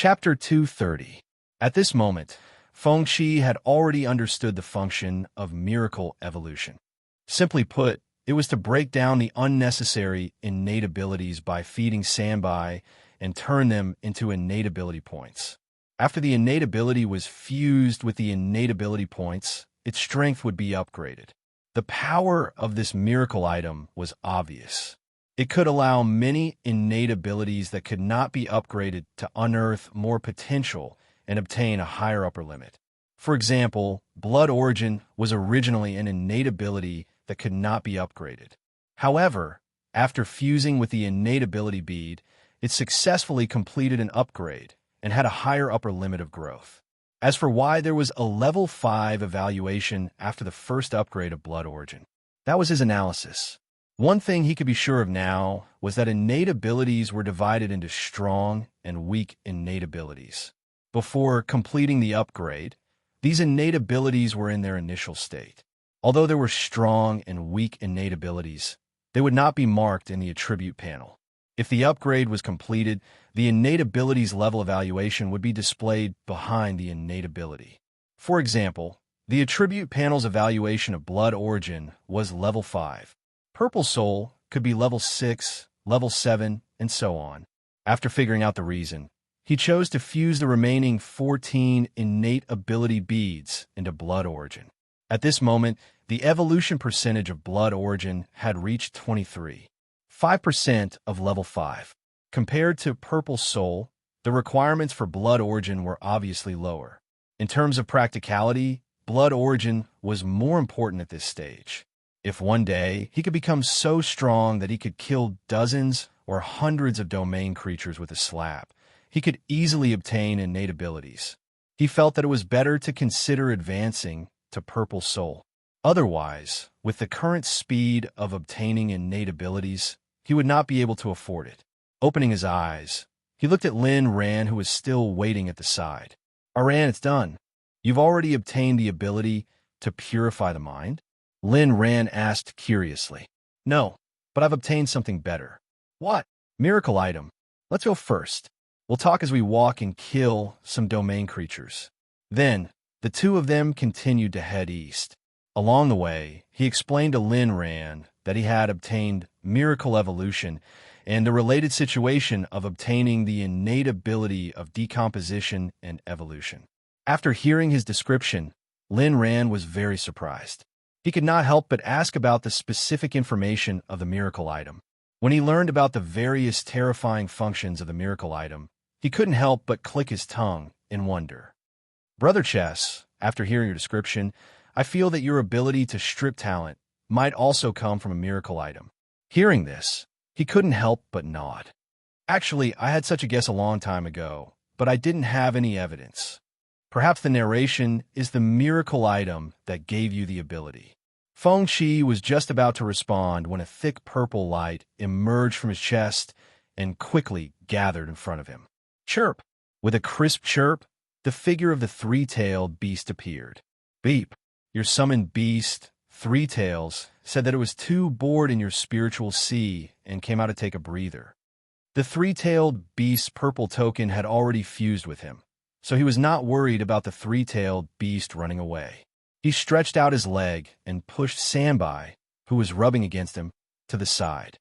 Chapter 230. At this moment, Feng-Chi had already understood the function of miracle evolution. Simply put, it was to break down the unnecessary innate abilities by feeding Sanbai and turn them into innate ability points. After the innate ability was fused with the innate ability points, its strength would be upgraded. The power of this miracle item was obvious. It could allow many innate abilities that could not be upgraded to unearth more potential and obtain a higher upper limit. For example, Blood Origin was originally an innate ability that could not be upgraded. However, after fusing with the innate ability bead, it successfully completed an upgrade and had a higher upper limit of growth. As for why there was a level 5 evaluation after the first upgrade of Blood Origin, that was his analysis. One thing he could be sure of now was that innate abilities were divided into strong and weak innate abilities. Before completing the upgrade, these innate abilities were in their initial state. Although there were strong and weak innate abilities, they would not be marked in the attribute panel. If the upgrade was completed, the innate abilities level evaluation would be displayed behind the innate ability. For example, the attribute panel's evaluation of Blood Origin was level 5. Purple Soul could be level 6, level 7, and so on. After figuring out the reason, he chose to fuse the remaining 14 innate ability beads into Blood Origin. At this moment, the evolution percentage of Blood Origin had reached 23.5% of level 5. Compared to Purple Soul, the requirements for Blood Origin were obviously lower. In terms of practicality, Blood Origin was more important at this stage. If one day he could become so strong that he could kill dozens or hundreds of domain creatures with a slap, he could easily obtain innate abilities. He felt that it was better to consider advancing to Purple Soul. Otherwise, with the current speed of obtaining innate abilities, he would not be able to afford it. Opening his eyes, he looked at Lin Ran, who was still waiting at the side. "Ran, it's done. You've already obtained the ability to purify the mind?" Lin Ran asked curiously. "No, but I've obtained something better." "What?" "Miracle item. Let's go first. We'll talk as we walk and kill some domain creatures." Then, the two of them continued to head east. Along the way, he explained to Lin Ran that he had obtained miracle evolution and the related situation of obtaining the innate ability of decomposition and evolution. After hearing his description, Lin Ran was very surprised. He could not help but ask about the specific information of the miracle item. When he learned about the various terrifying functions of the miracle item, he couldn't help but click his tongue in wonder. "Brother Chess, after hearing your description, I feel that your ability to strip talent might also come from a miracle item." Hearing this, he couldn't help but nod. "Actually, I had such a guess a long time ago, but I didn't have any evidence. Perhaps the narration is the miracle item that gave you the ability." Feng-Chi was just about to respond when a thick purple light emerged from his chest and quickly gathered in front of him. Chirp! With a crisp chirp, the figure of the three-tailed beast appeared. "Beep! Your summoned beast, Three Tails, said that it was too bored in your spiritual sea and came out to take a breather." The three-tailed beast's purple token had already fused with him, so he was not worried about the three-tailed beast running away. He stretched out his leg and pushed Sanbai, who was rubbing against him, to the side.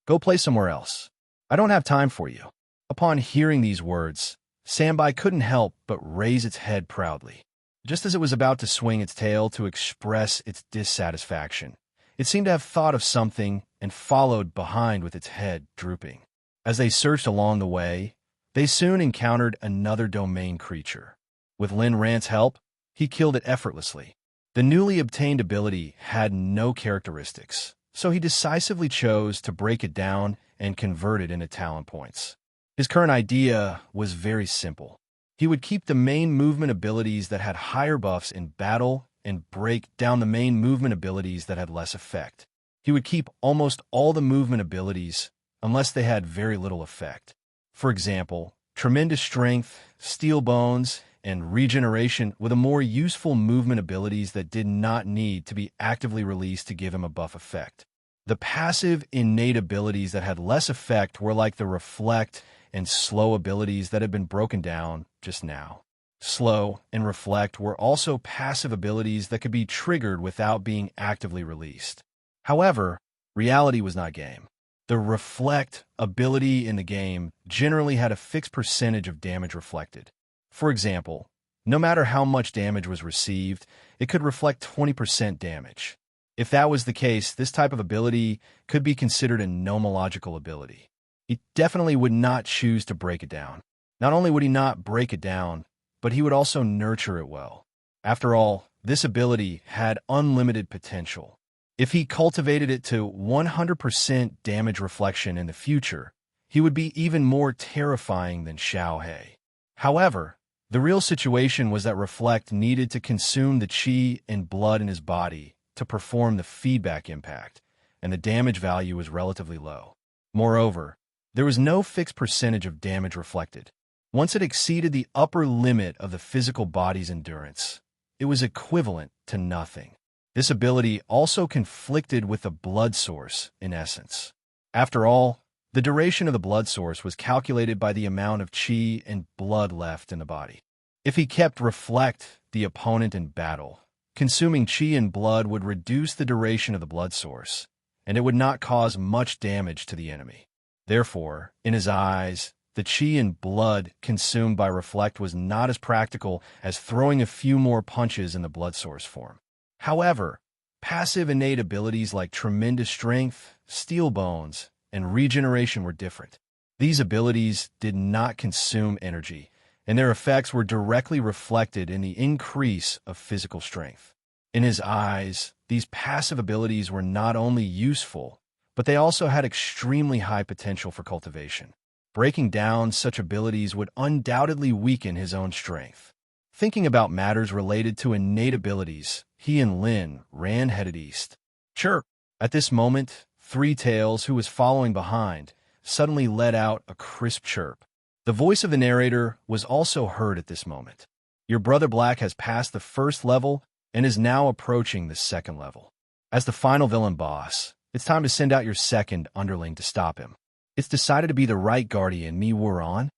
"Go play somewhere else. I don't have time for you." Upon hearing these words, Sanbai couldn't help but raise its head proudly. Just as it was about to swing its tail to express its dissatisfaction, it seemed to have thought of something and followed behind with its head drooping. As they searched along the way, they soon encountered another domain creature. With Lin Ran's help, he killed it effortlessly. The newly obtained ability had no characteristics, so he decisively chose to break it down and convert it into talent points. His current idea was very simple. He would keep the main movement abilities that had higher buffs in battle and break down the main movement abilities that had less effect. He would keep almost all the movement abilities unless they had very little effect. For example, tremendous strength, steel bones, and regeneration with a more useful movement abilities that did not need to be actively released to give him a buff effect. The passive innate abilities that had less effect were like the reflect and slow abilities that had been broken down just now. Slow and reflect were also passive abilities that could be triggered without being actively released. However, reality was not game. The reflect ability in the game generally had a fixed percentage of damage reflected. For example, no matter how much damage was received, it could reflect 20% damage. If that was the case, this type of ability could be considered a nomological ability. He definitely would not choose to break it down. Not only would he not break it down, but he would also nurture it well. After all, this ability had unlimited potential. If he cultivated it to 100% damage reflection in the future, he would be even more terrifying than Xiao He. However, the real situation was that Reflect needed to consume the qi and blood in his body to perform the feedback impact, and the damage value was relatively low. Moreover, there was no fixed percentage of damage reflected. Once it exceeded the upper limit of the physical body's endurance, it was equivalent to nothing. This ability also conflicted with the blood source, in essence. After all, the duration of the blood source was calculated by the amount of qi and blood left in the body. If he kept Reflect the opponent in battle, consuming qi and blood would reduce the duration of the blood source, and it would not cause much damage to the enemy. Therefore, in his eyes, the qi and blood consumed by Reflect was not as practical as throwing a few more punches in the blood source form. However, passive innate abilities like tremendous strength, steel bones, and regeneration were different. These abilities did not consume energy, and their effects were directly reflected in the increase of physical strength. In his eyes, these passive abilities were not only useful, but they also had extremely high potential for cultivation. Breaking down such abilities would undoubtedly weaken his own strength. Thinking about matters related to innate abilities, he and Lin ran headed east. Chirp! At this moment, Three Tails, who was following behind, suddenly let out a crisp chirp. The voice of the narrator was also heard at this moment. Your brother Black has passed the first level and is now approaching the second level. As the final villain boss, it's time to send out your second underling to stop him. It's decided to be the right guardian Mi Wuran.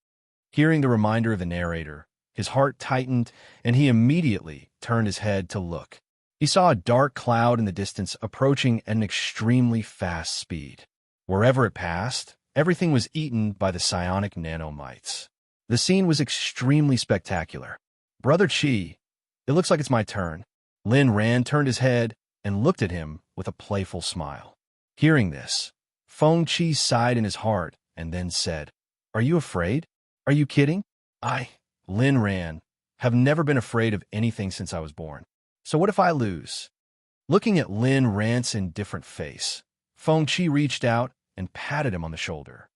Hearing the reminder of the narrator, his heart tightened, and he immediately turned his head to look. He saw a dark cloud in the distance approaching at an extremely fast speed. Wherever it passed, everything was eaten by the psionic nanomites. The scene was extremely spectacular. Brother Qi, it looks like it's my turn. Lin Ran turned his head and looked at him with a playful smile. Hearing this, Feng Qi sighed in his heart and then said, Are you afraid? Are you kidding? Lin Ran, have never been afraid of anything since I was born. So what if I lose? Looking at Lin Ran's indifferent face, Feng Qi reached out and patted him on the shoulder.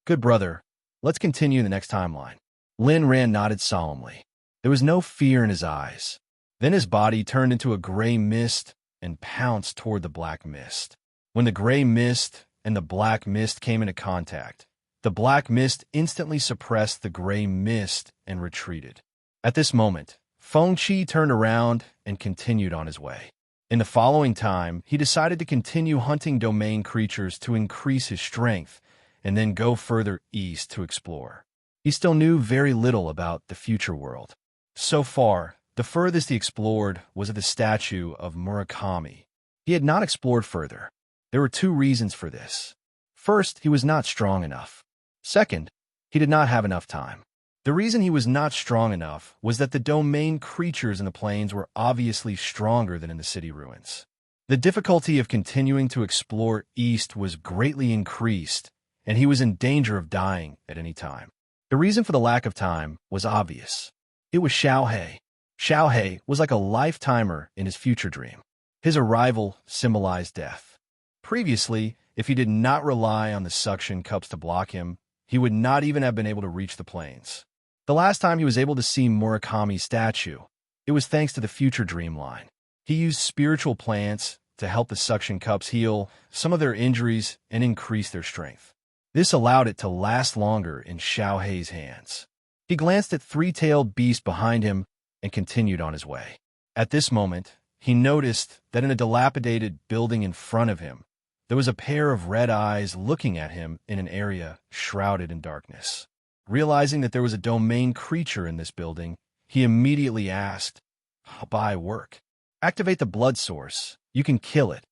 Good brother, let's continue the next timeline. Lin Ran nodded solemnly. There was no fear in his eyes. Then his body turned into a gray mist and pounced toward the black mist. When the gray mist and the black mist came into contact, the black mist instantly suppressed the gray mist and retreated. At this moment, Feng Qi turned around and continued on his way. In the following time, he decided to continue hunting domain creatures to increase his strength and then go further east to explore. He still knew very little about the future world. So far, the furthest he explored was at the statue of Murakami. He had not explored further. There were two reasons for this. First, he was not strong enough. Second, he did not have enough time. The reason he was not strong enough was that the domain creatures in the plains were obviously stronger than in the city ruins. The difficulty of continuing to explore east was greatly increased, and he was in danger of dying at any time. The reason for the lack of time was obvious. It was Xiao He. Xiao He was like a lifetimer in his future dream. His arrival symbolized death. Previously, if he did not rely on the suction cups to block him, he would not even have been able to reach the plains. The last time he was able to see Murakami's statue, it was thanks to the future dream line. He used spiritual plants to help the suction cups heal some of their injuries and increase their strength. This allowed it to last longer in Xiao He's hands. He glanced at three-tailed beast behind him and continued on his way. At this moment, he noticed that in a dilapidated building in front of him, there was a pair of red eyes looking at him in an area shrouded in darkness. Realizing that there was a domain creature in this building, he immediately asked, "How do I work?" "Activate the blood source. You can kill it."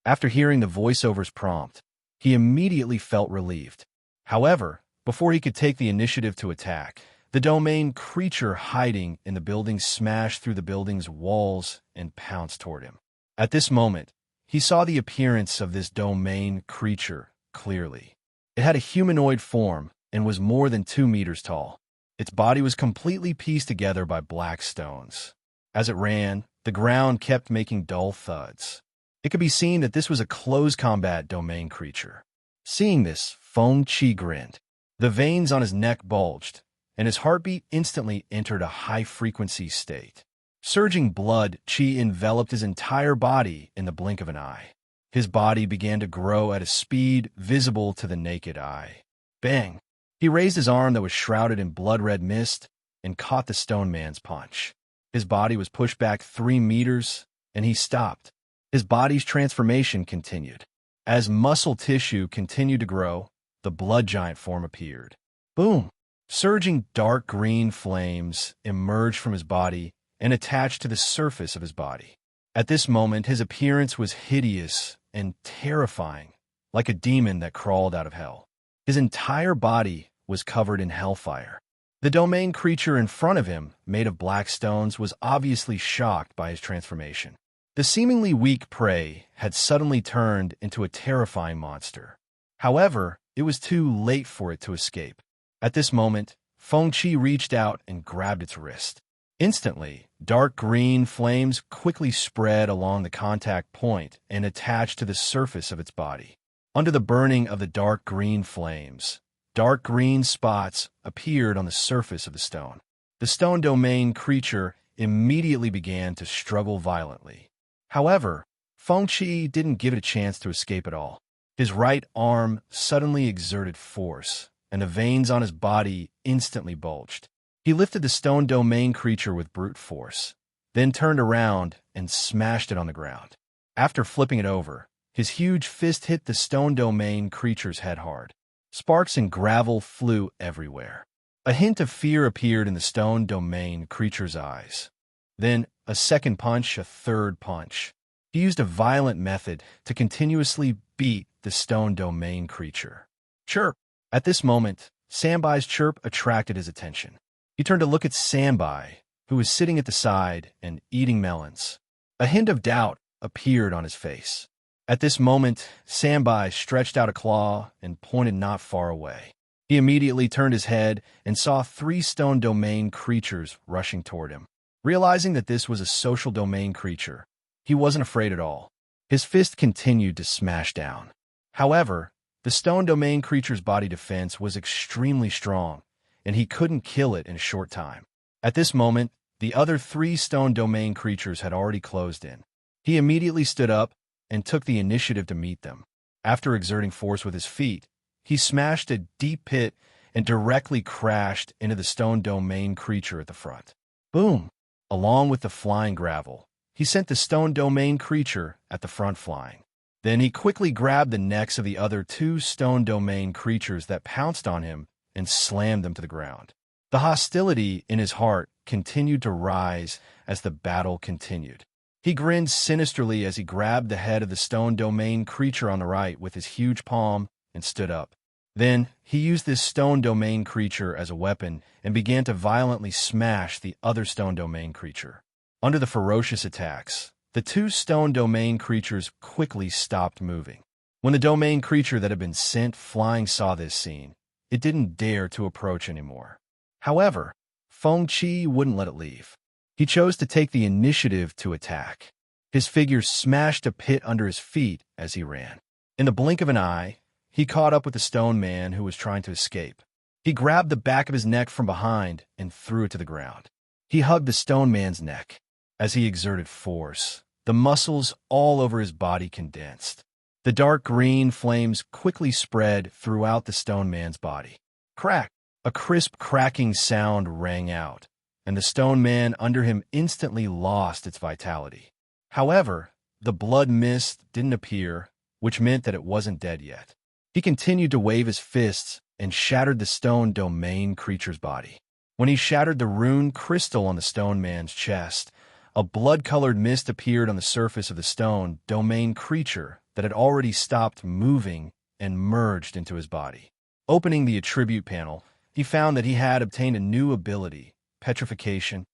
After hearing the voiceover's prompt, he immediately felt relieved. However, before he could take the initiative to attack, the domain creature hiding in the building smashed through the building's walls and pounced toward him. At this moment, he saw the appearance of this domain creature clearly. It had a humanoid form and was more than 2 meters tall. Its body was completely pieced together by black stones. As it ran, the ground kept making dull thuds. It could be seen that this was a close combat domain creature. Seeing this, Feng Qi grinned. The veins on his neck bulged, and his heartbeat instantly entered a high-frequency state. Surging blood, Qi enveloped his entire body in the blink of an eye. His body began to grow at a speed visible to the naked eye. Bang! He raised his arm that was shrouded in blood-red mist and caught the stone man's punch. His body was pushed back 3 meters, and he stopped. His body's transformation continued. As muscle tissue continued to grow, the blood giant form appeared. Boom! Surging dark green flames emerged from his body and attached to the surface of his body. At this moment, his appearance was hideous and terrifying, like a demon that crawled out of hell. His entire body was covered in hellfire. The domain creature in front of him, made of black stones, was obviously shocked by his transformation. The seemingly weak prey had suddenly turned into a terrifying monster. However, it was too late for it to escape. At this moment, Feng Qi reached out and grabbed its wrist. Instantly, dark green flames quickly spread along the contact point and attached to the surface of its body. Under the burning of the dark green flames, dark green spots appeared on the surface of the stone. The stone domain creature immediately began to struggle violently. However, Feng Qi didn't give it a chance to escape at all. His right arm suddenly exerted force, and the veins on his body instantly bulged. He lifted the stone domain creature with brute force, then turned around and smashed it on the ground. After flipping it over, his huge fist hit the stone domain creature's head hard. Sparks and gravel flew everywhere. A hint of fear appeared in the stone domain creature's eyes. Then, a second punch, a third punch. He used a violent method to continuously beat the stone domain creature. Chirp! At this moment, Sanbai's chirp attracted his attention. He turned to look at Sanbai, who was sitting at the side and eating melons. A hint of doubt appeared on his face. At this moment, Sanbai stretched out a claw and pointed not far away. He immediately turned his head and saw 3 stone domain creatures rushing toward him. Realizing that this was a social domain creature, he wasn't afraid at all. His fist continued to smash down. However, the stone domain creature's body defense was extremely strong, and he couldn't kill it in a short time. At this moment, the other 3 stone domain creatures had already closed in. He immediately stood up and took the initiative to meet them. After exerting force with his feet, he smashed a deep pit and directly crashed into the stone domain creature at the front. Boom! Along with the flying gravel, he sent the stone domain creature at the front flying. Then he quickly grabbed the necks of the other 2 stone domain creatures that pounced on him and slammed them to the ground. The hostility in his heart continued to rise as the battle continued. He grinned sinisterly as he grabbed the head of the stone domain creature on the right with his huge palm and stood up. Then, he used this stone domain creature as a weapon and began to violently smash the other stone domain creature. Under the ferocious attacks, the 2 stone domain creatures quickly stopped moving. When the domain creature that had been sent flying saw this scene, it didn't dare to approach anymore. However, Feng Qi wouldn't let it leave. He chose to take the initiative to attack. His figure smashed a pit under his feet as he ran. In the blink of an eye, he caught up with the stone man who was trying to escape. He grabbed the back of his neck from behind and threw it to the ground. He hugged the stone man's neck. As he exerted force, the muscles all over his body condensed. The dark green flames quickly spread throughout the stone man's body. Crack! A crisp cracking sound rang out, and the stone man under him instantly lost its vitality. However, the blood mist didn't appear, which meant that it wasn't dead yet. He continued to wave his fists and shattered the stone domain creature's body. When he shattered the rune crystal on the stone man's chest, a blood-colored mist appeared on the surface of the stone domain creature that had already stopped moving and merged into his body. Opening the attribute panel, he found that he had obtained a new ability, petrification.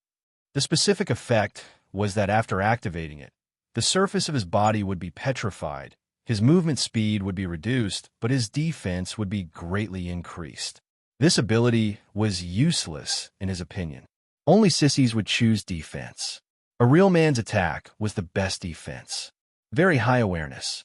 The specific effect was that after activating it, the surface of his body would be petrified, his movement speed would be reduced, but his defense would be greatly increased. This ability was useless, in his opinion. Only sissies would choose defense. A real man's attack was the best defense. Very high awareness.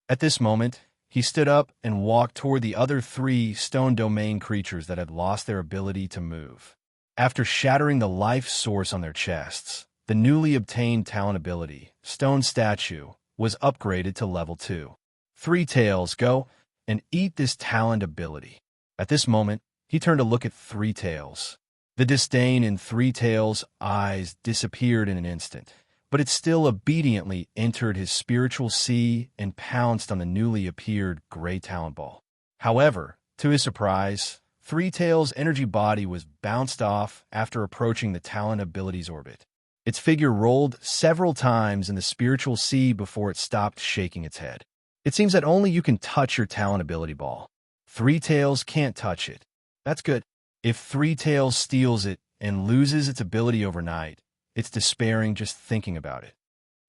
At this moment, he stood up and walked toward the other 3 stone domain creatures that had lost their ability to move. After shattering the life source on their chests, the newly obtained talent ability, Stone Statue, was upgraded to level 2. 3 Tails, go and eat this talent ability. At this moment, he turned to look at 3 Tails. The disdain in 3 Tails' eyes disappeared in an instant, but it still obediently entered his spiritual sea and pounced on the newly appeared gray talent ball. However, to his surprise, 3 Tails' energy body was bounced off after approaching the talent ability's orbit. Its figure rolled several times in the spiritual sea before it stopped shaking its head. It seems that only you can touch your talent ability ball. 3 Tails can't touch it. That's good. If 3 Tails steals it and loses its ability overnight, it's despairing just thinking about it.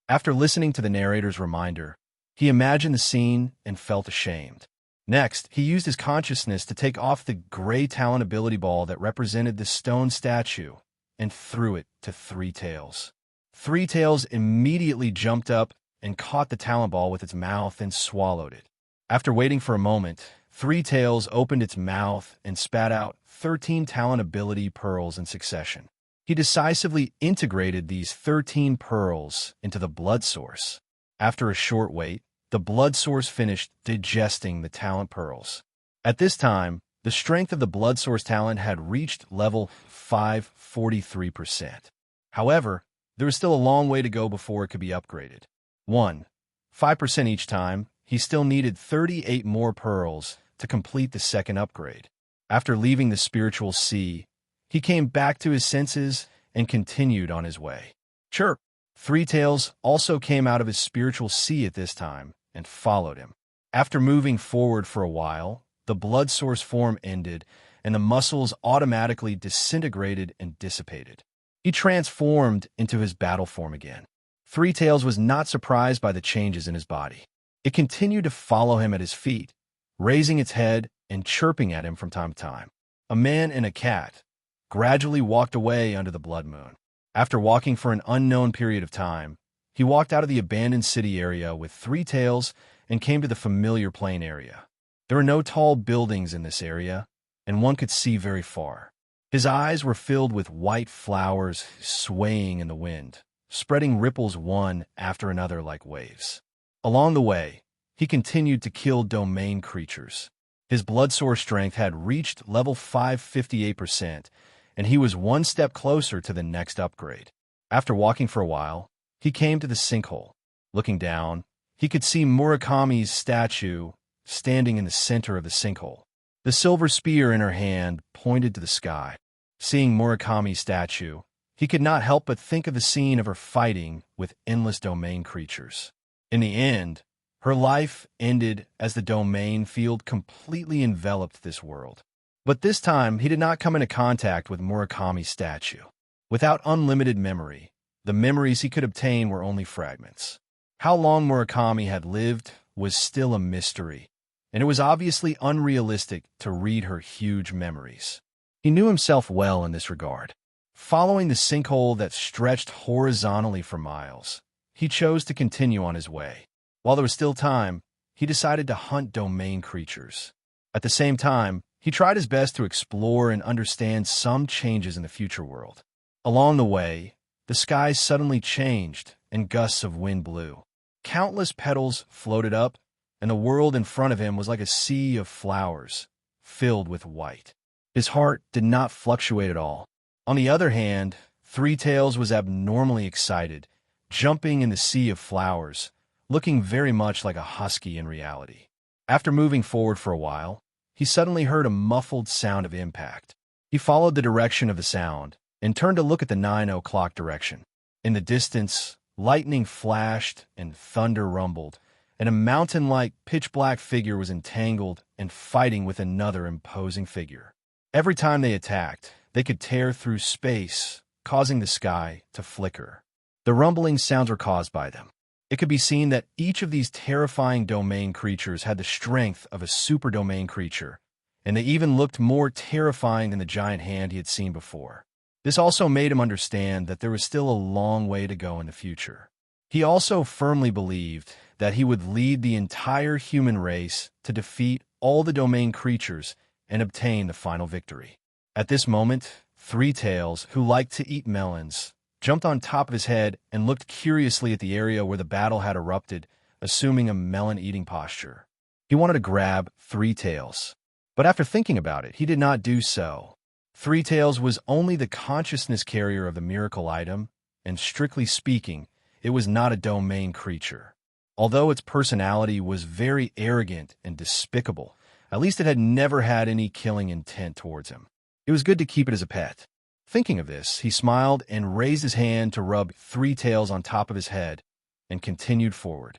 After listening to the narrator's reminder, he imagined the scene and felt ashamed. Next, he used his consciousness to take off the gray talent ability ball that represented the stone statue and threw it to 3 Tails. 3 Tails immediately jumped up and caught the talent ball with its mouth and swallowed it. After waiting for a moment, 3 Tails opened its mouth and spat out 13 talent ability pearls in succession. He decisively integrated these 13 pearls into the blood source. After a short wait, the blood source finished digesting the talent pearls. At this time, the strength of the blood source talent had reached level 543%. However, there was still a long way to go before it could be upgraded. 5% each time, he still needed 38 more pearls to complete the second upgrade. After leaving the spiritual sea, he came back to his senses and continued on his way. Chirp! 3 Tails also came out of his spiritual sea at this time and followed him. After moving forward for a while, the blood source form ended and the muscles automatically disintegrated and dissipated. He transformed into his battle form again. 3 Tails was not surprised by the changes in his body. It continued to follow him at his feet, raising its head and chirping at him from time to time. A man and a cat gradually walked away under the blood moon. After walking for an unknown period of time, he walked out of the abandoned city area with 3 Tails and came to the familiar plain area. There were no tall buildings in this area, and one could see very far. His eyes were filled with white flowers swaying in the wind, spreading ripples one after another like waves. Along the way, he continued to kill domain creatures. His blood source strength had reached level 558%, and he was one step closer to the next upgrade. After walking for a while, he came to the sinkhole. Looking down, he could see Murakami's statue standing in the center of the sinkhole. The silver spear in her hand pointed to the sky. Seeing Murakami's statue, he could not help but think of the scene of her fighting with endless domain creatures. In the end, her life ended as the domain field completely enveloped this world. But this time, he did not come into contact with Murakami's statue. Without unlimited memory, the memories he could obtain were only fragments. How long Murakami had lived was still a mystery, and it was obviously unrealistic to read her huge memories. He knew himself well in this regard. Following the sinkhole that stretched horizontally for miles, he chose to continue on his way. While there was still time, he decided to hunt domain creatures. At the same time, he tried his best to explore and understand some changes in the future world. Along the way, the skies suddenly changed and gusts of wind blew. Countless petals floated up, and the world in front of him was like a sea of flowers, filled with white. His heart did not fluctuate at all. On the other hand, 3 Tails was abnormally excited, jumping in the sea of flowers, looking very much like a husky in reality. After moving forward for a while, he suddenly heard a muffled sound of impact. He followed the direction of the sound and turned to look at the 9 o'clock direction. In the distance, lightning flashed and thunder rumbled, and a mountain-like pitch-black figure was entangled and fighting with another imposing figure. Every time they attacked, they could tear through space, causing the sky to flicker. The rumbling sounds were caused by them. It could be seen that each of these terrifying domain creatures had the strength of a super domain creature, and they even looked more terrifying than the giant hand he had seen before. This also made him understand that there was still a long way to go in the future. He also firmly believed that he would lead the entire human race to defeat all the domain creatures and obtain the final victory. At this moment, Three Tails, who liked to eat melons, jumped on top of his head and looked curiously at the area where the battle had erupted, assuming a melon-eating posture. He wanted to grab Three Tails, but after thinking about it, he did not do so. Three Tails was only the consciousness carrier of the miracle item, and strictly speaking, it was not a domain creature. Although its personality was very arrogant and despicable, at least it had never had any killing intent towards him. It was good to keep it as a pet. Thinking of this, he smiled and raised his hand to rub Three Tails on top of his head, and continued forward.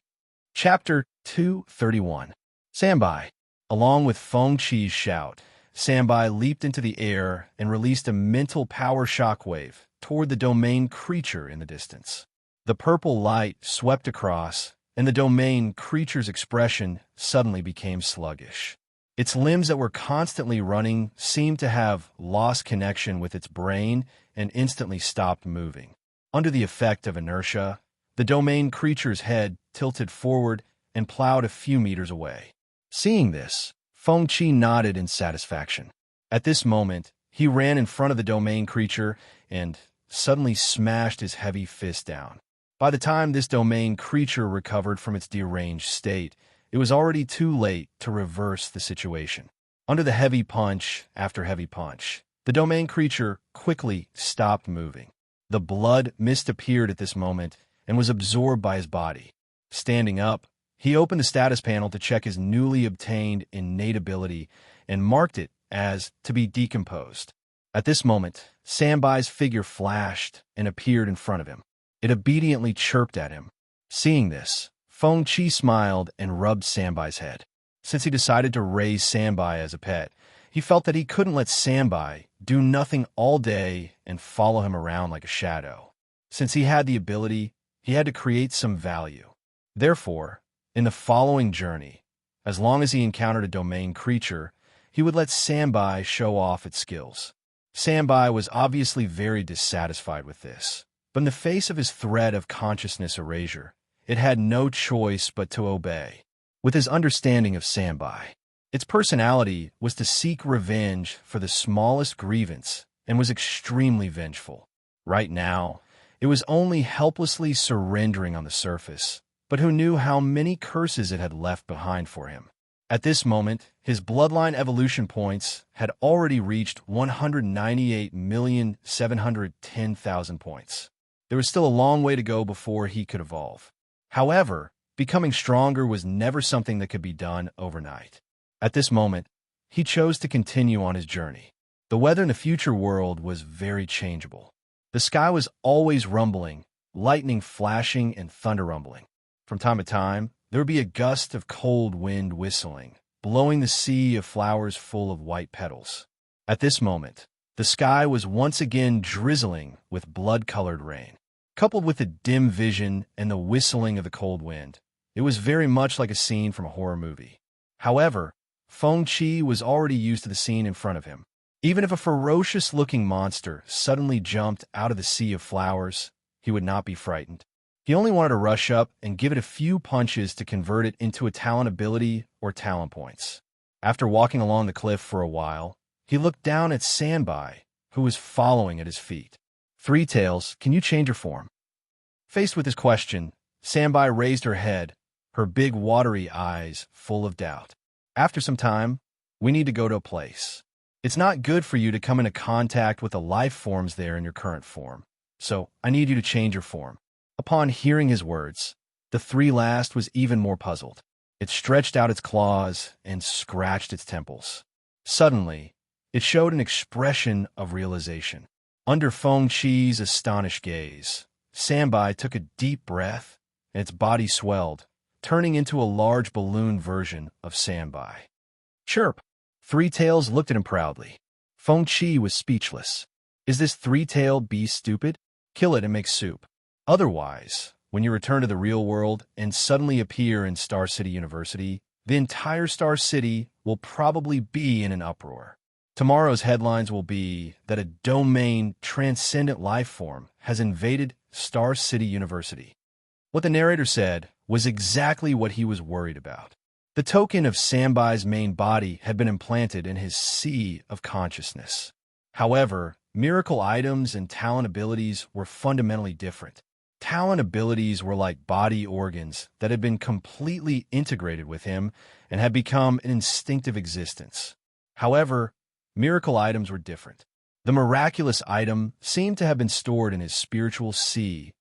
Chapter 231. Sambai. Along with Feng Chi's shout, Sambai leaped into the air and released a mental power shockwave toward the domain creature in the distance. The purple light swept across, and the domain creature's expression suddenly became sluggish. Its limbs that were constantly running seemed to have lost connection with its brain and instantly stopped moving. Under the effect of inertia, the domain creature's head tilted forward and plowed a few meters away. Seeing this, Feng Chi nodded in satisfaction. At this moment, he ran in front of the domain creature and suddenly smashed his heavy fist down. By the time this domain creature recovered from its deranged state, it was already too late to reverse the situation. Under the heavy punch after heavy punch, the domain creature quickly stopped moving. The blood mist appeared at this moment and was absorbed by his body. Standing up, he opened the status panel to check his newly obtained innate ability and marked it as to be decomposed. At this moment, Sambai's figure flashed and appeared in front of him. It obediently chirped at him. Seeing this, Feng Chi smiled and rubbed Sambai's head. Since he decided to raise Sambai as a pet, he felt that he couldn't let Sambai do nothing all day and follow him around like a shadow. Since he had the ability, he had to create some value. Therefore, in the following journey, as long as he encountered a domain creature, he would let Sambai show off its skills. Sambai was obviously very dissatisfied with this, but in the face of his threat of consciousness erasure, it had no choice but to obey. With his understanding of Sambai, its personality was to seek revenge for the smallest grievance and was extremely vengeful. Right now, it was only helplessly surrendering on the surface, but who knew how many curses it had left behind for him. At this moment, his bloodline evolution points had already reached 198,710,000 points. There was still a long way to go before he could evolve. However, becoming stronger was never something that could be done overnight. At this moment, he chose to continue on his journey. The weather in the future world was very changeable. The sky was always rumbling, lightning flashing and thunder rumbling. From time to time, there would be a gust of cold wind whistling, blowing the sea of flowers full of white petals. At this moment, the sky was once again drizzling with blood-colored rain. Coupled with the dim vision and the whistling of the cold wind, it was very much like a scene from a horror movie. However, Feng Chi was already used to the scene in front of him. Even if a ferocious-looking monster suddenly jumped out of the sea of flowers, he would not be frightened. He only wanted to rush up and give it a few punches to convert it into a talent ability or talent points. After walking along the cliff for a while, he looked down at Sambai, who was following at his feet. Three Tails, can you change your form? Faced with this question, Sambai raised her head, her big watery eyes full of doubt. After some time, we need to go to a place. It's not good for you to come into contact with the life forms there in your current form, so I need you to change your form. Upon hearing his words, the three last was even more puzzled. It stretched out its claws and scratched its temples. Suddenly, it showed an expression of realization. Under Feng Chi's astonished gaze, Sambai took a deep breath, and its body swelled, turning into a large balloon version of Sambai. Chirp! Three Tails looked at him proudly. Feng Chi was speechless. Is this three-tailed beast stupid? Kill it and make soup. Otherwise, when you return to the real world and suddenly appear in Star City University, the entire Star City will probably be in an uproar. Tomorrow's headlines will be that a domain transcendent life form has invaded Star City University. What the narrator said was exactly what he was worried about. The token of Sambai's main body had been implanted in his sea of consciousness. However, miracle items and talent abilities were fundamentally different. Talent abilities were like body organs that had been completely integrated with him and had become an instinctive existence. However, miracle items were different. The miraculous item seemed to have been stored in his spiritual sea,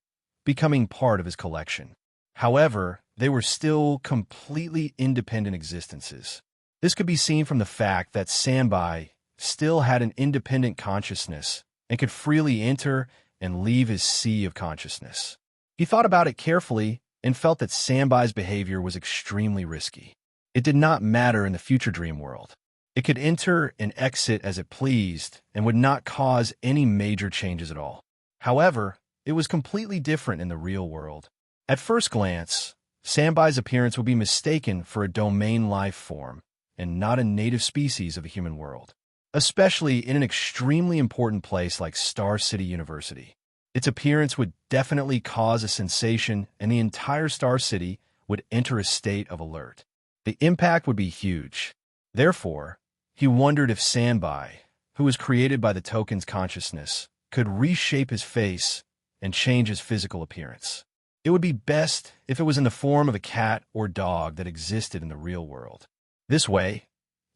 becoming part of his collection. However, they were still completely independent existences. This could be seen from the fact that Sambai still had an independent consciousness and could freely enter and leave his sea of consciousness. He thought about it carefully and felt that Sambai's behavior was extremely risky. It did not matter in the future dream world. It could enter and exit as it pleased and would not cause any major changes at all. However, it was completely different in the real world. At first glance, Sambai's appearance would be mistaken for a domain life form and not a native species of the human world, especially in an extremely important place like Star City University. Its appearance would definitely cause a sensation, and the entire Star City would enter a state of alert. The impact would be huge. Therefore, he wondered if Sambai, who was created by the token's consciousness, could reshape his face and change his physical appearance. It would be best if it was in the form of a cat or dog that existed in the real world. This way,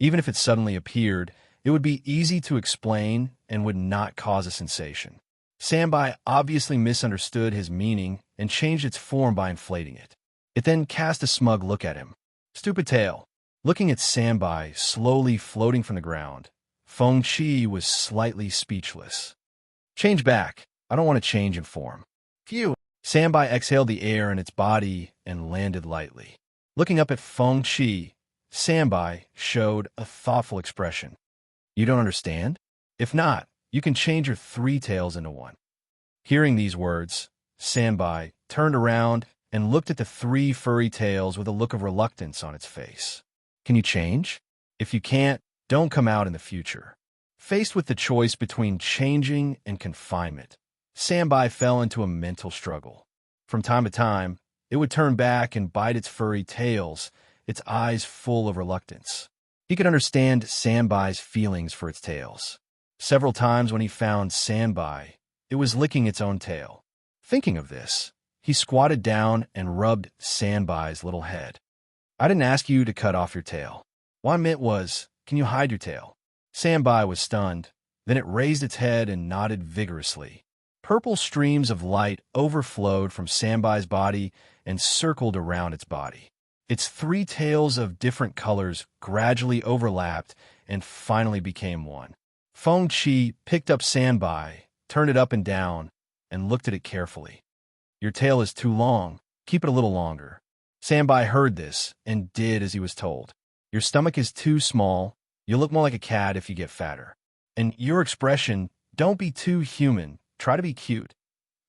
even if it suddenly appeared, it would be easy to explain and would not cause a sensation. Sambai obviously misunderstood his meaning and changed its form by inflating it. It then cast a smug look at him. Stupid tail. Looking at Sambai slowly floating from the ground, Feng Chi was slightly speechless. Change back. I don't want to change in form. Phew. Sambai exhaled the air in its body and landed lightly. Looking up at Feng Chi, Sambai showed a thoughtful expression. You don't understand? If not, you can change your three tails into one. Hearing these words, Sambai turned around and looked at the three furry tails with a look of reluctance on its face. Can you change? If you can't, don't come out in the future. Faced with the choice between changing and confinement, Sambai fell into a mental struggle. From time to time, it would turn back and bite its furry tails, its eyes full of reluctance. He could understand Sambai's feelings for its tails. Several times when he found Sambai, it was licking its own tail. Thinking of this, he squatted down and rubbed Sambai's little head. I didn't ask you to cut off your tail. What I meant was, can you hide your tail? Sambai was stunned. Then it raised its head and nodded vigorously. Purple streams of light overflowed from Sambai's body and circled around its body. Its three tails of different colors gradually overlapped and finally became one. Feng Chi picked up Sambai, turned it up and down, and looked at it carefully. Your tail is too long. Keep it a little longer. Sambai heard this and did as he was told. Your stomach is too small. You look more like a cat if you get fatter. And your expression, don't be too human. Try to be cute.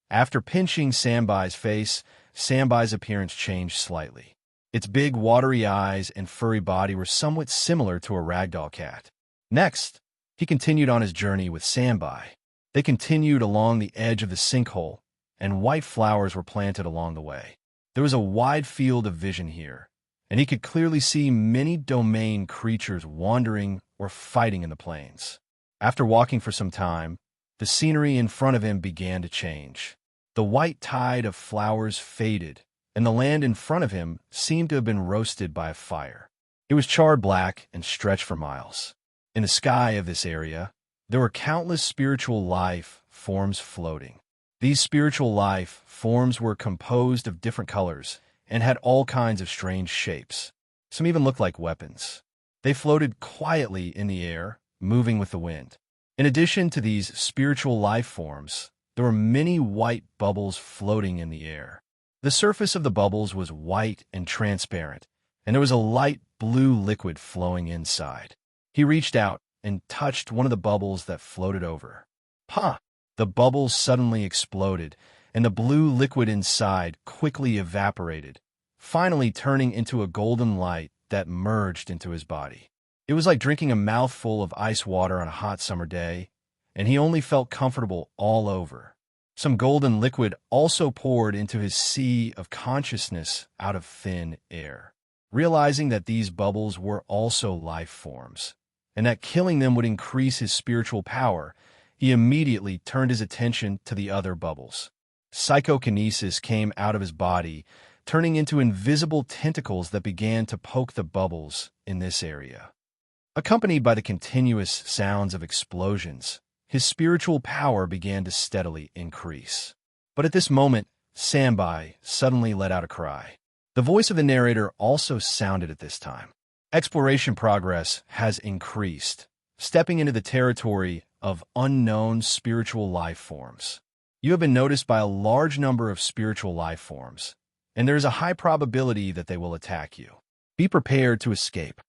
After pinching Sambai's face, Sambai's appearance changed slightly. Its big, watery eyes and furry body were somewhat similar to a ragdoll cat. Next, he continued on his journey with Sambai. They continued along the edge of the sinkhole, and white flowers were planted along the way. There was a wide field of vision here, and he could clearly see many domain creatures wandering or fighting in the plains. After walking for some time, the scenery in front of him began to change. The white tide of flowers faded, and the land in front of him seemed to have been roasted by a fire. It was charred black and stretched for miles. In the sky of this area, there were countless spiritual life forms floating. These spiritual life forms were composed of different colors and had all kinds of strange shapes. Some even looked like weapons. They floated quietly in the air, moving with the wind. In addition to these spiritual life forms, there were many white bubbles floating in the air. The surface of the bubbles was white and transparent, and there was a light blue liquid flowing inside. He reached out and touched one of the bubbles that floated over. "Huh!" The bubbles suddenly exploded, and the blue liquid inside quickly evaporated, finally turning into a golden light that merged into his body. It was like drinking a mouthful of ice water on a hot summer day, and he only felt comfortable all over. Some golden liquid also poured into his sea of consciousness out of thin air. Realizing that these bubbles were also life forms, and that killing them would increase his spiritual power, he immediately turned his attention to the other bubbles. Psychokinesis came out of his body, turning into invisible tentacles that began to poke the bubbles in this area. Accompanied by the continuous sounds of explosions, his spiritual power began to steadily increase. But at this moment, Sambai suddenly let out a cry. The voice of the narrator also sounded at this time. Exploration progress has increased, stepping into the territory of unknown spiritual life forms. You have been noticed by a large number of spiritual life forms, and there is a high probability that they will attack you. Be prepared to escape.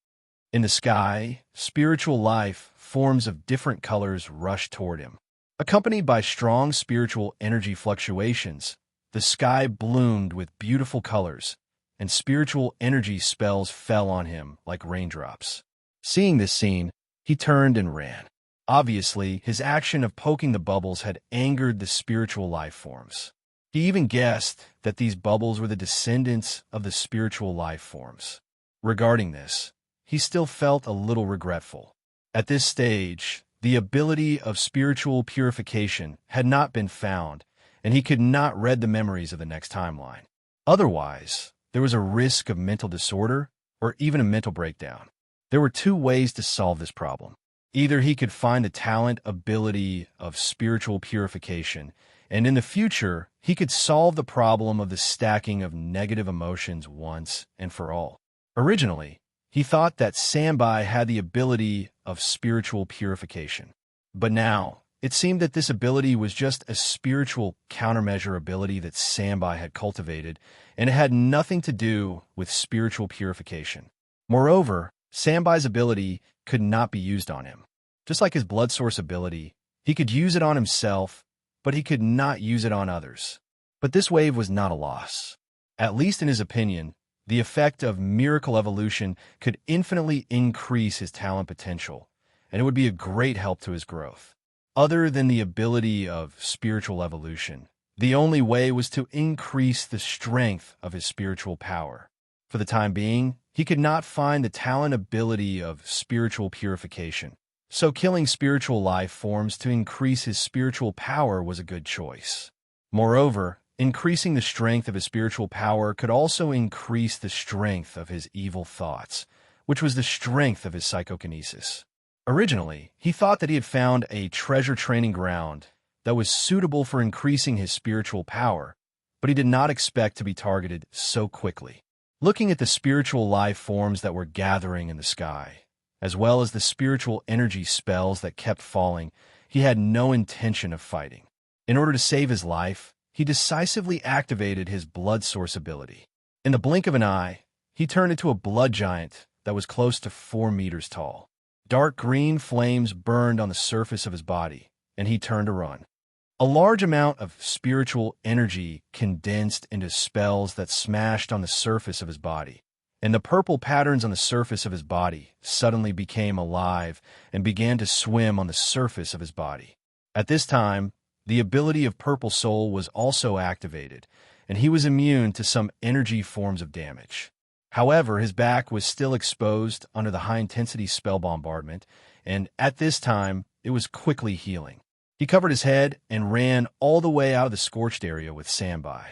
In the sky, spiritual life forms of different colors rushed toward him. Accompanied by strong spiritual energy fluctuations, the sky bloomed with beautiful colors, and spiritual energy spells fell on him like raindrops. Seeing this scene, he turned and ran. Obviously, his action of poking the bubbles had angered the spiritual life forms. He even guessed that these bubbles were the descendants of the spiritual life forms. Regarding this, he still felt a little regretful. At this stage, the ability of spiritual purification had not been found, and he could not read the memories of the next timeline. Otherwise, there was a risk of mental disorder or even a mental breakdown. There were two ways to solve this problem. Either he could find the talent ability of spiritual purification, and in the future, he could solve the problem of the stacking of negative emotions once and for all. Originally, he thought that Sambai had the ability of spiritual purification. But now, it seemed that this ability was just a spiritual countermeasure ability that Sambai had cultivated, and it had nothing to do with spiritual purification. Moreover, Sambai's ability could not be used on him. Just like his blood source ability, he could use it on himself, but he could not use it on others. But this wave was not a loss. At least in his opinion, the effect of miracle evolution could infinitely increase his talent potential, and it would be a great help to his growth. Other than the ability of spiritual evolution, the only way was to increase the strength of his spiritual power. For the time being, he could not find the talent ability of spiritual purification, so killing spiritual life forms to increase his spiritual power was a good choice. Moreover, increasing the strength of his spiritual power could also increase the strength of his evil thoughts, which was the strength of his psychokinesis. Originally, he thought that he had found a treasure training ground that was suitable for increasing his spiritual power, but he did not expect to be targeted so quickly. Looking at the spiritual life forms that were gathering in the sky, as well as the spiritual energy spells that kept falling, he had no intention of fighting. In order to save his life, he decisively activated his blood source ability. In the blink of an eye, he turned into a blood giant that was close to 4 meters tall. Dark green flames burned on the surface of his body, and he turned to run. A large amount of spiritual energy condensed into spells that smashed on the surface of his body, and the purple patterns on the surface of his body suddenly became alive and began to swim on the surface of his body. At this time, the ability of Purple Soul was also activated, and he was immune to some energy forms of damage. However, his back was still exposed under the high-intensity spell bombardment, and at this time, it was quickly healing. He covered his head and ran all the way out of the scorched area with Sambai.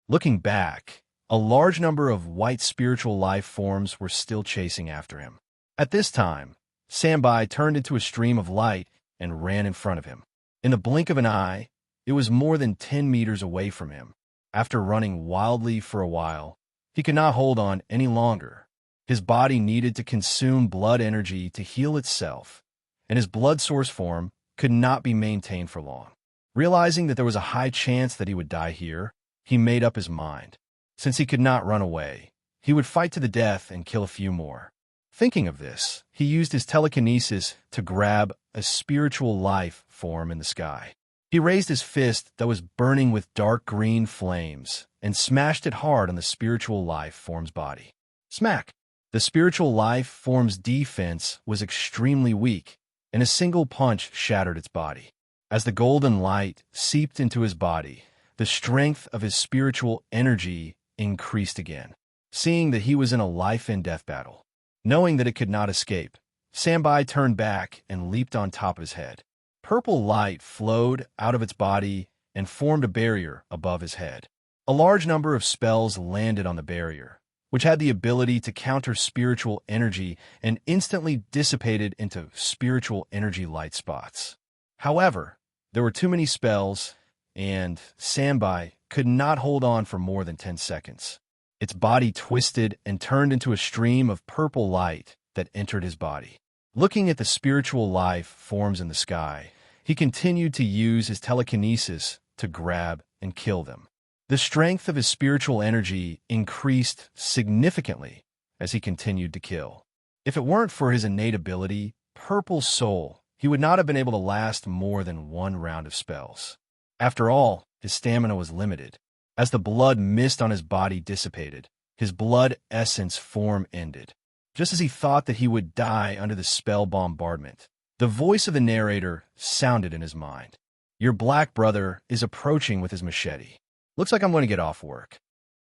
Looking back, a large number of white spiritual life forms were still chasing after him. At this time, Sambai turned into a stream of light and ran in front of him. In the blink of an eye, it was more than 10 meters away from him. After running wildly for a while, he could not hold on any longer. His body needed to consume blood energy to heal itself, and his blood source form could not be maintained for long. Realizing that there was a high chance that he would die here, he made up his mind. Since he could not run away, he would fight to the death and kill a few more. Thinking of this, he used his telekinesis to grab a spiritual life form in the sky. He raised his fist that was burning with dark green flames and smashed it hard on the spiritual life form's body. Smack! The spiritual life form's defense was extremely weak, and a single punch shattered its body. As the golden light seeped into his body, the strength of his spiritual energy increased again. Seeing that he was in a life-and-death battle, knowing that it could not escape, Sambai turned back and leaped on top of his head. Purple light flowed out of its body and formed a barrier above his head. A large number of spells landed on the barrier, which had the ability to counter spiritual energy and instantly dissipated into spiritual energy light spots. However, there were too many spells, and Sambai could not hold on for more than 10 seconds. Its body twisted and turned into a stream of purple light that entered his body. Looking at the spiritual life forms in the sky, he continued to use his telekinesis to grab and kill them. The strength of his spiritual energy increased significantly as he continued to kill. If it weren't for his innate ability, Purple Soul, he would not have been able to last more than one round of spells. After all, his stamina was limited. As the blood mist on his body dissipated, his blood essence form ended. Just as he thought that he would die under the spell bombardment, the voice of the narrator sounded in his mind. Your black brother is approaching with his machete. Looks like I'm going to get off work.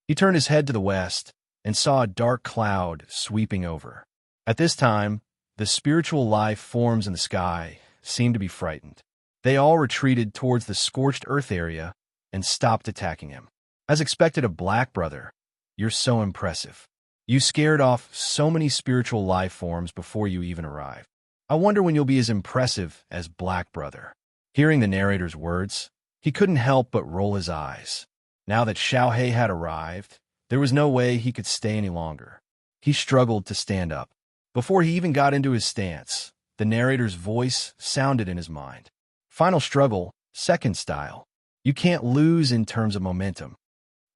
He turned his head to the west and saw a dark cloud sweeping over. At this time, the spiritual life forms in the sky seemed to be frightened. They all retreated towards the scorched earth area and stopped attacking him. As expected of Black Brother, you're so impressive. You scared off so many spiritual life forms before you even arrived. I wonder when you'll be as impressive as Black Brother. Hearing the narrator's words, he couldn't help but roll his eyes. Now that Xiaohei had arrived, there was no way he could stay any longer. He struggled to stand up. Before he even got into his stance, the narrator's voice sounded in his mind. Final struggle, second style. You can't lose in terms of momentum.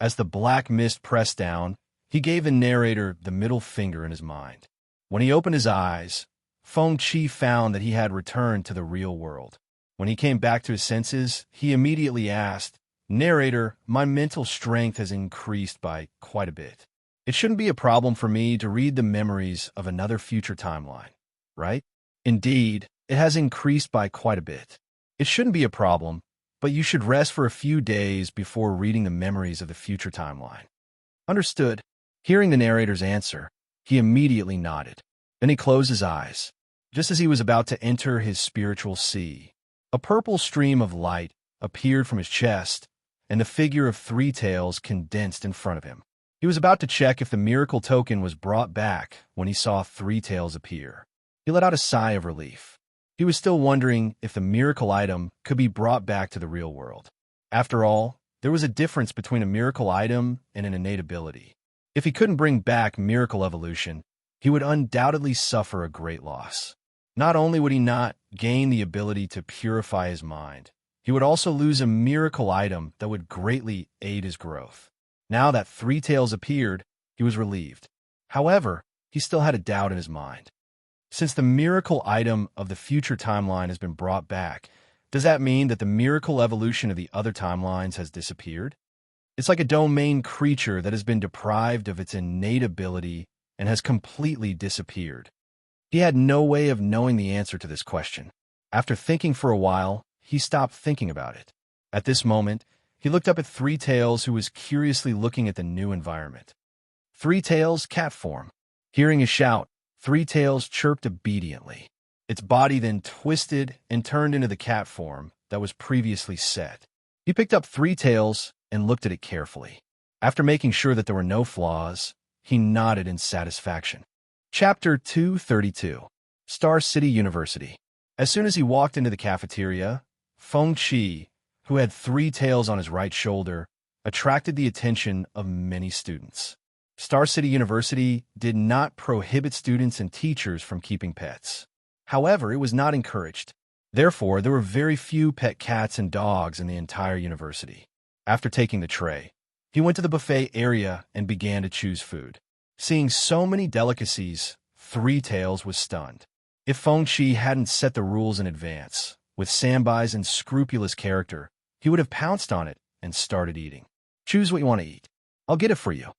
As the black mist pressed down, he gave the narrator the middle finger in his mind. When he opened his eyes, Feng Qi found that he had returned to the real world. When he came back to his senses, he immediately asked, "Narrator, my mental strength has increased by quite a bit. It shouldn't be a problem for me to read the memories of another future timeline, right?" "Indeed, it has increased by quite a bit. It shouldn't be a problem, but you should rest for a few days before reading the memories of the future timeline." "Understood." Hearing the narrator's answer, he immediately nodded. Then he closed his eyes. Just as he was about to enter his spiritual sea, a purple stream of light appeared from his chest, and the figure of Three Tails condensed in front of him. He was about to check if the miracle token was brought back when he saw Three Tails appear. He let out a sigh of relief. He was still wondering if the miracle item could be brought back to the real world. After all, there was a difference between a miracle item and an innate ability. If he couldn't bring back miracle evolution, he would undoubtedly suffer a great loss. Not only would he not gain the ability to purify his mind, he would also lose a miracle item that would greatly aid his growth. Now that Three Tails appeared, he was relieved. However, he still had a doubt in his mind. Since the miracle item of the future timeline has been brought back, does that mean that the miracle evolution of the other timelines has disappeared? It's like a domain creature that has been deprived of its innate ability and has completely disappeared. He had no way of knowing the answer to this question. After thinking for a while, he stopped thinking about it. At this moment, he looked up at Three Tails, who was curiously looking at the new environment. Three Tails, cat form. Hearing his shout, Three Tails chirped obediently. Its body then twisted and turned into the cat form that was previously set. He picked up Three Tails and looked at it carefully. After making sure that there were no flaws, he nodded in satisfaction. Chapter 232. Star City University. As soon as he walked into the cafeteria, Feng Qi, who had Three Tails on his right shoulder, attracted the attention of many students. Star City University did not prohibit students and teachers from keeping pets. However, it was not encouraged. Therefore, there were very few pet cats and dogs in the entire university. After taking the tray, he went to the buffet area and began to choose food. Seeing so many delicacies, Three Tails was stunned. If Feng Chi hadn't set the rules in advance, with Sanbai's unscrupulous character, he would have pounced on it and started eating. Choose what you want to eat. I'll get it for you.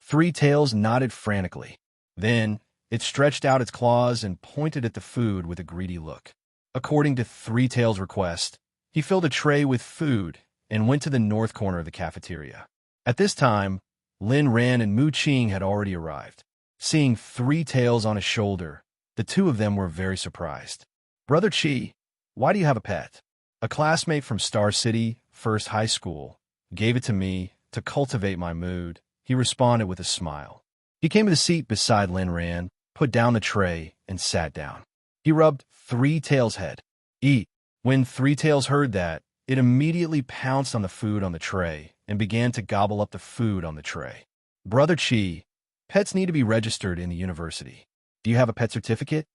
Three Tails nodded frantically. Then, it stretched out its claws and pointed at the food with a greedy look. According to Three Tails' request, he filled a tray with food and went to the north corner of the cafeteria. At this time, Lin Ran and Mu Qing had already arrived. Seeing Three Tails on his shoulder, the two of them were very surprised. "Brother Qi, why do you have a pet?" "A classmate from Star City, First High School, gave it to me to cultivate my mood," he responded with a smile. He came to the seat beside Lin Ran, put down the tray, and sat down. He rubbed Three Tails' head. "Eat." When Three Tails heard that, it immediately pounced on the food on the tray and began to gobble up the food on the tray. "Brother Qi, pets need to be registered in the university. Do you have a pet certificate?"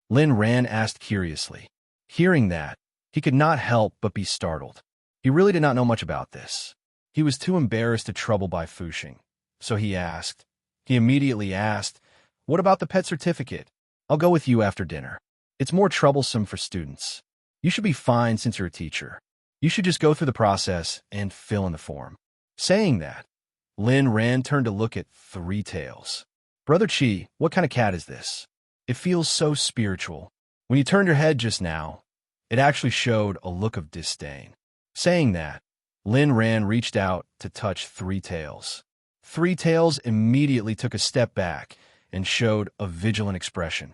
Lin Ran asked curiously. Hearing that, he could not help but be startled. He really did not know much about this. He was too embarrassed to trouble by Fuxing, so he immediately asked, "What about the pet certificate? I'll go with you after dinner. It's more troublesome for students. You should be fine since you're a teacher. You should just go through the process and fill in the form." Saying that, Lin Ran turned to look at Three Tails. "Brother Qi, what kind of cat is this? It feels so spiritual. When you turned your head just now, it actually showed a look of disdain." Saying that, Lin Ran reached out to touch Three Tails. Three Tails immediately took a step back and showed a vigilant expression.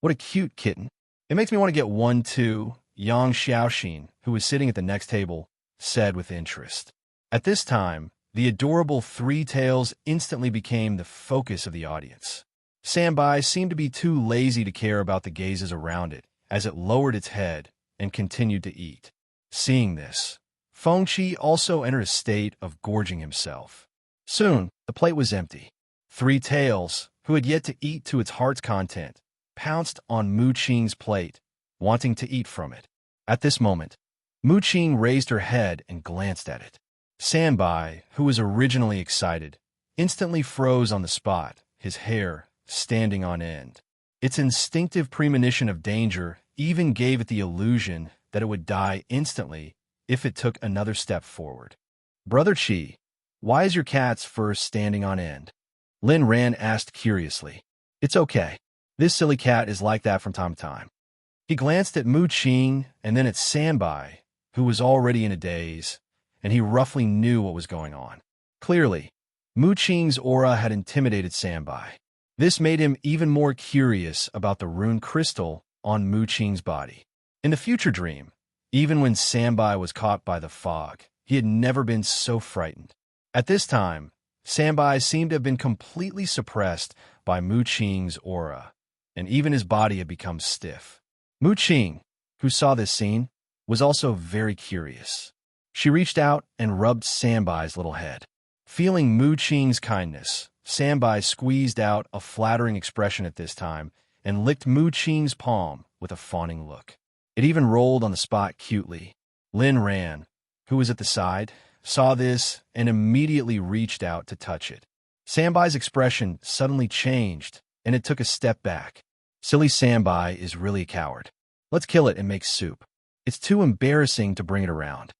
"What a cute kitten. It makes me want to get one too," Yang Xiaoxin, who was sitting at the next table, said with interest. At this time, the adorable Three Tails instantly became the focus of the audience. Sanbai seemed to be too lazy to care about the gazes around it, as it lowered its head and continued to eat. Seeing this, Feng Chi also entered a state of gorging himself. Soon, the plate was empty. Three Tails, who had yet to eat to its heart's content, pounced on Mu Qing's plate, wanting to eat from it. At this moment, Mu Qing raised her head and glanced at it. Sanbai, who was originally excited, instantly froze on the spot, his hair standing on end. Its instinctive premonition of danger even gave it the illusion that it would die instantly if it took another step forward. "Brother Qi, why is your cat's fur standing on end?" Lin Ran asked curiously. "It's okay. This silly cat is like that from time to time." He glanced at Mu Qing and then at Sanbai, who was already in a daze, and he roughly knew what was going on. Clearly, Mu Qing's aura had intimidated Sanbai. This made him even more curious about the rune crystal on Mu Qing's body. In the future dream, even when Sanbai was caught by the fog, he had never been so frightened. At this time, Sanbai seemed to have been completely suppressed by Mu Qing's aura, and even his body had become stiff. Mu Qing, who saw this scene, was also very curious. She reached out and rubbed Sanbai's little head. Feeling Mu Qing's kindness, Sanbai squeezed out a flattering expression at this time and licked Mu Qing's palm with a fawning look. It even rolled on the spot cutely. Lin Ran, who was at the side, saw this and immediately reached out to touch it. Sanbai's expression suddenly changed, and it took a step back. Silly Sanbai is really a coward. Let's kill it and make soup. It's too embarrassing to bring it around.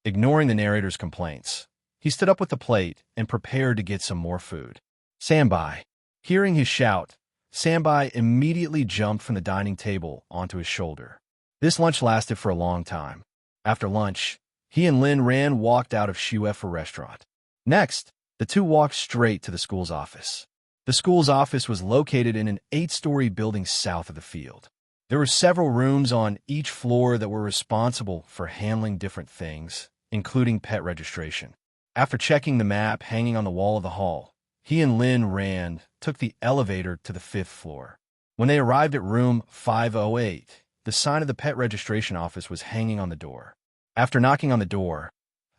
Ignoring the narrator's complaints, he stood up with the plate and prepared to get some more food. Sanbai. Hearing his shout, Sanbai immediately jumped from the dining table onto his shoulder. This lunch lasted for a long time. After lunch, he and Lin Ran walked out of Shuefa restaurant. Next, the two walked straight to the school's office. The school's office was located in an 8-story building south of the field. There were several rooms on each floor that were responsible for handling different things, including pet registration. After checking the map hanging on the wall of the hall, he and Lin Ran took the elevator to the 5th floor. When they arrived at room 508, the sign of the pet registration office was hanging on the door. After knocking on the door,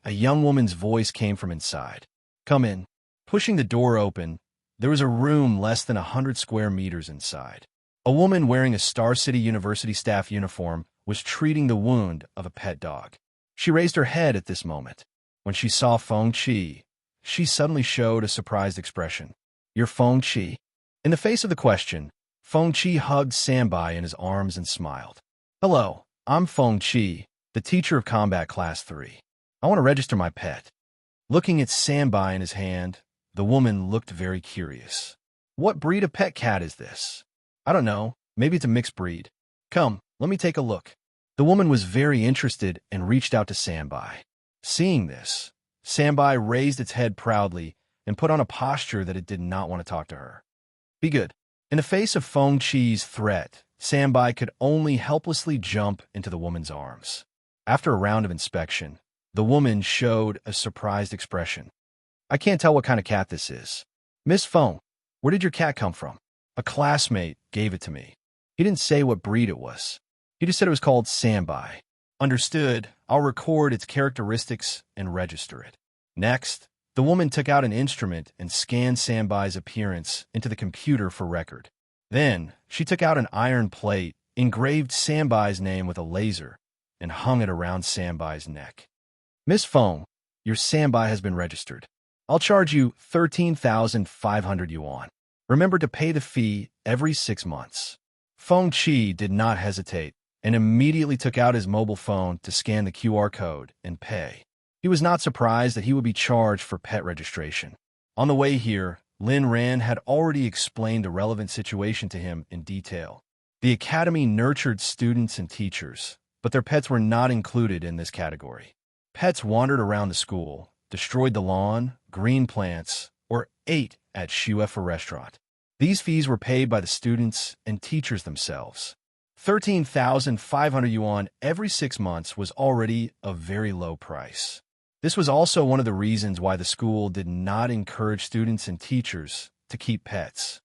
a young woman's voice came from inside. "Come in." Pushing the door open, There was a room less than 100 square meters inside. A woman wearing a Star City University staff uniform was treating the wound of a pet dog. She raised her head at this moment. When she saw Feng Qi, she suddenly showed a surprised expression. "You're Feng Qi?" In the face of the question, Feng Qi hugged Sambai in his arms and smiled. "Hello, I'm Feng Qi, the teacher of Combat Class 3. I want to register my pet." Looking at Sambai in his hand, the woman looked very curious. "What breed of pet cat is this?" "I don't know. Maybe it's a mixed breed." "Come, let me take a look." The woman was very interested and reached out to Sambai. Seeing this, Sambai raised its head proudly and put on a posture that it did not want to talk to her. "Be good." In the face of Feng Qi's threat, Sambai could only helplessly jump into the woman's arms. After a round of inspection, the woman showed a surprised expression. "I can't tell what kind of cat this is." "Miss Feng, where did your cat come from?" "A classmate gave it to me. He didn't say what breed it was. He just said it was called Sambai." "Understood. I'll record its characteristics and register it." Next, the woman took out an instrument and scanned Sambai's appearance into the computer for record. Then, she took out an iron plate, engraved Sambai's name with a laser, and hung it around Sambai's neck. "Miss Feng, your Sambai has been registered. I'll charge you 13,500 yuan. Remember to pay the fee every 6 months." Feng Qi did not hesitate and immediately took out his mobile phone to scan the QR code and pay. He was not surprised that he would be charged for pet registration. On the way here, Lin Ran had already explained the relevant situation to him in detail. The academy nurtured students and teachers, but their pets were not included in this category. Pets wandered around the school, destroyed the lawn, green plants, or ate at Shuefa restaurant. These fees were paid by the students and teachers themselves. 13,500 yuan every 6 months was already a very low price. This was also one of the reasons why the school did not encourage students and teachers to keep pets.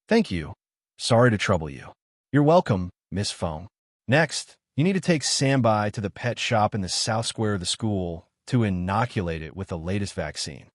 "Thank you. Sorry to trouble you." "You're welcome, Miss Feng." Next, you need to take Sambai to the pet shop in the south square of the school to inoculate it with the latest vaccine.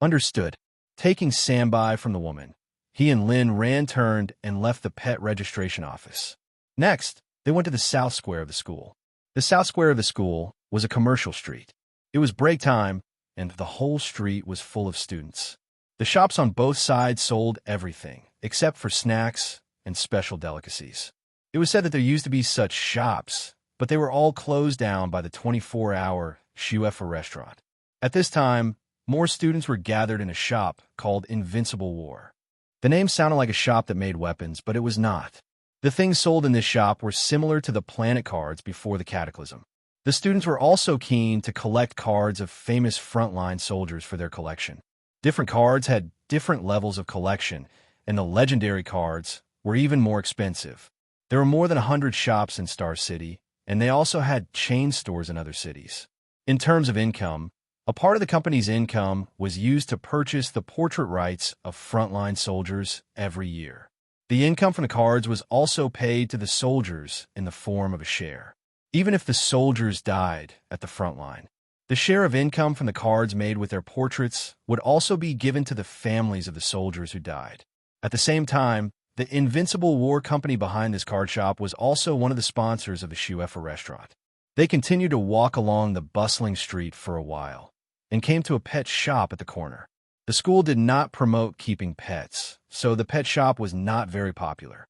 "Understood." Taking Sambai from the woman, he and Lin Ran turned and left the pet registration office. Next, they went to the south square of the school. The south square of the school was a commercial street. It was break time, and the whole street was full of students. The shops on both sides sold everything, except for snacks and special delicacies. It was said that there used to be such shops, but they were all closed down by the 24-hour Shuefa restaurant. At this time, more students were gathered in a shop called Invincible War. The name sounded like a shop that made weapons, but it was not. The things sold in this shop were similar to the planet cards before the Cataclysm. The students were also keen to collect cards of famous frontline soldiers for their collection. Different cards had different levels of collection, and the legendary cards were even more expensive. There were more than 100 shops in Star City, and they also had chain stores in other cities. In terms of income, a part of the company's income was used to purchase the portrait rights of frontline soldiers every year. The income from the cards was also paid to the soldiers in the form of a share. Even if the soldiers died at the front line, the share of income from the cards made with their portraits would also be given to the families of the soldiers who died. At the same time, the Invincible War company behind this card shop was also one of the sponsors of the Shuefa restaurant. They continued to walk along the bustling street for a while and came to a pet shop at the corner. The school did not promote keeping pets, so the pet shop was not very popular.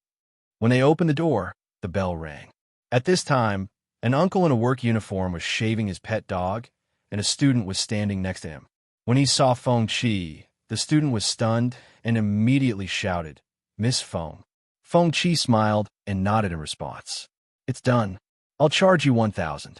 When they opened the door, the bell rang. At this time, an uncle in a work uniform was shaving his pet dog, and a student was standing next to him. When he saw Feng Qi, the student was stunned and immediately shouted, "Miss Feng." Feng Qi smiled and nodded in response. "It's done. I'll charge you 1,000.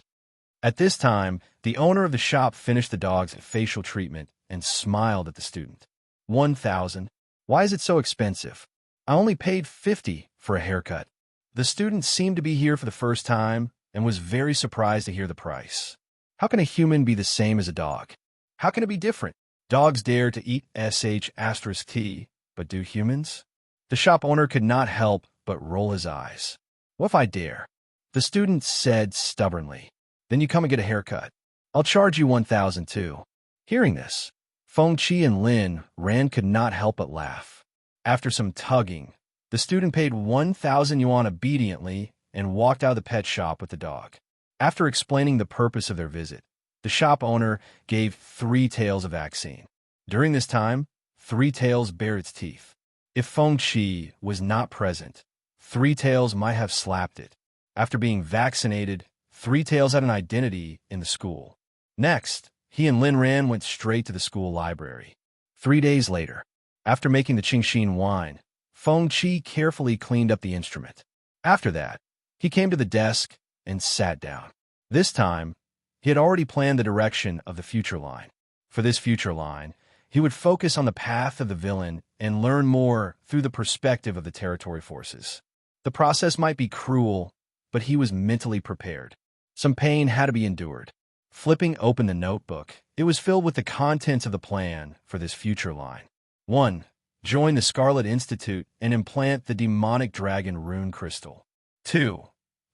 At this time, the owner of the shop finished the dog's facial treatment and smiled at the student. 1,000? Why is it so expensive? I only paid 50 for a haircut." The student seemed to be here for the first time and was very surprised to hear the price. How can a human be the same as a dog? How can it be different? Dogs dare to eat sh*t, but do humans? The shop owner could not help but roll his eyes. "What if I dare?" The student said stubbornly. "Then you come and get a haircut. I'll charge you 1,000 too." Hearing this, Feng Qi and Lin Ran could not help but laugh. After some tugging, the student paid 1,000 yuan obediently and walked out of the pet shop with the dog. After explaining the purpose of their visit, the shop owner gave Three Tails a vaccine. During this time, Three Tails bared its teeth. If Feng Qi was not present, Three Tails might have slapped it. After being vaccinated, Three Tails had an identity in the school. Next, he and Lin Ran went straight to the school library. 3 days later, after making the Qingxin wine, Feng Qi carefully cleaned up the instrument. After that, he came to the desk and sat down. This time, he had already planned the direction of the future line. For this future line, he would focus on the path of the villain and learn more through the perspective of the territory forces. The process might be cruel, but he was mentally prepared. Some pain had to be endured. Flipping open the notebook, it was filled with the contents of the plan for this future line. 1. Join the Scarlet Institute and implant the demonic dragon rune crystal. 2.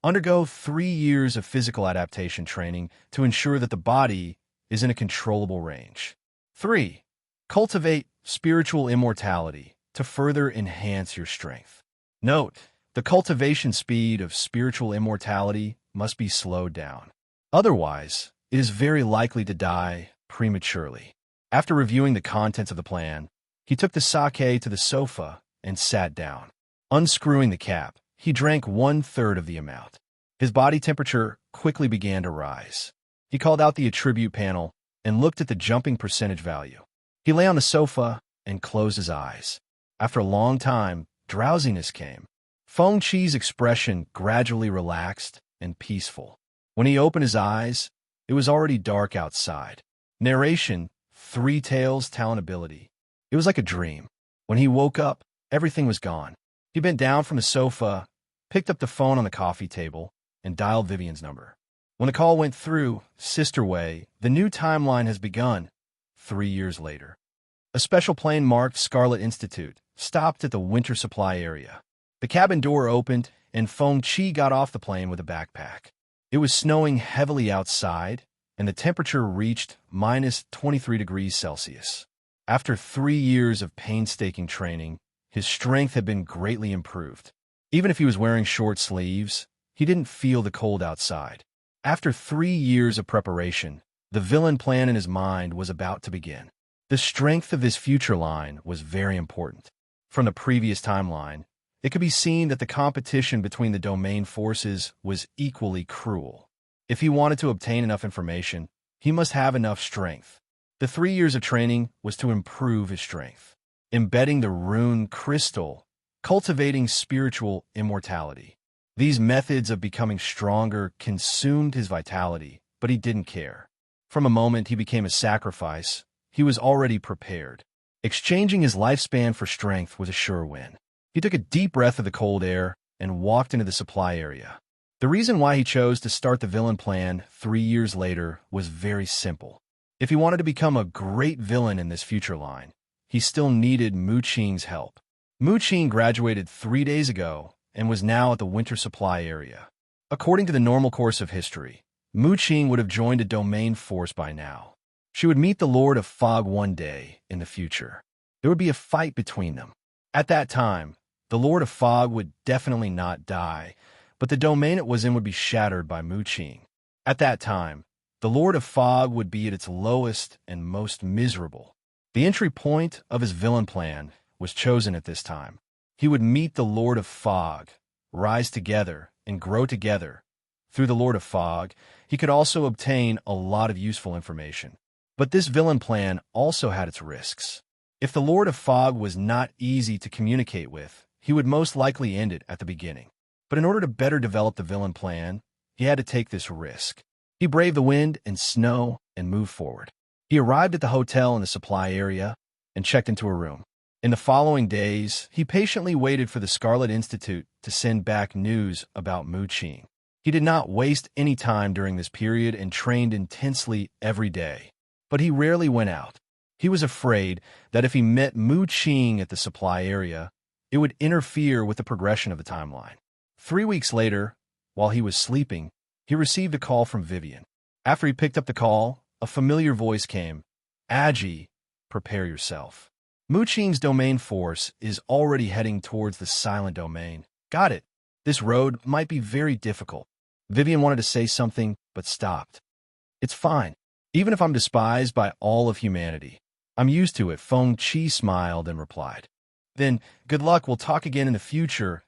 Undergo 3 years of physical adaptation training to ensure that the body is in a controllable range. 3. Cultivate spiritual immortality to further enhance your strength. Note, the cultivation speed of spiritual immortality must be slowed down. Otherwise, it is very likely to die prematurely. After reviewing the contents of the plan, he took the sake to the sofa and sat down. Unscrewing the cap, he drank 1/3 of the amount. His body temperature quickly began to rise. He called out the attribute panel and looked at the jumping percentage value. He lay on the sofa and closed his eyes. After a long time, drowsiness came. Feng Qi's expression gradually relaxed and peaceful. When he opened his eyes, it was already dark outside. Narration, Three Tails talent ability. It was like a dream. When he woke up, everything was gone. He bent down from the sofa, picked up the phone on the coffee table, and dialed Vivian's number. When the call went through, Sister Wei, the new timeline has begun. 3 years later. A special plane marked Scarlet Institute stopped at the winter supply area. The cabin door opened, and Feng Qi got off the plane with a backpack. It was snowing heavily outside, and the temperature reached -23 degrees Celsius. After 3 years of painstaking training, his strength had been greatly improved. Even if he was wearing short sleeves, he didn't feel the cold outside. After 3 years of preparation, the villain plan in his mind was about to begin. The strength of this future line was very important. From the previous timeline, it could be seen that the competition between the domain forces was equally cruel. If he wanted to obtain enough information, he must have enough strength. The 3 years of training was to improve his strength. Embedding the rune crystal, cultivating spiritual immortality. These methods of becoming stronger consumed his vitality, but he didn't care. From a moment he became a sacrifice, he was already prepared. Exchanging his lifespan for strength was a sure win. He took a deep breath of the cold air and walked into the supply area. The reason why he chose to start the villain plan 3 years later was very simple. If he wanted to become a great villain in this future line, he still needed Mu Qing's help. Mu Qing graduated 3 days ago and was now at the winter supply area. According to the normal course of history, Mu Qing would have joined a domain force by now. She would meet the Lord of Fog one day in the future. There would be a fight between them. At that time, the Lord of Fog would definitely not die, but the domain it was in would be shattered by Mu Qing. At that time, the Lord of Fog would be at its lowest and most miserable. The entry point of his villain plan was chosen at this time. He would meet the Lord of Fog, rise together, and grow together. Through the Lord of Fog, he could also obtain a lot of useful information. But this villain plan also had its risks. If the Lord of Fog was not easy to communicate with, he would most likely end it at the beginning. But in order to better develop the villain plan, he had to take this risk. He braved the wind and snow and moved forward. He arrived at the hotel in the supply area and checked into a room. In the following days, he patiently waited for the Scarlet Institute to send back news about Mu Qing. He did not waste any time during this period and trained intensely every day. But he rarely went out. He was afraid that if he met Mu Qing at the supply area, it would interfere with the progression of the timeline. 3 weeks later, while he was sleeping, he received a call from Vivian. After he picked up the call, a familiar voice came. "Agi, prepare yourself. Mu Qing's domain force is already heading towards the silent domain. Got it. This road might be very difficult. Vivian wanted to say something, but stopped. It's fine. Even if I'm despised by all of humanity, I'm used to it. Feng Qi smiled and replied. Then, good luck. We'll talk again in the future.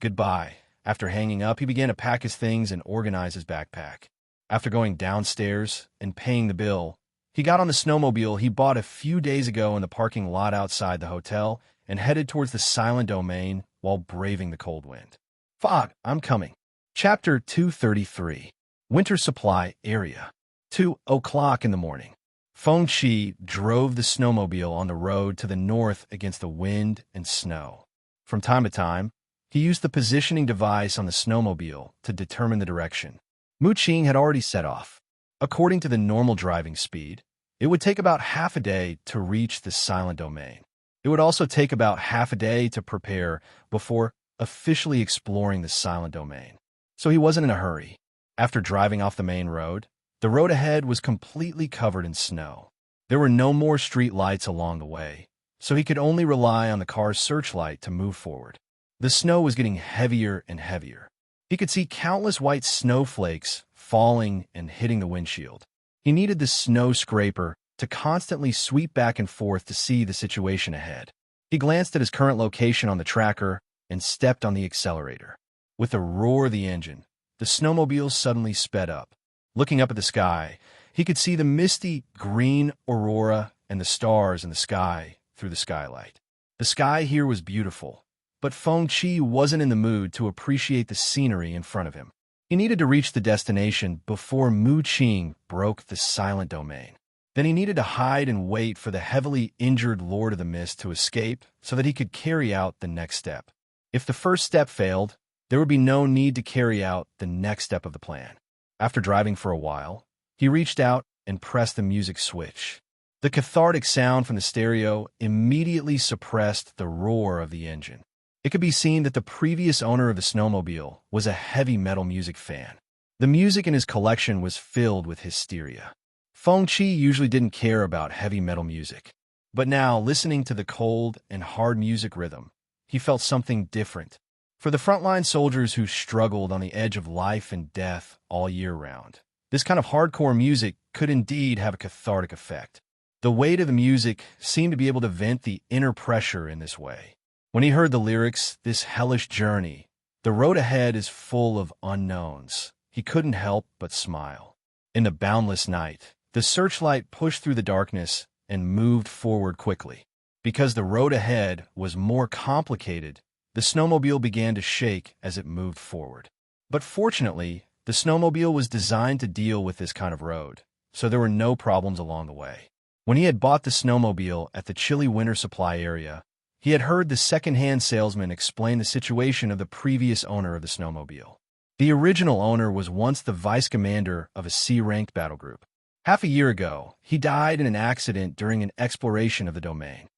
Goodbye. After hanging up, he began to pack his things and organize his backpack. After going downstairs and paying the bill, he got on the snowmobile he bought a few days ago in the parking lot outside the hotel and headed towards the silent domain while braving the cold wind. Fog, I'm coming. Chapter 233. Winter Supply Area. 2:00 in the morning. Feng Qi drove the snowmobile on the road to the north against the wind and snow. From time to time, he used the positioning device on the snowmobile to determine the direction. Mu Qing had already set off. According to the normal driving speed, it would take about half a day to reach the silent domain. It would also take about half a day to prepare before officially exploring the silent domain. So he wasn't in a hurry. After driving off the main road, the road ahead was completely covered in snow. There were no more street lights along the way, so he could only rely on the car's searchlight to move forward. The snow was getting heavier and heavier. He could see countless white snowflakes falling and hitting the windshield. He needed the snow scraper to constantly sweep back and forth to see the situation ahead. He glanced at his current location on the tracker and stepped on the accelerator. With a roar of the engine, the snowmobile suddenly sped up. Looking up at the sky, he could see the misty green aurora and the stars in the sky through the skylight. The sky here was beautiful, but Feng Qi wasn't in the mood to appreciate the scenery in front of him. He needed to reach the destination before Mu Qing broke the silent domain. Then he needed to hide and wait for the heavily injured Lord of the Mist to escape so that he could carry out the next step. If the first step failed, there would be no need to carry out the next step of the plan. After driving for a while, he reached out and pressed the music switch. The cathartic sound from the stereo immediately suppressed the roar of the engine. It could be seen that the previous owner of the snowmobile was a heavy metal music fan. The music in his collection was filled with hysteria. Feng Qi usually didn't care about heavy metal music, but now, listening to the cold and hard music rhythm, he felt something different. For the frontline soldiers who struggled on the edge of life and death all year round, this kind of hardcore music could indeed have a cathartic effect. The weight of the music seemed to be able to vent the inner pressure in this way. When he heard the lyrics, "This hellish journey, the road ahead is full of unknowns," he couldn't help but smile. In the boundless night, the searchlight pushed through the darkness and moved forward quickly. Because the road ahead was more complicated, the snowmobile began to shake as it moved forward. But fortunately, the snowmobile was designed to deal with this kind of road, so there were no problems along the way. When he had bought the snowmobile at the chilly winter supply area, he had heard the second-hand salesman explain the situation of the previous owner of the snowmobile. The original owner was once the vice commander of a C-ranked battle group. Half a year ago, he died in an accident during an exploration of the domain.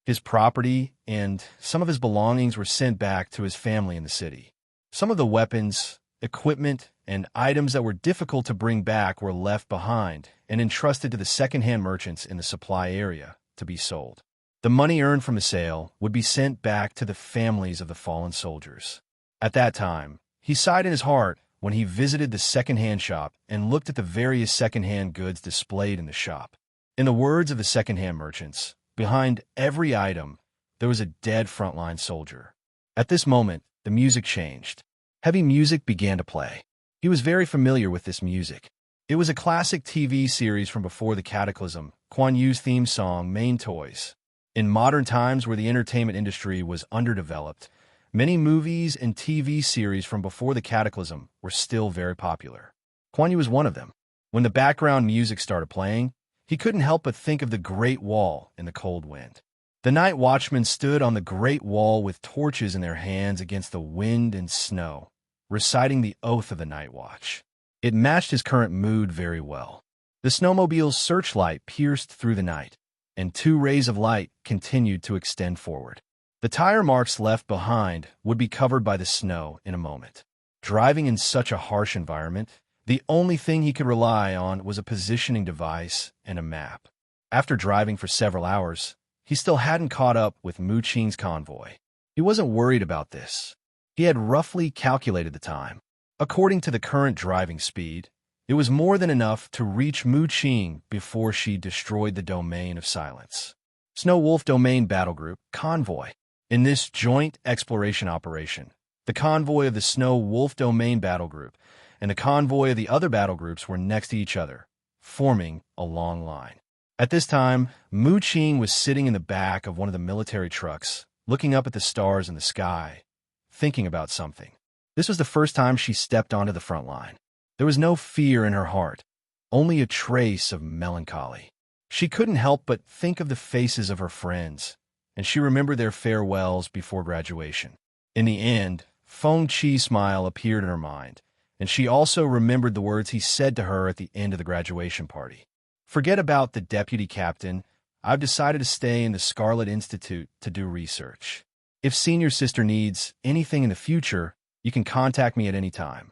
His property and some of his belongings were sent back to his family in the city. Some of the weapons, equipment, and items that were difficult to bring back were left behind and entrusted to the second-hand merchants in the supply area to be sold. The money earned from the sale would be sent back to the families of the fallen soldiers. At that time, he sighed in his heart when he visited the second-hand shop and looked at the various second-hand goods displayed in the shop. In the words of the second-hand merchants, behind every item, there was a dead frontline soldier. At this moment, the music changed. Heavy music began to play. He was very familiar with this music. It was a classic TV series from before the Cataclysm, Kuan Yu's theme song, Main Toys. In modern times where the entertainment industry was underdeveloped, many movies and TV series from before the Cataclysm were still very popular. Kuan Yu was one of them. When the background music started playing, he couldn't help but think of the Great Wall in the cold wind. The night watchmen stood on the Great Wall with torches in their hands against the wind and snow, reciting the oath of the night watch. It matched his current mood very well. The snowmobile's searchlight pierced through the night, and 2 rays of light continued to extend forward. The tire marks left behind would be covered by the snow in a moment. Driving in such a harsh environment, the only thing he could rely on was a positioning device and a map. After driving for several hours, he still hadn't caught up with Mu Qing's convoy. He wasn't worried about this. He had roughly calculated the time. According to the current driving speed, it was more than enough to reach Mu Qing before she destroyed the Domain of Silence. Snow Wolf Domain Battle Group Convoy. In this joint exploration operation, the convoy of the Snow Wolf Domain Battle Group and the convoy of the other battle groups were next to each other, forming a long line. At this time, Mu Qing was sitting in the back of one of the military trucks, looking up at the stars in the sky, thinking about something. This was the first time she stepped onto the front line. There was no fear in her heart, only a trace of melancholy. She couldn't help but think of the faces of her friends, and she remembered their farewells before graduation. In the end, Feng Qi's smile appeared in her mind, and she also remembered the words he said to her at the end of the graduation party. "Forget about the deputy captain. I've decided to stay in the Scarlet Institute to do research. If senior sister needs anything in the future, you can contact me at any time."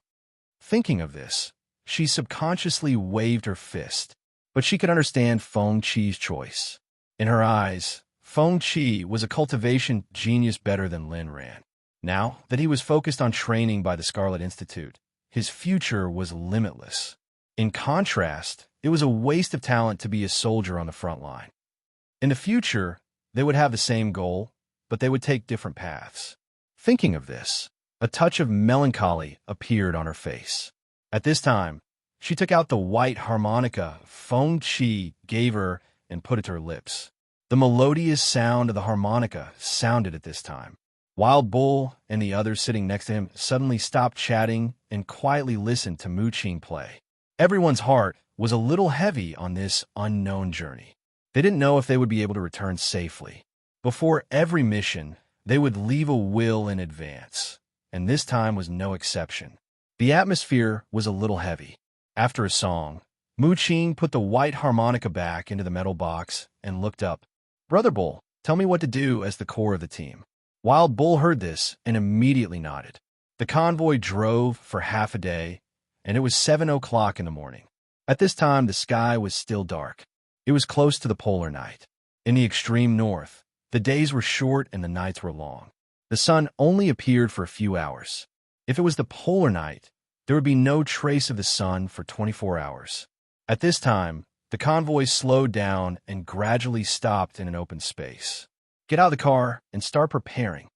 Thinking of this, she subconsciously waved her fist, but she could understand Feng Qi's choice. In her eyes, Feng Qi was a cultivation genius better than Lin Ran. Now that he was focused on training by the Scarlet Institute, his future was limitless. In contrast, it was a waste of talent to be a soldier on the front line. In the future, they would have the same goal, but they would take different paths. Thinking of this, a touch of melancholy appeared on her face. At this time, she took out the white harmonica Feng Qi gave her and put it to her lips. The melodious sound of the harmonica sounded at this time. Wild Bull and the others sitting next to him suddenly stopped chatting and quietly listened to Mu Qing play. Everyone's heart was a little heavy on this unknown journey. They didn't know if they would be able to return safely. Before every mission, they would leave a will in advance, and this time was no exception. The atmosphere was a little heavy. After a song, Mu Qing put the white harmonica back into the metal box and looked up. "Brother Bull, tell me what to do as the core of the team." Wild Bull heard this and immediately nodded. The convoy drove for half a day, and it was 7 o'clock in the morning. At this time, the sky was still dark. It was close to the polar night. In the extreme north, the days were short and the nights were long. The sun only appeared for a few hours. If it was the polar night, there would be no trace of the sun for 24 hours. At this time, the convoy slowed down and gradually stopped in an open space. "Get out of the car and start preparing."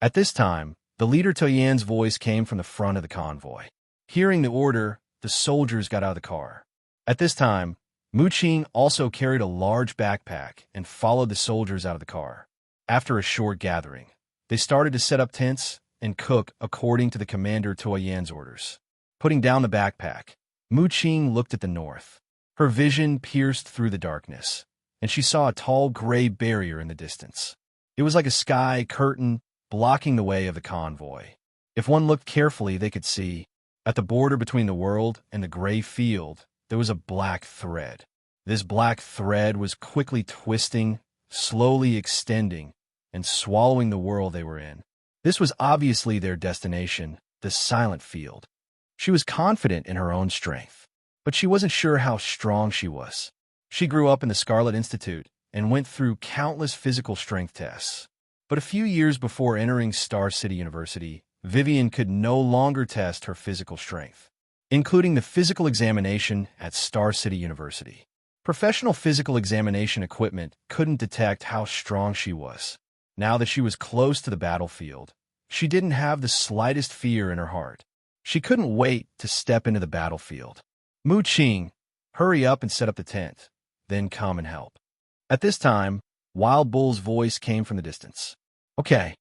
At this time, the leader Toyan's voice came from the front of the convoy. Hearing the order, the soldiers got out of the car. At this time, Mu Qing also carried a large backpack and followed the soldiers out of the car. After a short gathering, they started to set up tents and cook according to the commander Toyan's orders. Putting down the backpack, Mu Qing looked at the north. Her vision pierced through the darkness, and she saw a tall gray barrier in the distance. It was like a sky curtain blocking the way of the convoy. If one looked carefully, they could see, at the border between the world and the gray field, there was a black thread. This black thread was quickly twisting, slowly extending, and swallowing the world they were in. This was obviously their destination, the silent field. She was confident in her own strength, but she wasn't sure how strong she was. She grew up in the Scarlet Institute and went through countless physical strength tests. But a few years before entering Star City University, Vivian could no longer test her physical strength, including the physical examination at Star City University. Professional physical examination equipment couldn't detect how strong she was. Now that she was close to the battlefield, she didn't have the slightest fear in her heart. She couldn't wait to step into the battlefield. "Mu Qing, hurry up and set up the tent. Then come and help." At this time, Wild Bull's voice came from the distance. "Okay."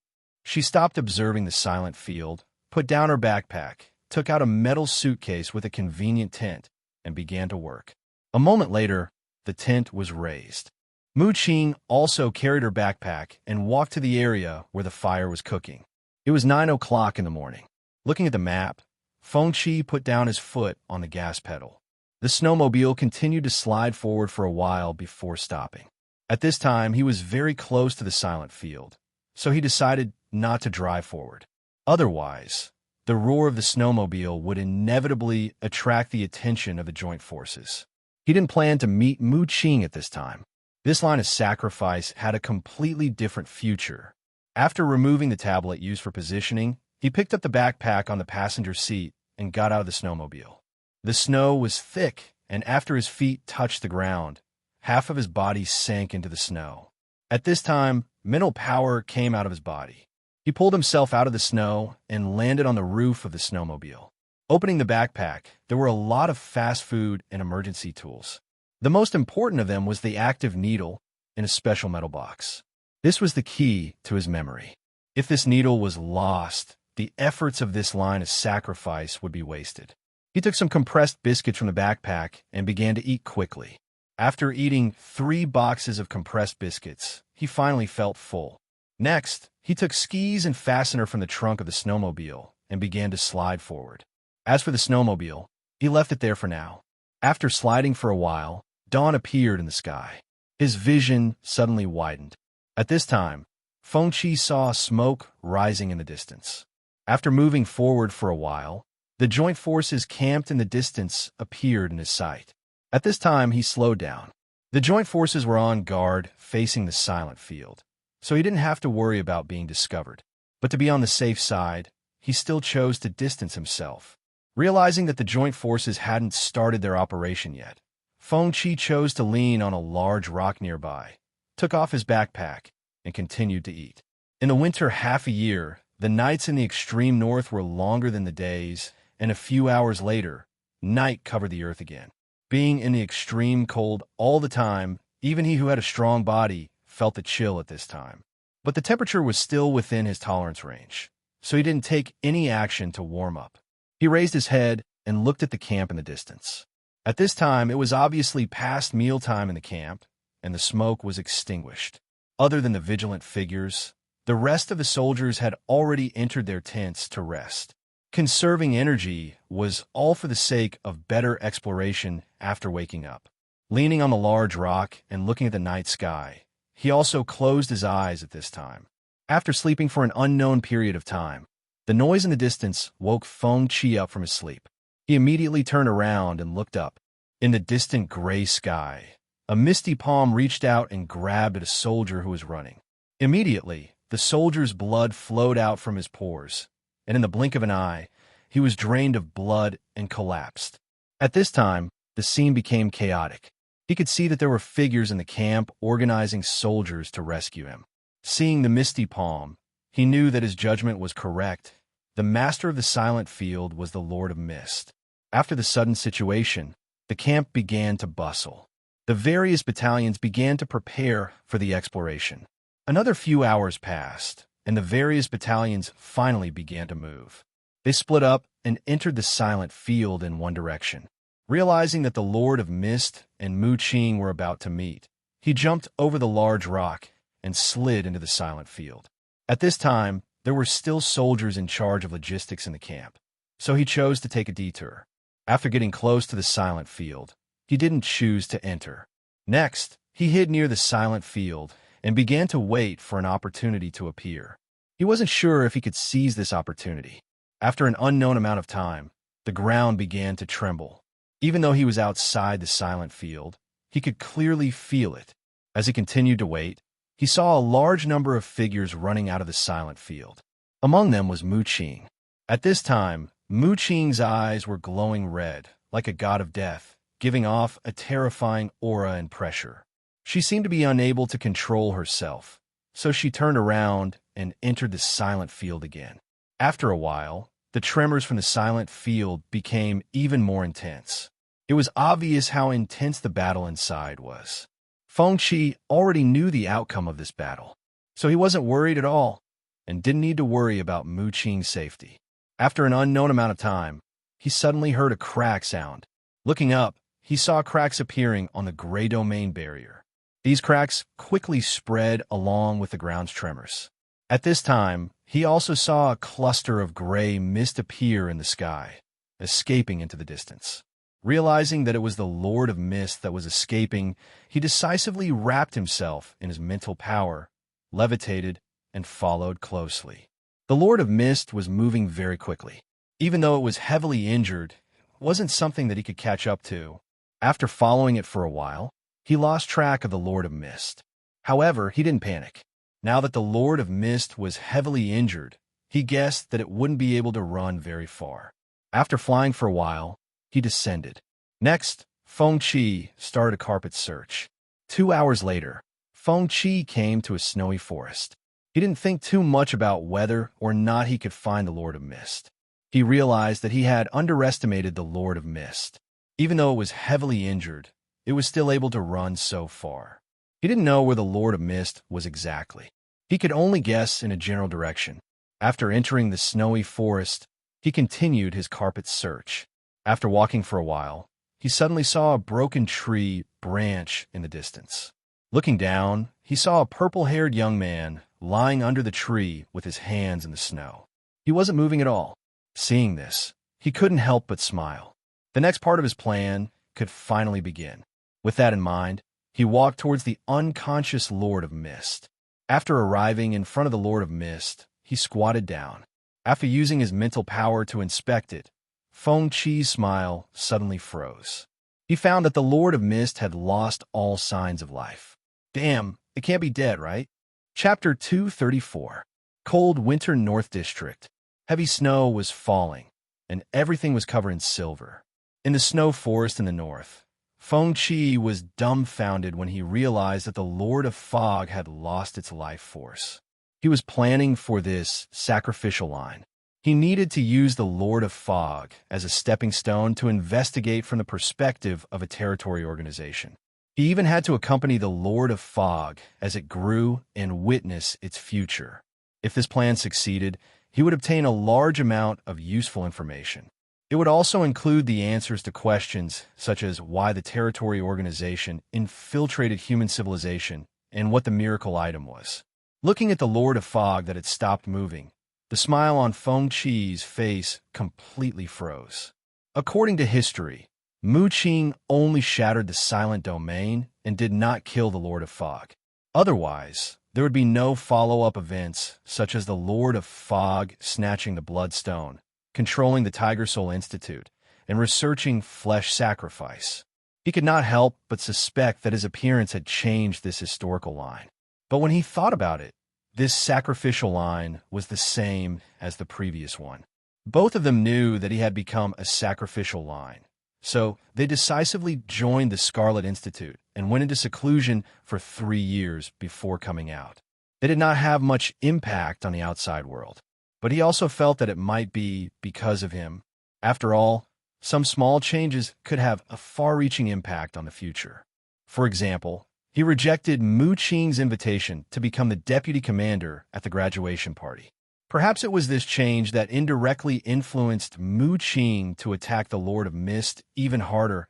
She stopped observing the silent field, put down her backpack, took out a metal suitcase with a convenient tent, and began to work. A moment later, the tent was raised. Mu Qing also carried her backpack and walked to the area where the fire was cooking. It was 9 o'clock in the morning. Looking at the map, Feng Qi put down his foot on the gas pedal. The snowmobile continued to slide forward for a while before stopping. At this time, he was very close to the silent field, so he decided not to drive forward. Otherwise, the roar of the snowmobile would inevitably attract the attention of the joint forces. He didn't plan to meet Mu Qing at this time. This line of sacrifice had a completely different future. After removing the tablet used for positioning, he picked up the backpack on the passenger seat and got out of the snowmobile. The snow was thick, and after his feet touched the ground, half of his body sank into the snow. At this time, mental power came out of his body. He pulled himself out of the snow and landed on the roof of the snowmobile. Opening the backpack, there were a lot of fast food and emergency tools. The most important of them was the active needle in a special metal box. This was the key to his memory. If this needle was lost, the efforts of this line of sacrifice would be wasted. He took some compressed biscuits from the backpack and began to eat quickly. After eating 3 boxes of compressed biscuits, he finally felt full. Next, he took skis and fastener from the trunk of the snowmobile and began to slide forward. As for the snowmobile, he left it there for now. After sliding for a while, dawn appeared in the sky. His vision suddenly widened. At this time, Feng Qi saw smoke rising in the distance. After moving forward for a while, the joint forces camped in the distance appeared in his sight. At this time, he slowed down. The joint forces were on guard, facing the silent field, so he didn't have to worry about being discovered. But to be on the safe side, he still chose to distance himself. Realizing that the joint forces hadn't started their operation yet, Feng Qi chose to lean on a large rock nearby, took off his backpack, and continued to eat. In the winter half a year, the nights in the extreme north were longer than the days, and a few hours later, night covered the earth again. Being in the extreme cold all the time, even he who had a strong body felt the chill at this time. But the temperature was still within his tolerance range, so he didn't take any action to warm up. He raised his head and looked at the camp in the distance. At this time, it was obviously past mealtime in the camp, and the smoke was extinguished. Other than the vigilant figures, the rest of the soldiers had already entered their tents to rest. Conserving energy was all for the sake of better exploration after waking up. Leaning on the large rock and looking at the night sky, he also closed his eyes at this time. After sleeping for an unknown period of time, the noise in the distance woke Feng Qi up from his sleep. He immediately turned around and looked up. In the distant gray sky, a misty palm reached out and grabbed at a soldier who was running. Immediately, the soldier's blood flowed out from his pores, and in the blink of an eye, he was drained of blood and collapsed. At this time, the scene became chaotic. He could see that there were figures in the camp organizing soldiers to rescue him. Seeing the misty palm, he knew that his judgment was correct. The master of the silent field was the Lord of Mist. After the sudden situation, the camp began to bustle. The various battalions began to prepare for the exploration. Another few hours passed, and the various battalions finally began to move. They split up and entered the silent field in one direction. Realizing that the Lord of Mist and Mu Qing were about to meet, he jumped over the large rock and slid into the silent field. At this time, there were still soldiers in charge of logistics in the camp, so he chose to take a detour. After getting close to the silent field, he didn't choose to enter. Next, he hid near the silent field and began to wait for an opportunity to appear. He wasn't sure if he could seize this opportunity. After an unknown amount of time, the ground began to tremble. Even though he was outside the silent field, he could clearly feel it. As he continued to wait, he saw a large number of figures running out of the silent field. Among them was Mu Qing. At this time, Mu Qing's eyes were glowing red, like a god of death, giving off a terrifying aura and pressure. She seemed to be unable to control herself, so she turned around and entered the silent field again. After a while, the tremors from the silent field became even more intense. It was obvious how intense the battle inside was. Feng Qi already knew the outcome of this battle, so he wasn't worried at all, and didn't need to worry about Mu Qing's safety. After an unknown amount of time, he suddenly heard a crack sound. Looking up, he saw cracks appearing on the gray domain barrier. These cracks quickly spread along with the ground's tremors. At this time, he also saw a cluster of gray mist appear in the sky, escaping into the distance. Realizing that it was the Lord of Mist that was escaping, he decisively wrapped himself in his mental power, levitated, and followed closely. The Lord of Mist was moving very quickly. Even though it was heavily injured, it wasn't something that he could catch up to, After following it for a while, he lost track of the Lord of Mist. However, he didn't panic. Now that the Lord of Mist was heavily injured, he guessed that it wouldn't be able to run very far. After flying for a while, he descended. Next, Feng Qi started a carpet search. 2 hours later, Feng Qi came to a snowy forest. He didn't think too much about whether or not he could find the Lord of Mist. He realized that he had underestimated the Lord of Mist. Even though it was heavily injured, it was still able to run so far. He didn't know where the Lord of Mist was exactly. He could only guess in a general direction. After entering the snowy forest, he continued his carpet search. After walking for a while, he suddenly saw a broken tree branch in the distance. Looking down, he saw a purple-haired young man lying under the tree with his hands in the snow. He wasn't moving at all. Seeing this, he couldn't help but smile. The next part of his plan could finally begin. With that in mind, he walked towards the unconscious Lord of Mist. After arriving in front of the Lord of Mist, he squatted down. After using his mental power to inspect it, Feng Qi's smile suddenly froze. He found that the Lord of Mist had lost all signs of life. Damn, it can't be dead, right? Chapter 234. Cold Winter North District. Heavy snow was falling, and everything was covered in silver. In the snow forest in the north, Feng Qi was dumbfounded when he realized that the Lord of Fog had lost its life force. He was planning for this sacrificial line. He needed to use the Lord of Fog as a stepping stone to investigate from the perspective of a territory organization. He even had to accompany the Lord of Fog as it grew and witness its future. If this plan succeeded, he would obtain a large amount of useful information. It would also include the answers to questions such as why the territory organization infiltrated human civilization and what the miracle item was. Looking at the Lord of Fog that had stopped moving, the smile on Feng Qi's face completely froze. According to history, Mu Qing only shattered the silent domain and did not kill the Lord of Fog. Otherwise, there would be no follow-up events such as the Lord of Fog snatching the Bloodstone, controlling the Tiger Soul Institute, and researching flesh sacrifice. He could not help but suspect that his appearance had changed this historical line. But when he thought about it, this sacrificial line was the same as the previous one. Both of them knew that he had become a sacrificial line. So they decisively joined the Scarlet Institute and went into seclusion for 3 years before coming out. They did not have much impact on the outside world, but he also felt that it might be because of him. After all, some small changes could have a far-reaching impact on the future. For example, he rejected Mu Qing's invitation to become the deputy commander at the graduation party. Perhaps it was this change that indirectly influenced Mu Qing to attack the Lord of Mist even harder.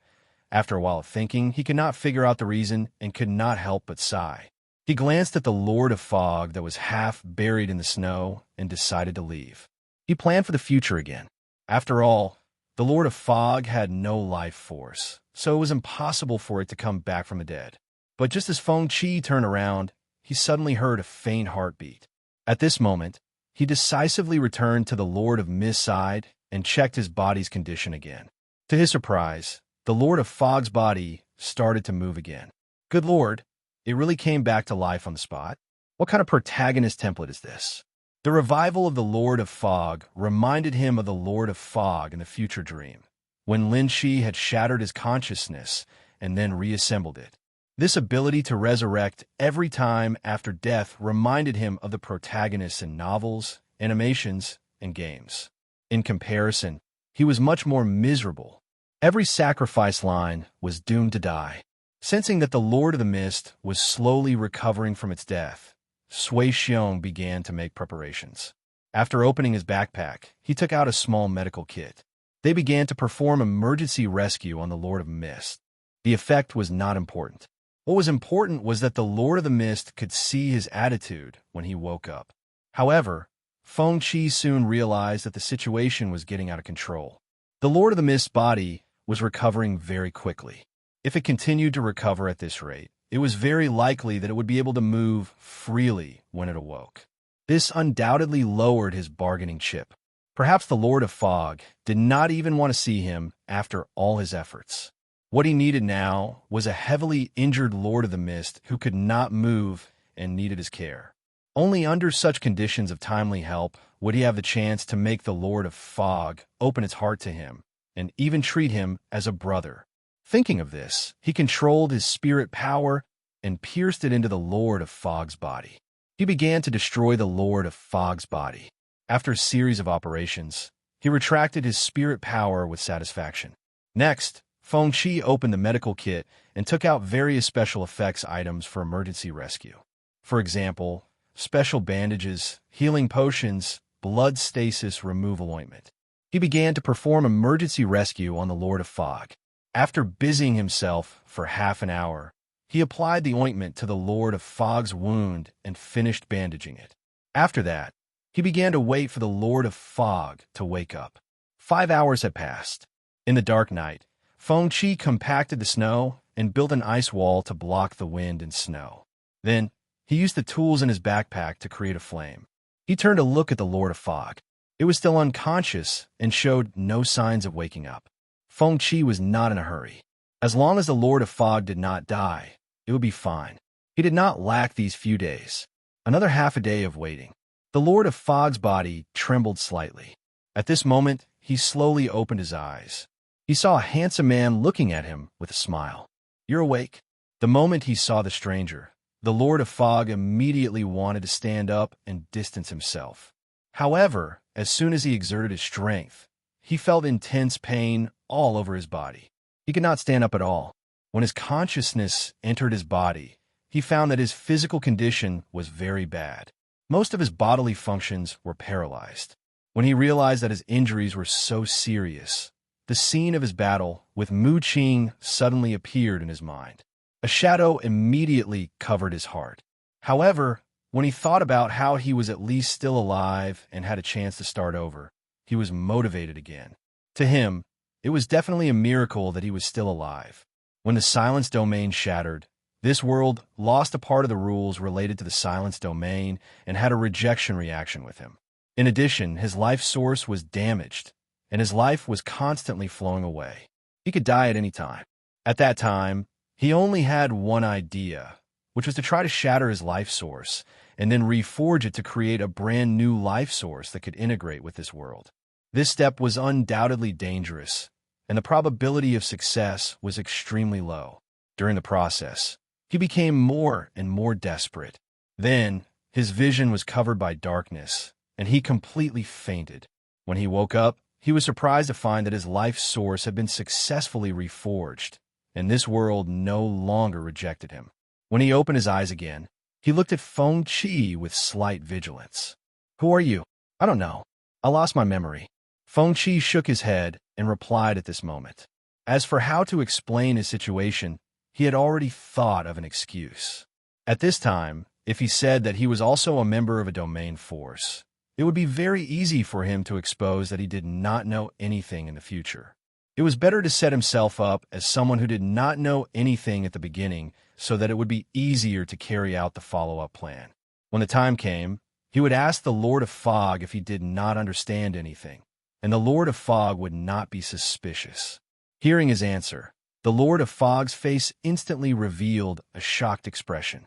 After a while of thinking, he could not figure out the reason and could not help but sigh. He glanced at the Lord of Fog that was half buried in the snow and decided to leave. He planned for the future again. After all, the Lord of Fog had no life force, so it was impossible for it to come back from the dead. But just as Feng Qi turned around, he suddenly heard a faint heartbeat. At this moment, he decisively returned to the Lord of Mist's side and checked his body's condition again. To his surprise, the Lord of Fog's body started to move again. Good Lord, it really came back to life on the spot. What kind of protagonist template is this? The revival of the Lord of Fog reminded him of the Lord of Fog in the future dream, when Lin Shi had shattered his consciousness and then reassembled it. This ability to resurrect every time after death reminded him of the protagonists in novels, animations, and games. In comparison, he was much more miserable. Every sacrifice line was doomed to die. Sensing that the Lord of the Mist was slowly recovering from its death, Sui Xiong began to make preparations. After opening his backpack, he took out a small medical kit. They began to perform emergency rescue on the Lord of Mist. The effect was not important. What was important was that the Lord of the Mist could see his attitude when he woke up. However, Feng Qi soon realized that the situation was getting out of control. The Lord of the Mist's body was recovering very quickly. If it continued to recover at this rate, it was very likely that it would be able to move freely when it awoke. This undoubtedly lowered his bargaining chip. Perhaps the Lord of Fog did not even want to see him after all his efforts. What he needed now was a heavily injured Lord of the Mist who could not move and needed his care. Only under such conditions of timely help would he have the chance to make the Lord of Fog open its heart to him and even treat him as a brother. Thinking of this, he controlled his spirit power and pierced it into the Lord of Fog's body. He began to destroy the Lord of Fog's body. After a series of operations, he retracted his spirit power with satisfaction. Next, Feng Qi opened the medical kit and took out various special effects items for emergency rescue. For example, special bandages, healing potions, blood stasis removal ointment. He began to perform emergency rescue on the Lord of Fog. After busying himself for half an hour, he applied the ointment to the Lord of Fog's wound and finished bandaging it. After that, he began to wait for the Lord of Fog to wake up. 5 hours had passed. In the dark night, Feng Qi compacted the snow and built an ice wall to block the wind and snow. Then, he used the tools in his backpack to create a flame. He turned to look at the Lord of Fog. It was still unconscious and showed no signs of waking up. Feng Qi was not in a hurry. As long as the Lord of Fog did not die, it would be fine. He did not lack these few days. Another half a day of waiting. The Lord of Fog's body trembled slightly. At this moment, he slowly opened his eyes. He saw a handsome man looking at him with a smile. "You're awake." The moment he saw the stranger, the Lord of Fog immediately wanted to stand up and distance himself. However, as soon as he exerted his strength, he felt intense pain all over his body. He could not stand up at all. When his consciousness entered his body, he found that his physical condition was very bad. Most of his bodily functions were paralyzed. When he realized that his injuries were so serious, the scene of his battle with Mu Qing suddenly appeared in his mind. A shadow immediately covered his heart. However, when he thought about how he was at least still alive and had a chance to start over, he was motivated again. To him, it was definitely a miracle that he was still alive. When the silence domain shattered, this world lost a part of the rules related to the silence domain and had a rejection reaction with him. In addition, his life source was damaged, and his life was constantly flowing away. He could die at any time. At that time, he only had one idea, which was to try to shatter his life source and then reforge it to create a brand new life source that could integrate with this world. This step was undoubtedly dangerous, and the probability of success was extremely low. During the process, he became more and more desperate. Then, his vision was covered by darkness, and he completely fainted. When he woke up, he was surprised to find that his life source had been successfully reforged, and this world no longer rejected him. When he opened his eyes again, he looked at Feng Qi with slight vigilance. "Who are you?" "I don't know. I lost my memory." Feng Qi shook his head and replied at this moment. As for how to explain his situation, he had already thought of an excuse. At this time, if he said that he was also a member of a domain force, it would be very easy for him to expose that he did not know anything in the future. It was better to set himself up as someone who did not know anything at the beginning so that it would be easier to carry out the follow-up plan. When the time came, he would ask the Lord of Fog if he did not understand anything, and the Lord of Fog would not be suspicious. Hearing his answer, the Lord of Fog's face instantly revealed a shocked expression.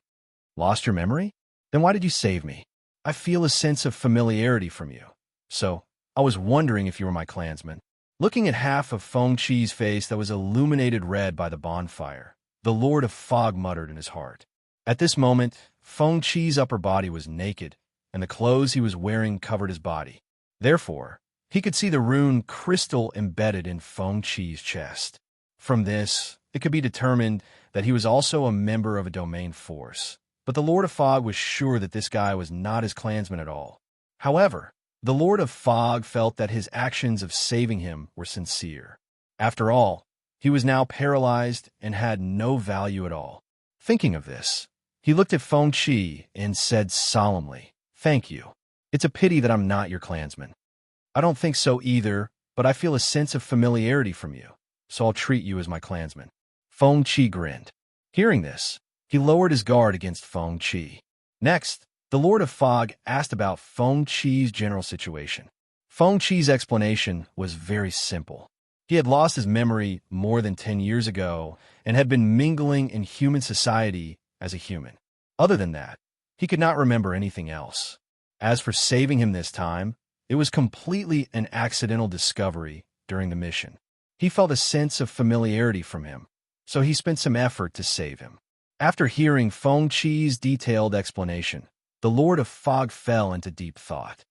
"Lost your memory? Then why did you save me? I feel a sense of familiarity from you. So, I was wondering if you were my clansman." Looking at half of Feng Qi's face that was illuminated red by the bonfire, the Lord of Fog muttered in his heart. At this moment, Feng Qi's upper body was naked, and the clothes he was wearing covered his body. Therefore, he could see the rune crystal embedded in Feng Qi's chest. From this, it could be determined that he was also a member of a domain force. But the Lord of Fog was sure that this guy was not his clansman at all. However, the Lord of Fog felt that his actions of saving him were sincere. After all, he was now paralyzed and had no value at all. Thinking of this, he looked at Feng Qi and said solemnly, "Thank you. It's a pity that I'm not your clansman." "I don't think so either, but I feel a sense of familiarity from you, so I'll treat you as my clansman." Feng Qi grinned. Hearing this, he lowered his guard against Feng Qi. Next, the Lord of Fog asked about Feng Qi's general situation. Feng Qi's explanation was very simple. He had lost his memory more than 10 years ago and had been mingling in human society as a human. Other than that, he could not remember anything else. As for saving him this time, it was completely an accidental discovery during the mission. He felt a sense of familiarity from him, so he spent some effort to save him. After hearing Feng Qi's detailed explanation, the Lord of Fog fell into deep thought.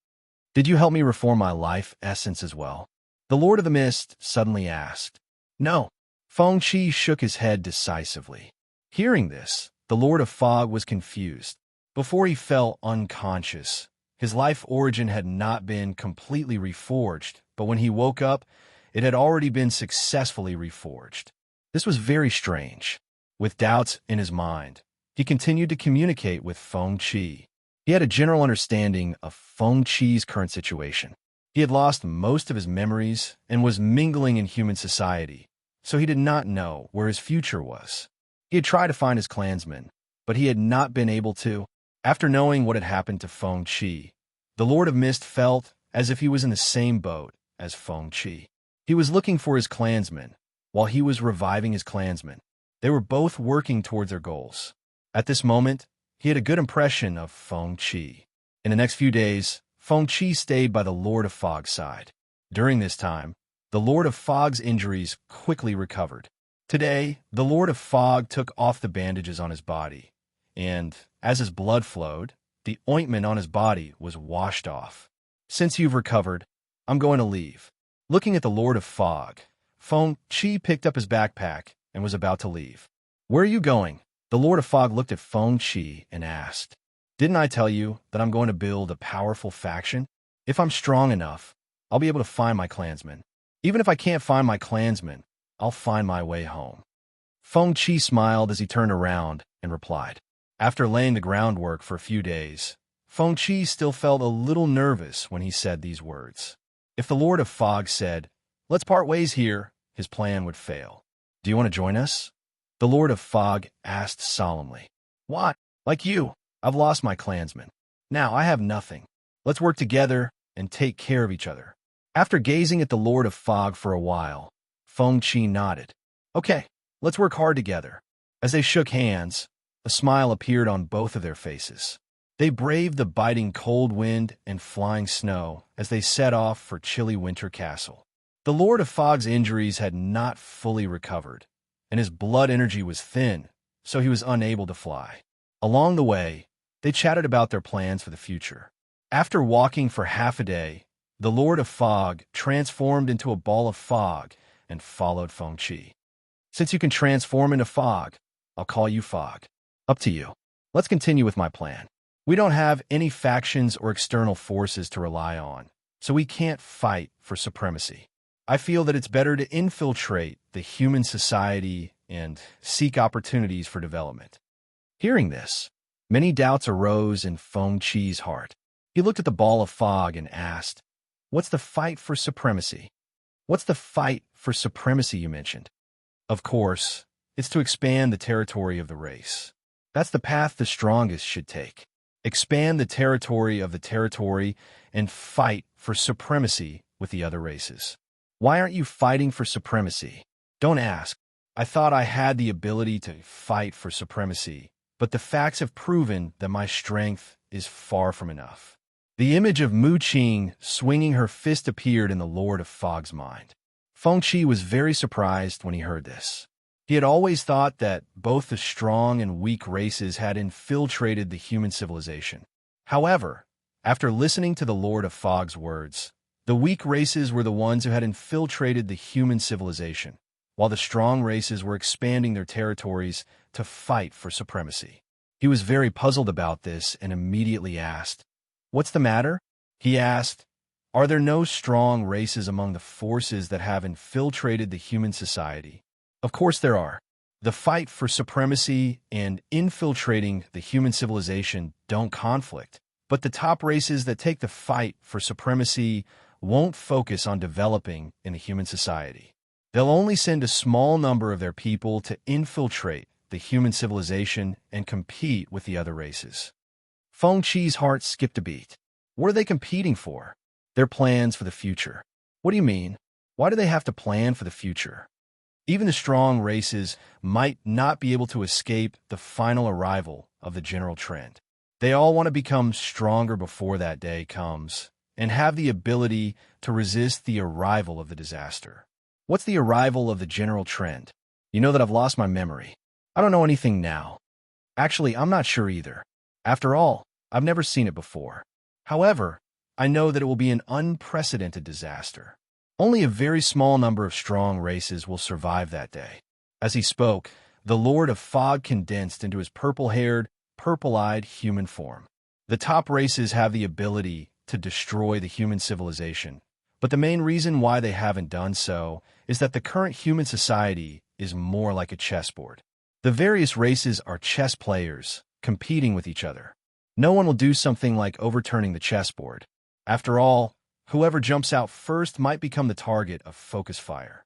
"Did you help me reform my life essence as well?" The Lord of the Mist suddenly asked. "No." Feng Qi shook his head decisively. Hearing this, the Lord of Fog was confused. Before he fell unconscious, his life origin had not been completely reforged, but when he woke up, it had already been successfully reforged. This was very strange. With doubts in his mind, he continued to communicate with Feng Qi. He had a general understanding of Feng Qi's current situation. He had lost most of his memories and was mingling in human society, so he did not know where his future was. He had tried to find his clansmen, but he had not been able to. After knowing what had happened to Feng Qi, the Lord of Mist felt as if he was in the same boat as Feng Qi. He was looking for his clansmen, while he was reviving his clansmen. They were both working towards their goals. At this moment, he had a good impression of Feng Qi. In the next few days, Feng Qi stayed by the Lord of Fog's side. During this time, the Lord of Fog's injuries quickly recovered. Today, the Lord of Fog took off the bandages on his body, and, as his blood flowed, the ointment on his body was washed off. "Since you've recovered, I'm going to leave." Looking at the Lord of Fog, Feng Qi picked up his backpack and was about to leave. "Where are you going?" The Lord of Fog looked at Feng Qi and asked. "Didn't I tell you that I'm going to build a powerful faction? If I'm strong enough, I'll be able to find my clansmen. Even if I can't find my clansmen, I'll find my way home." Feng Qi smiled as he turned around and replied. After laying the groundwork for a few days, Feng Qi still felt a little nervous when he said these words. If the Lord of Fog said, "Let's part ways here," his plan would fail. "Do you want to join us?" The Lord of Fog asked solemnly. "What? Like you, I've lost my clansmen. Now I have nothing. Let's work together and take care of each other." After gazing at the Lord of Fog for a while, Feng Qi nodded. "Okay, let's work hard together." As they shook hands, a smile appeared on both of their faces. They braved the biting cold wind and flying snow as they set off for chilly Winter Castle. The Lord of Fog's injuries had not fully recovered, and his blood energy was thin, so he was unable to fly. Along the way, they chatted about their plans for the future. After walking for half a day, the Lord of Fog transformed into a ball of fog and followed Feng Qi. "Since you can transform into fog, I'll call you Fog. Up to you. Let's continue with my plan. We don't have any factions or external forces to rely on, so we can't fight for supremacy. I feel that it's better to infiltrate the human society and seek opportunities for development." Hearing this, many doubts arose in Feng Qi's heart. He looked at the ball of fog and asked, "What's the fight for supremacy?" "What's the fight for supremacy you mentioned?" "Of course, it's to expand the territory of the race. That's the path the strongest should take. Expand the territory of the territory and fight for supremacy with the other races." "Why aren't you fighting for supremacy?" "Don't ask. I thought I had the ability to fight for supremacy, but the facts have proven that my strength is far from enough." The image of Mu Qing swinging her fist appeared in the Lord of Fog's mind. Feng Qi was very surprised when he heard this. He had always thought that both the strong and weak races had infiltrated the human civilization. However, after listening to the Lord of Fog's words, the weak races were the ones who had infiltrated the human civilization, while the strong races were expanding their territories to fight for supremacy. He was very puzzled about this and immediately asked, "What's the matter?" He asked, "Are there no strong races among the forces that have infiltrated the human society?" "Of course there are. The fight for supremacy and infiltrating the human civilization don't conflict, but the top races that take the fight for supremacy won't focus on developing in the human society. They'll only send a small number of their people to infiltrate the human civilization and compete with the other races." Feng Qi's heart skipped a beat. What are they competing for? Their plans for the future. What do you mean? Why do they have to plan for the future? Even the strong races might not be able to escape the final arrival of the general trend. They all want to become stronger before that day comes and have the ability to resist the arrival of the disaster. What's the arrival of the general trend? You know that I've lost my memory. I don't know anything now. Actually, I'm not sure either. After all, I've never seen it before. However, I know that it will be an unprecedented disaster. Only a very small number of strong races will survive that day. As he spoke, the Lord of Fog condensed into his purple-haired, purple-eyed human form. The top races have the ability to destroy the human civilization, but the main reason why they haven't done so is that the current human society is more like a chessboard. The various races are chess players, competing with each other. No one will do something like overturning the chessboard. After all, whoever jumps out first might become the target of focus fire.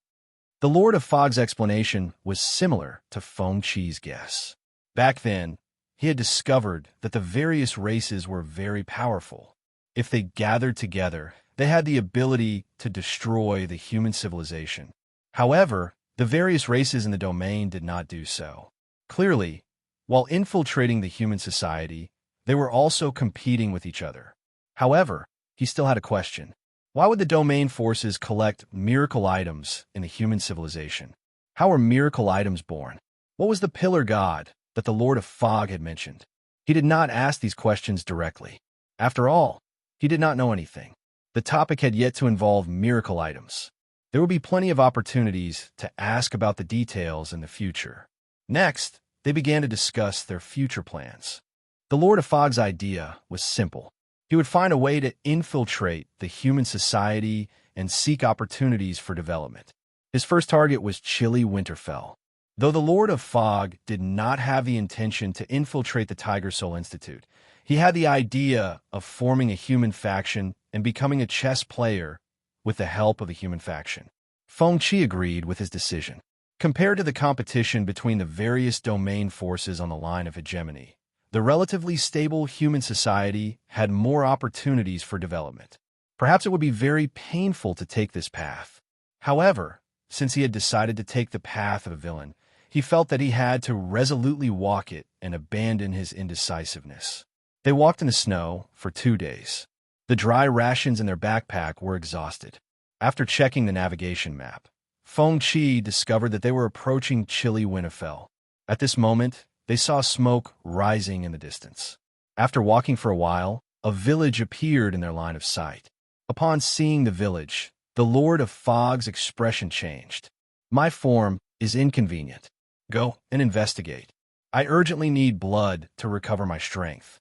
The Lord of Fog's explanation was similar to Feng Qi's guess. Back then, he had discovered that the various races were very powerful. If they gathered together, they had the ability to destroy the human civilization. However, the various races in the domain did not do so. Clearly, while infiltrating the human society, they were also competing with each other. However, he still had a question. Why would the domain forces collect miracle items in the human civilization? How were miracle items born? What was the pillar god that the Lord of Fog had mentioned? He did not ask these questions directly. After all, he did not know anything. The topic had yet to involve miracle items. There would be plenty of opportunities to ask about the details in the future. Next, they began to discuss their future plans. The Lord of Fog's idea was simple. He would find a way to infiltrate the human society and seek opportunities for development. His first target was chilly Winterfell. Though the Lord of Fog did not have the intention to infiltrate the Tiger Soul Institute, he had the idea of forming a human faction and becoming a chess player with the help of a human faction. Feng Qi agreed with his decision. Compared to the competition between the various domain forces on the line of hegemony, the relatively stable human society had more opportunities for development. Perhaps it would be very painful to take this path. However, since he had decided to take the path of a villain, he felt that he had to resolutely walk it and abandon his indecisiveness. They walked in the snow for 2 days. The dry rations in their backpack were exhausted. After checking the navigation map, Feng Qi discovered that they were approaching chilly Winterfell. At this moment, they saw smoke rising in the distance. After walking for a while, a village appeared in their line of sight. Upon seeing the village, the Lord of Fog's expression changed. My form is inconvenient. Go and investigate. I urgently need blood to recover my strength.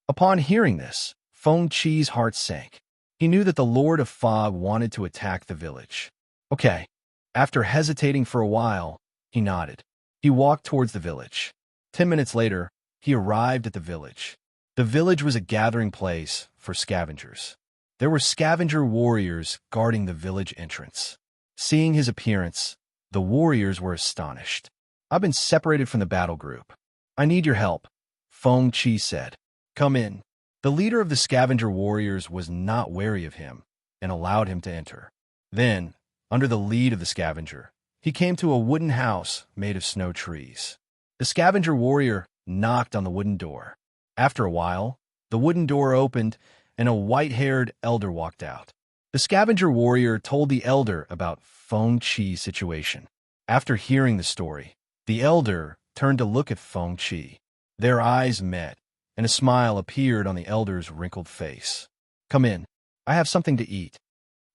Upon hearing this, Feng Qi's heart sank. He knew that the Lord of Fog wanted to attack the village. Okay. After hesitating for a while, he nodded. He walked towards the village. 10 minutes later, he arrived at the village. The village was a gathering place for scavengers. There were scavenger warriors guarding the village entrance. Seeing his appearance, the warriors were astonished. I've been separated from the battle group. I need your help, Feng Qi said. Come in. The leader of the scavenger warriors was not wary of him and allowed him to enter. Then, under the lead of the scavenger, he came to a wooden house made of snow trees. The scavenger warrior knocked on the wooden door. After a while, the wooden door opened and a white-haired elder walked out. The scavenger warrior told the elder about Feng Qi's situation. After hearing the story, the elder turned to look at Feng Qi. Their eyes met, and a smile appeared on the elder's wrinkled face. Come in. I have something to eat.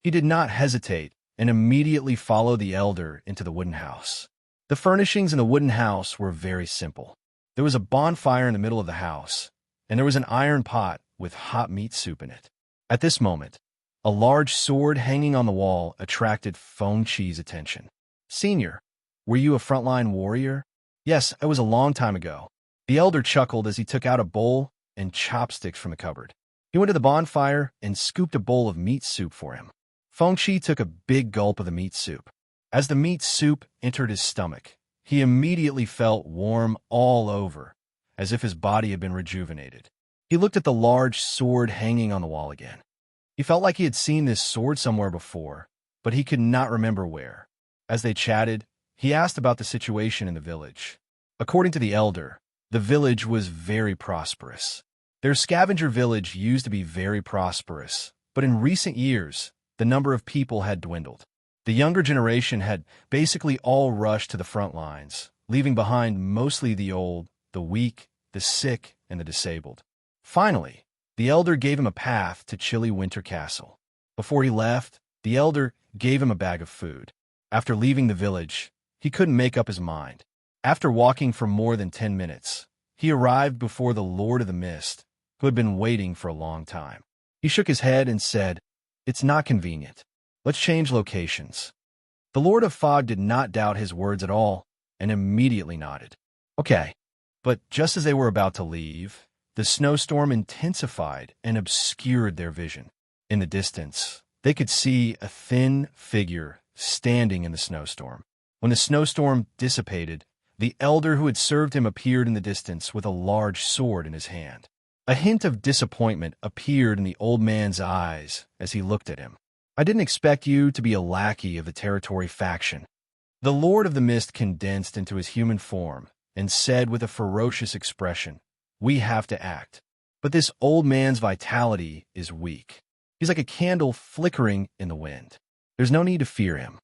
He did not hesitate and immediately followed the elder into the wooden house. The furnishings in the wooden house were very simple. There was a bonfire in the middle of the house, and there was an iron pot with hot meat soup in it. At this moment, a large sword hanging on the wall attracted Feng Qi's attention. Senior, were you a frontline warrior? Yes, it was a long time ago. The elder chuckled as he took out a bowl and chopsticks from the cupboard. He went to the bonfire and scooped a bowl of meat soup for him. Feng Qi took a big gulp of the meat soup. As the meat soup entered his stomach, he immediately felt warm all over, as if his body had been rejuvenated. He looked at the large sword hanging on the wall again. He felt like he had seen this sword somewhere before, but he could not remember where. As they chatted, he asked about the situation in the village. According to the elder, the village was very prosperous. Their scavenger village used to be very prosperous, but in recent years, the number of people had dwindled. The younger generation had basically all rushed to the front lines, leaving behind mostly the old, the weak, the sick, and the disabled. Finally, the elder gave him a path to chilly winter castle. Before he left, the elder gave him a bag of food. After leaving the village, he couldn't make up his mind. After walking for more than 10 minutes, he arrived before the Lord of the Mist, who had been waiting for a long time. He shook his head and said, "It's not convenient. Let's change locations." The Lord of Fog did not doubt his words at all and immediately nodded. Okay. But just as they were about to leave, the snowstorm intensified and obscured their vision. In the distance, they could see a thin figure standing in the snowstorm. When the snowstorm dissipated, the elder who had served him appeared in the distance with a large sword in his hand. A hint of disappointment appeared in the old man's eyes as he looked at him. "I didn't expect you to be a lackey of the territory faction." The Lord of the Mist condensed into his human form and said with a ferocious expression, "We have to act. But this old man's vitality is weak. He's like a candle flickering in the wind. There's no need to fear him."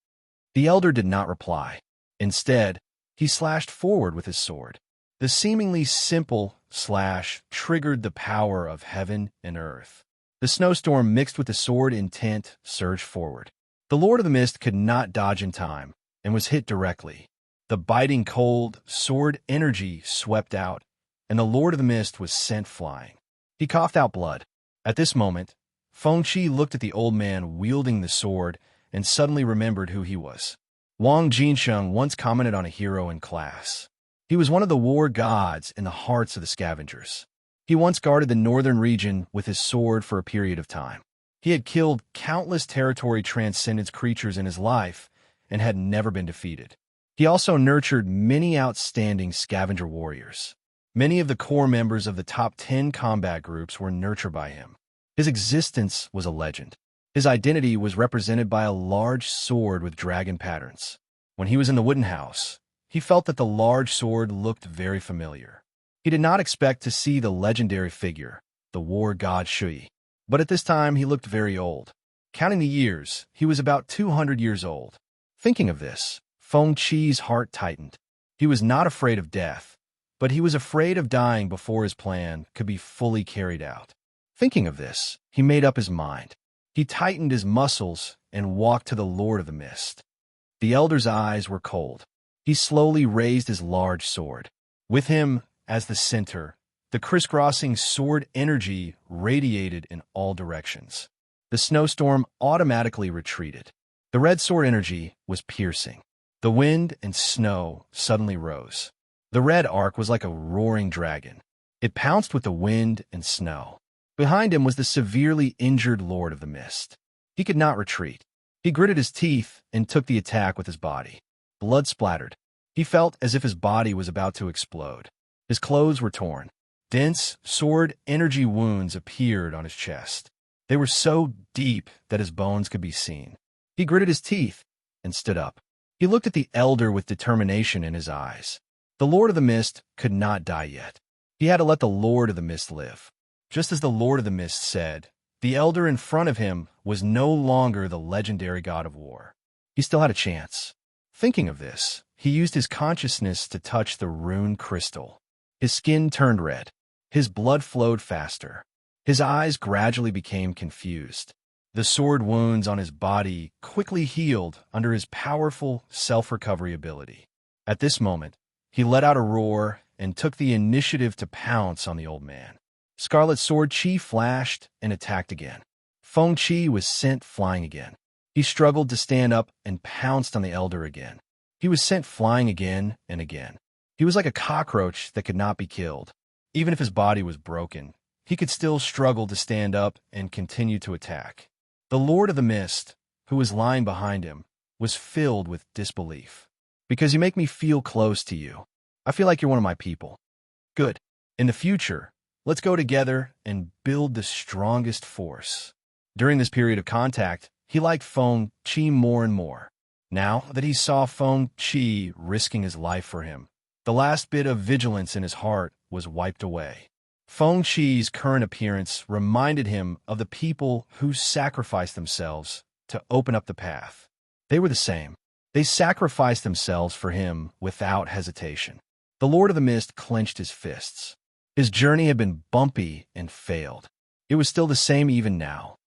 The elder did not reply. Instead, he slashed forward with his sword. The seemingly simple slash triggered the power of heaven and earth. The snowstorm mixed with the sword intent surged forward. The Lord of the Mist could not dodge in time and was hit directly. The biting cold sword energy swept out, and the Lord of the Mist was sent flying. He coughed out blood. At this moment, Feng Qi looked at the old man wielding the sword and suddenly remembered who he was. Wang Jinsheng once commented on a hero in class. He was one of the war gods in the hearts of the scavengers. He once guarded the northern region with his sword for a period of time. He had killed countless territory transcendence creatures in his life and had never been defeated. He also nurtured many outstanding scavenger warriors. Many of the core members of the top 10 combat groups were nurtured by him. His existence was a legend. His identity was represented by a large sword with dragon patterns. When he was in the wooden house, he felt that the large sword looked very familiar. He did not expect to see the legendary figure, the war god Shui. But at this time, he looked very old. Counting the years, he was about 200 years old. Thinking of this, Feng Qi's heart tightened. He was not afraid of death, but he was afraid of dying before his plan could be fully carried out. Thinking of this, he made up his mind. He tightened his muscles and walked to the Lord of the Mist. The elder's eyes were cold. He slowly raised his large sword. With him, as the center, the crisscrossing sword energy radiated in all directions. The snowstorm automatically retreated. The red sword energy was piercing. The wind and snow suddenly rose. The red arc was like a roaring dragon. It pounced with the wind and snow. Behind him was the severely injured Lord of the Mist. He could not retreat. He gritted his teeth and took the attack with his body. Blood splattered. He felt as if his body was about to explode. His clothes were torn. Dense sword energy wounds appeared on his chest. They were so deep that his bones could be seen. He gritted his teeth and stood up. He looked at the elder with determination in his eyes. The Lord of the Mist could not die yet. He had to let the Lord of the Mist live. Just as the Lord of the Mist said, the elder in front of him was no longer the legendary god of war. He still had a chance. Thinking of this, he used his consciousness to touch the rune crystal. His skin turned red. His blood flowed faster. His eyes gradually became confused. The sword wounds on his body quickly healed under his powerful self-recovery ability. At this moment, he let out a roar and took the initiative to pounce on the old man. Scarlet Sword Qi flashed and attacked again. Feng Qi was sent flying again. He struggled to stand up and pounced on the elder again. He was sent flying again and again. He was like a cockroach that could not be killed. Even if his body was broken, he could still struggle to stand up and continue to attack. The Lord of the Mist, who was lying behind him, was filled with disbelief. "Because you make me feel close to you. I feel like you're one of my people." "Good. In the future, let's go together and build the strongest force." During this period of contact, He liked Feng Qi more and more. Now that he saw Feng Qi risking his life for him, the last bit of vigilance in his heart was wiped away. Feng Qi's current appearance reminded him of the people who sacrificed themselves to open up the path. They were the same. They sacrificed themselves for him without hesitation. The Lord of the Mist clenched his fists. His journey had been bumpy and failed. It was still the same even now.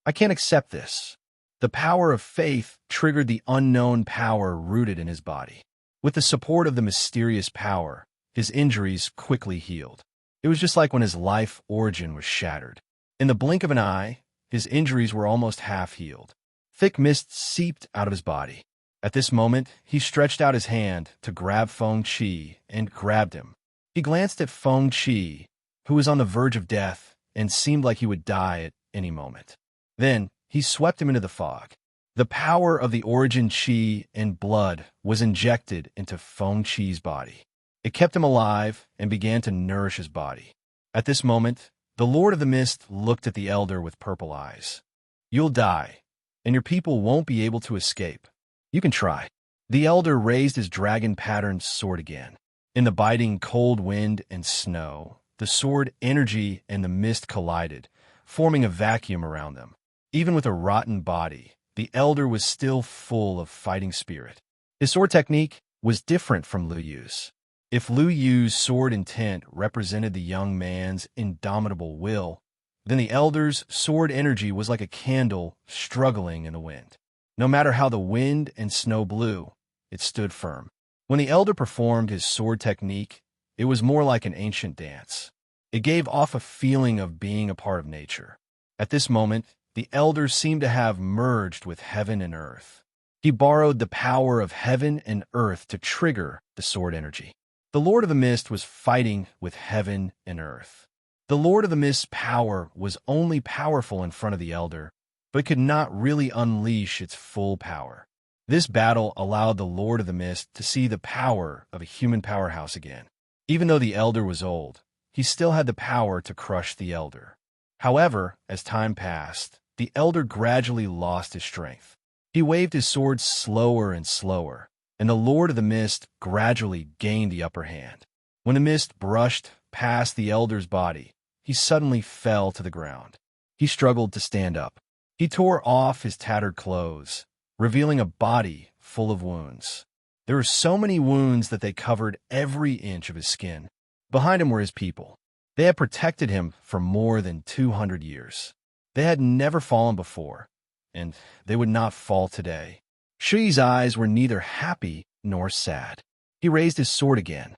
I can't accept this. The power of faith triggered the unknown power rooted in his body. With the support of the mysterious power, his injuries quickly healed. It was just like when his life origin was shattered. In the blink of an eye, his injuries were almost half healed. Thick mist seeped out of his body. At this moment, he stretched out his hand to grab Feng Qi and grabbed him. He glanced at Feng Qi, who was on the verge of death and seemed like he would die at any moment. Then, he swept him into the fog. The power of the origin Qi and blood was injected into Feng Qi's body. It kept him alive and began to nourish his body. At this moment, the Lord of the Mist looked at the elder with purple eyes. "You'll die, and your people won't be able to escape. You can try." The elder raised his dragon-patterned sword again. In the biting cold wind and snow, the sword energy and the mist collided, forming a vacuum around them. Even with a rotten body, the elder was still full of fighting spirit. His sword technique was different from Lu Yu's. If Lu Yu's sword intent represented the young man's indomitable will, then the elder's sword energy was like a candle struggling in the wind. No matter how the wind and snow blew, it stood firm. When the elder performed his sword technique, it was more like an ancient dance. It gave off a feeling of being a part of nature. At this moment, the elder seemed to have merged with heaven and earth. He borrowed the power of heaven and earth to trigger the sword energy. The Lord of the Mist was fighting with heaven and earth. The Lord of the Mist's power was only powerful in front of the elder, but could not really unleash its full power. This battle allowed the Lord of the Mist to see the power of a human powerhouse again. Even though the elder was old, he still had the power to crush the elder. However, as time passed, the elder gradually lost his strength. He waved his sword slower and slower, and the Lord of the Mist gradually gained the upper hand. When the mist brushed past the elder's body, he suddenly fell to the ground. He struggled to stand up. He tore off his tattered clothes, revealing a body full of wounds. There were so many wounds that they covered every inch of his skin. Behind him were his people. They had protected him for more than 200 years. They had never fallen before, and they would not fall today. Shuyi's eyes were neither happy nor sad. He raised his sword again.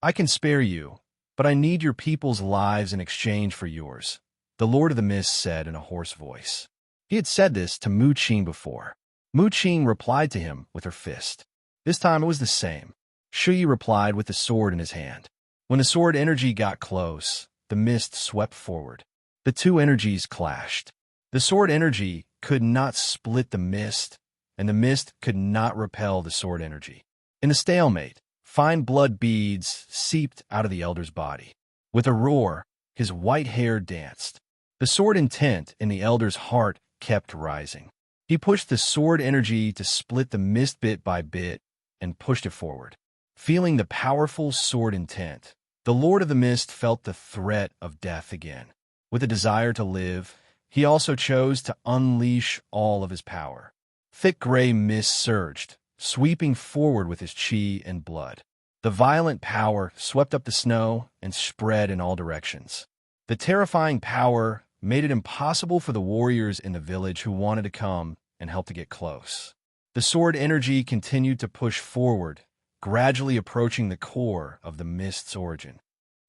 "I can spare you, but I need your people's lives in exchange for yours," the Lord of the Mist said in a hoarse voice. He had said this to Mu Qing before. Mu Qing replied to him with her fist. This time it was the same. Shuyi replied with the sword in his hand. When the sword energy got close, the mist swept forward. The two energies clashed. The sword energy could not split the mist, and the mist could not repel the sword energy. In the stalemate, fine blood beads seeped out of the elder's body. With a roar, his white hair danced. The sword intent in the elder's heart kept rising. He pushed the sword energy to split the mist bit by bit and pushed it forward. Feeling the powerful sword intent, the Lord of the Mist felt the threat of death again. With a desire to live, he also chose to unleash all of his power. Thick gray mist surged, sweeping forward with his qi and blood. The violent power swept up the snow and spread in all directions. The terrifying power made it impossible for the warriors in the village who wanted to come and help to get close. The sword energy continued to push forward, gradually approaching the core of the mist's origin.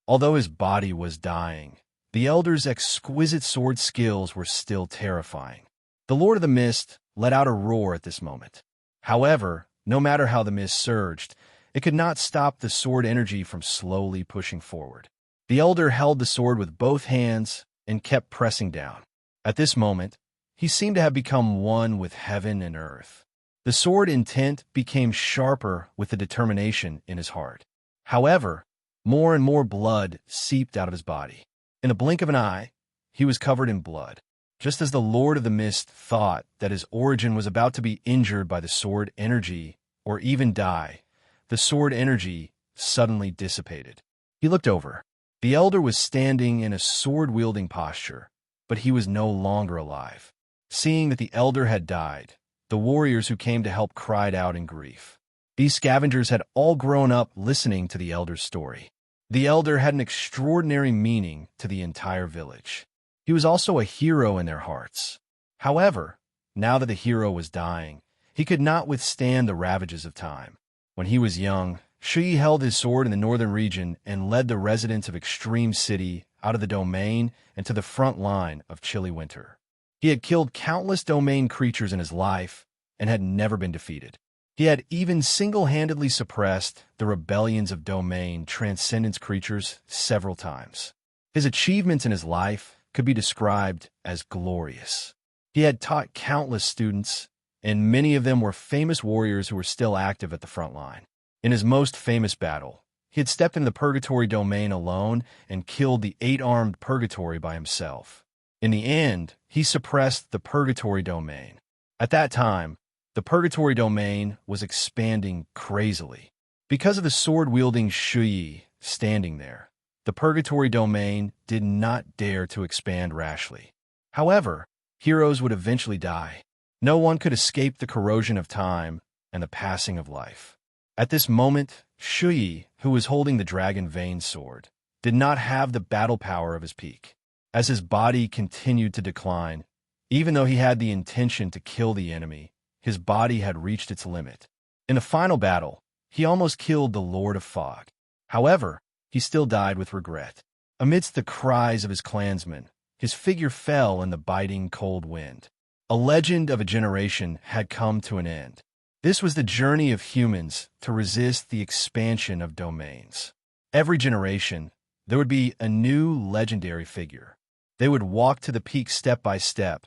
Although his body was dying, the elder's exquisite sword skills were still terrifying. The Lord of the Mist let out a roar at this moment. However, no matter how the mist surged, it could not stop the sword energy from slowly pushing forward. The elder held the sword with both hands and kept pressing down. At this moment, he seemed to have become one with heaven and earth. The sword intent became sharper with the determination in his heart. However, more and more blood seeped out of his body. In the blink of an eye, he was covered in blood. Just as the Lord of the Mist thought that his origin was about to be injured by the sword energy, or even die, the sword energy suddenly dissipated. He looked over. The elder was standing in a sword-wielding posture, but he was no longer alive. Seeing that the elder had died, the warriors who came to help cried out in grief. These scavengers had all grown up listening to the elder's story. The elder had an extraordinary meaning to the entire village. He was also a hero in their hearts. However, now that the hero was dying, he could not withstand the ravages of time. When he was young, Shui held his sword in the northern region and led the residents of Extreme City out of the domain and to the front line of chilly winter. He had killed countless domain creatures in his life and had never been defeated. He had even single-handedly suppressed the rebellions of domain transcendence creatures several times. His achievements in his life could be described as glorious. He had taught countless students, and many of them were famous warriors who were still active at the front line. In his most famous battle, he had stepped into the Purgatory domain alone and killed the 8-armed Purgatory by himself. In the end, he suppressed the Purgatory domain. At that time, the Purgatory domain was expanding crazily. Because of the sword-wielding Shui standing there, the Purgatory domain did not dare to expand rashly. However, heroes would eventually die. No one could escape the corrosion of time and the passing of life. At this moment, Shui, who was holding the Dragon Vein sword, did not have the battle power of his peak. As his body continued to decline, even though he had the intention to kill the enemy, his body had reached its limit. In the final battle, he almost killed the Lord of Fog. However, he still died with regret. Amidst the cries of his clansmen, his figure fell in the biting cold wind. A legend of a generation had come to an end. This was the journey of humans to resist the expansion of domains. Every generation, there would be a new legendary figure. They would walk to the peak step by step,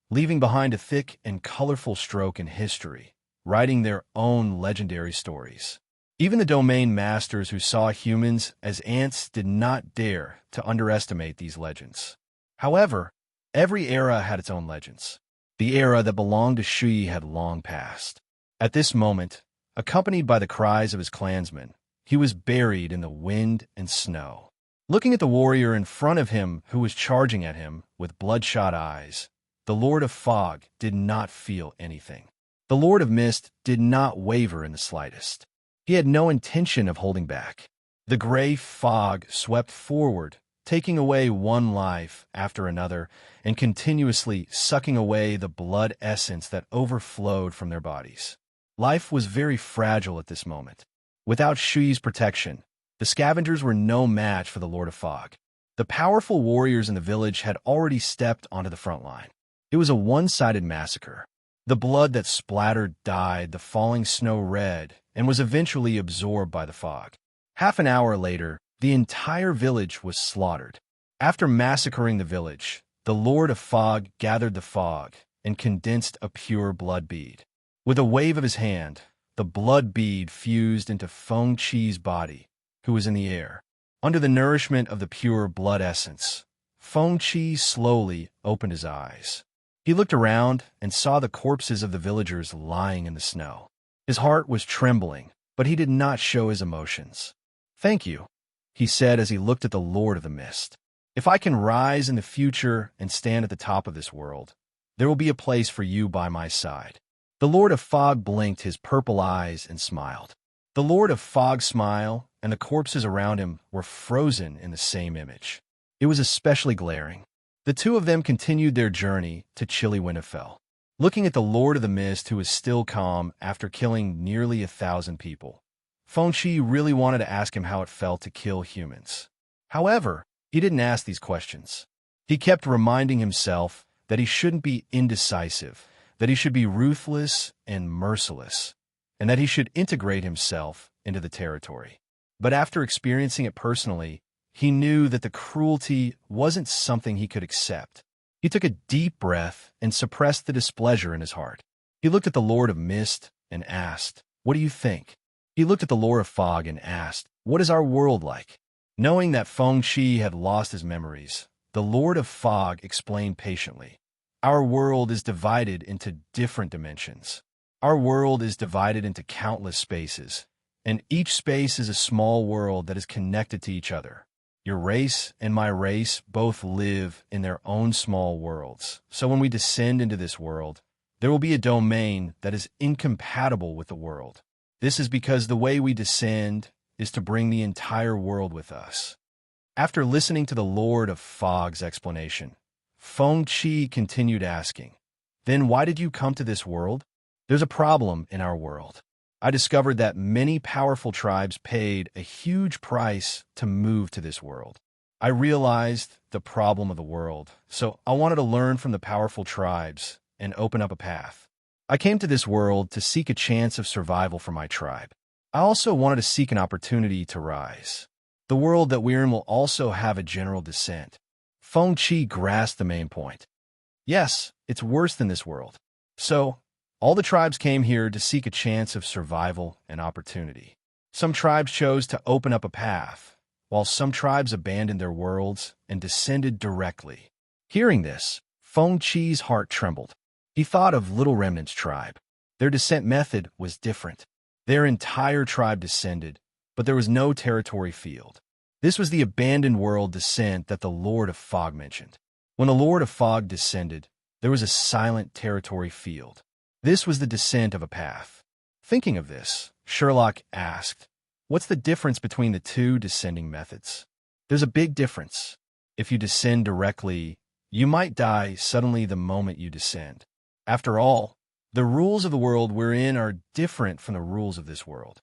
leaving behind a thick and colorful stroke in history, writing their own legendary stories. Even the domain masters who saw humans as ants did not dare to underestimate these legends. However, every era had its own legends. The era that belonged to Shui had long passed. At this moment, accompanied by the cries of his clansmen, he was buried in the wind and snow. Looking at the warrior in front of him who was charging at him with bloodshot eyes, the Lord of Fog did not feel anything. The Lord of Mist did not waver in the slightest. He had no intention of holding back. The gray fog swept forward, taking away one life after another and continuously sucking away the blood essence that overflowed from their bodies. Life was very fragile at this moment. Without Shui's protection, the scavengers were no match for the Lord of Fog. The powerful warriors in the village had already stepped onto the front line. It was a one-sided massacre. The blood that splattered dyed the falling snow red and was eventually absorbed by the fog. Half an hour later, the entire village was slaughtered. After massacring the village, the Lord of Fog gathered the fog and condensed a pure blood bead. With a wave of his hand, the blood bead fused into Feng Qi's body, who was in the air. Under the nourishment of the pure blood essence, Feng Qi slowly opened his eyes. He looked around and saw the corpses of the villagers lying in the snow. His heart was trembling, but he did not show his emotions. "Thank you," he said as he looked at the Lord of the Mist. "If I can rise in the future and stand at the top of this world, there will be a place for you by my side." The Lord of Fog blinked his purple eyes and smiled. The Lord of Fog's smile and the corpses around him were frozen in the same image. It was especially glaring. The two of them continued their journey to chilly Winterfell. Looking at the Lord of the Mist, who was still calm after killing nearly 1,000 people, Feng Qi really wanted to ask him how it felt to kill humans. However, he didn't ask these questions. He kept reminding himself that he shouldn't be indecisive, that he should be ruthless and merciless, and that he should integrate himself into the territory. But after experiencing it personally, he knew that the cruelty wasn't something he could accept. He took a deep breath and suppressed the displeasure in his heart. He looked at the Lord of Mist and asked, "What do you think?" He looked at the Lord of Fog and asked, "What is our world like?" Knowing that Feng Qi had lost his memories, the Lord of Fog explained patiently, Our world is divided into different dimensions. Our world is divided into countless spaces, and each space is a small world that is connected to each other. Your race and my race both live in their own small worlds. So when we descend into this world, there will be a domain that is incompatible with the world. This is because the way we descend is to bring the entire world with us. After listening to the Lord of Fog's explanation, Feng Qi continued asking, "Then why did you come to this world?" "There's a problem in our world. I discovered that many powerful tribes paid a huge price to move to this world. I realized the problem of the world, so I wanted to learn from the powerful tribes and open up a path. I came to this world to seek a chance of survival for my tribe. I also wanted to seek an opportunity to rise. The world that we're in will also have a general descent." Feng Qi grasped the main point. "Yes, it's worse than this world. So, all the tribes came here to seek a chance of survival and opportunity. Some tribes chose to open up a path, while some tribes abandoned their worlds and descended directly." Hearing this, Feng Qi's heart trembled. He thought of Little Remnant's tribe. Their descent method was different. Their entire tribe descended, but there was no territory field. This was the abandoned world descent that the Lord of Fog mentioned. When the Lord of Fog descended, there was a silent territory field. This was the descent of a path. Thinking of this, Sherlock asked, "What's the difference between the two descending methods?" "There's a big difference. If you descend directly, you might die suddenly the moment you descend. After all, the rules of the world we're in are different from the rules of this world.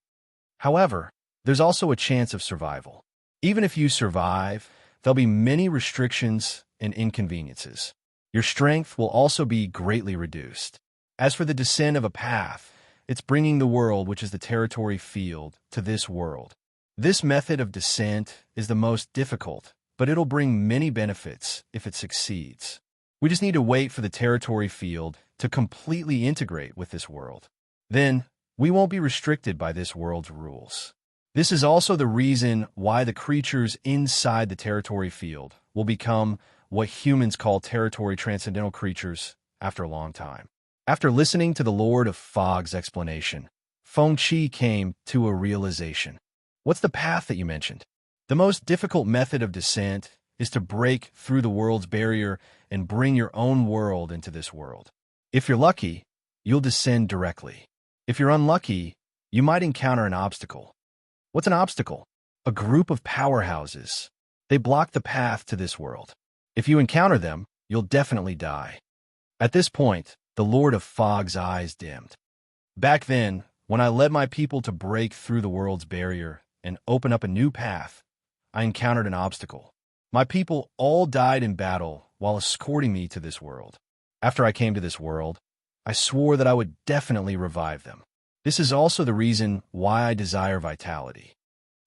However, there's also a chance of survival. Even if you survive, there'll be many restrictions and inconveniences. Your strength will also be greatly reduced. As for the descent of a path, it's bringing the world, which is the territory field, to this world. This method of descent is the most difficult, but it'll bring many benefits if it succeeds. We just need to wait for the territory field to completely integrate with this world. Then, we won't be restricted by this world's rules. This is also the reason why the creatures inside the territory field will become what humans call territory transcendental creatures after a long time." After listening to the Lord of Fog's explanation, Feng Qi came to a realization. "What's the path that you mentioned?" "The most difficult method of descent is to break through the world's barrier and bring your own world into this world. If you're lucky, you'll descend directly. If you're unlucky, you might encounter an obstacle." "What's an obstacle?" "A group of powerhouses. They block the path to this world. If you encounter them, you'll definitely die." At this point, the Lord of Fog's eyes dimmed. "Back then, when I led my people to break through the world's barrier and open up a new path, I encountered an obstacle. My people all died in battle while escorting me to this world. After I came to this world, I swore that I would definitely revive them. This is also the reason why I desire vitality.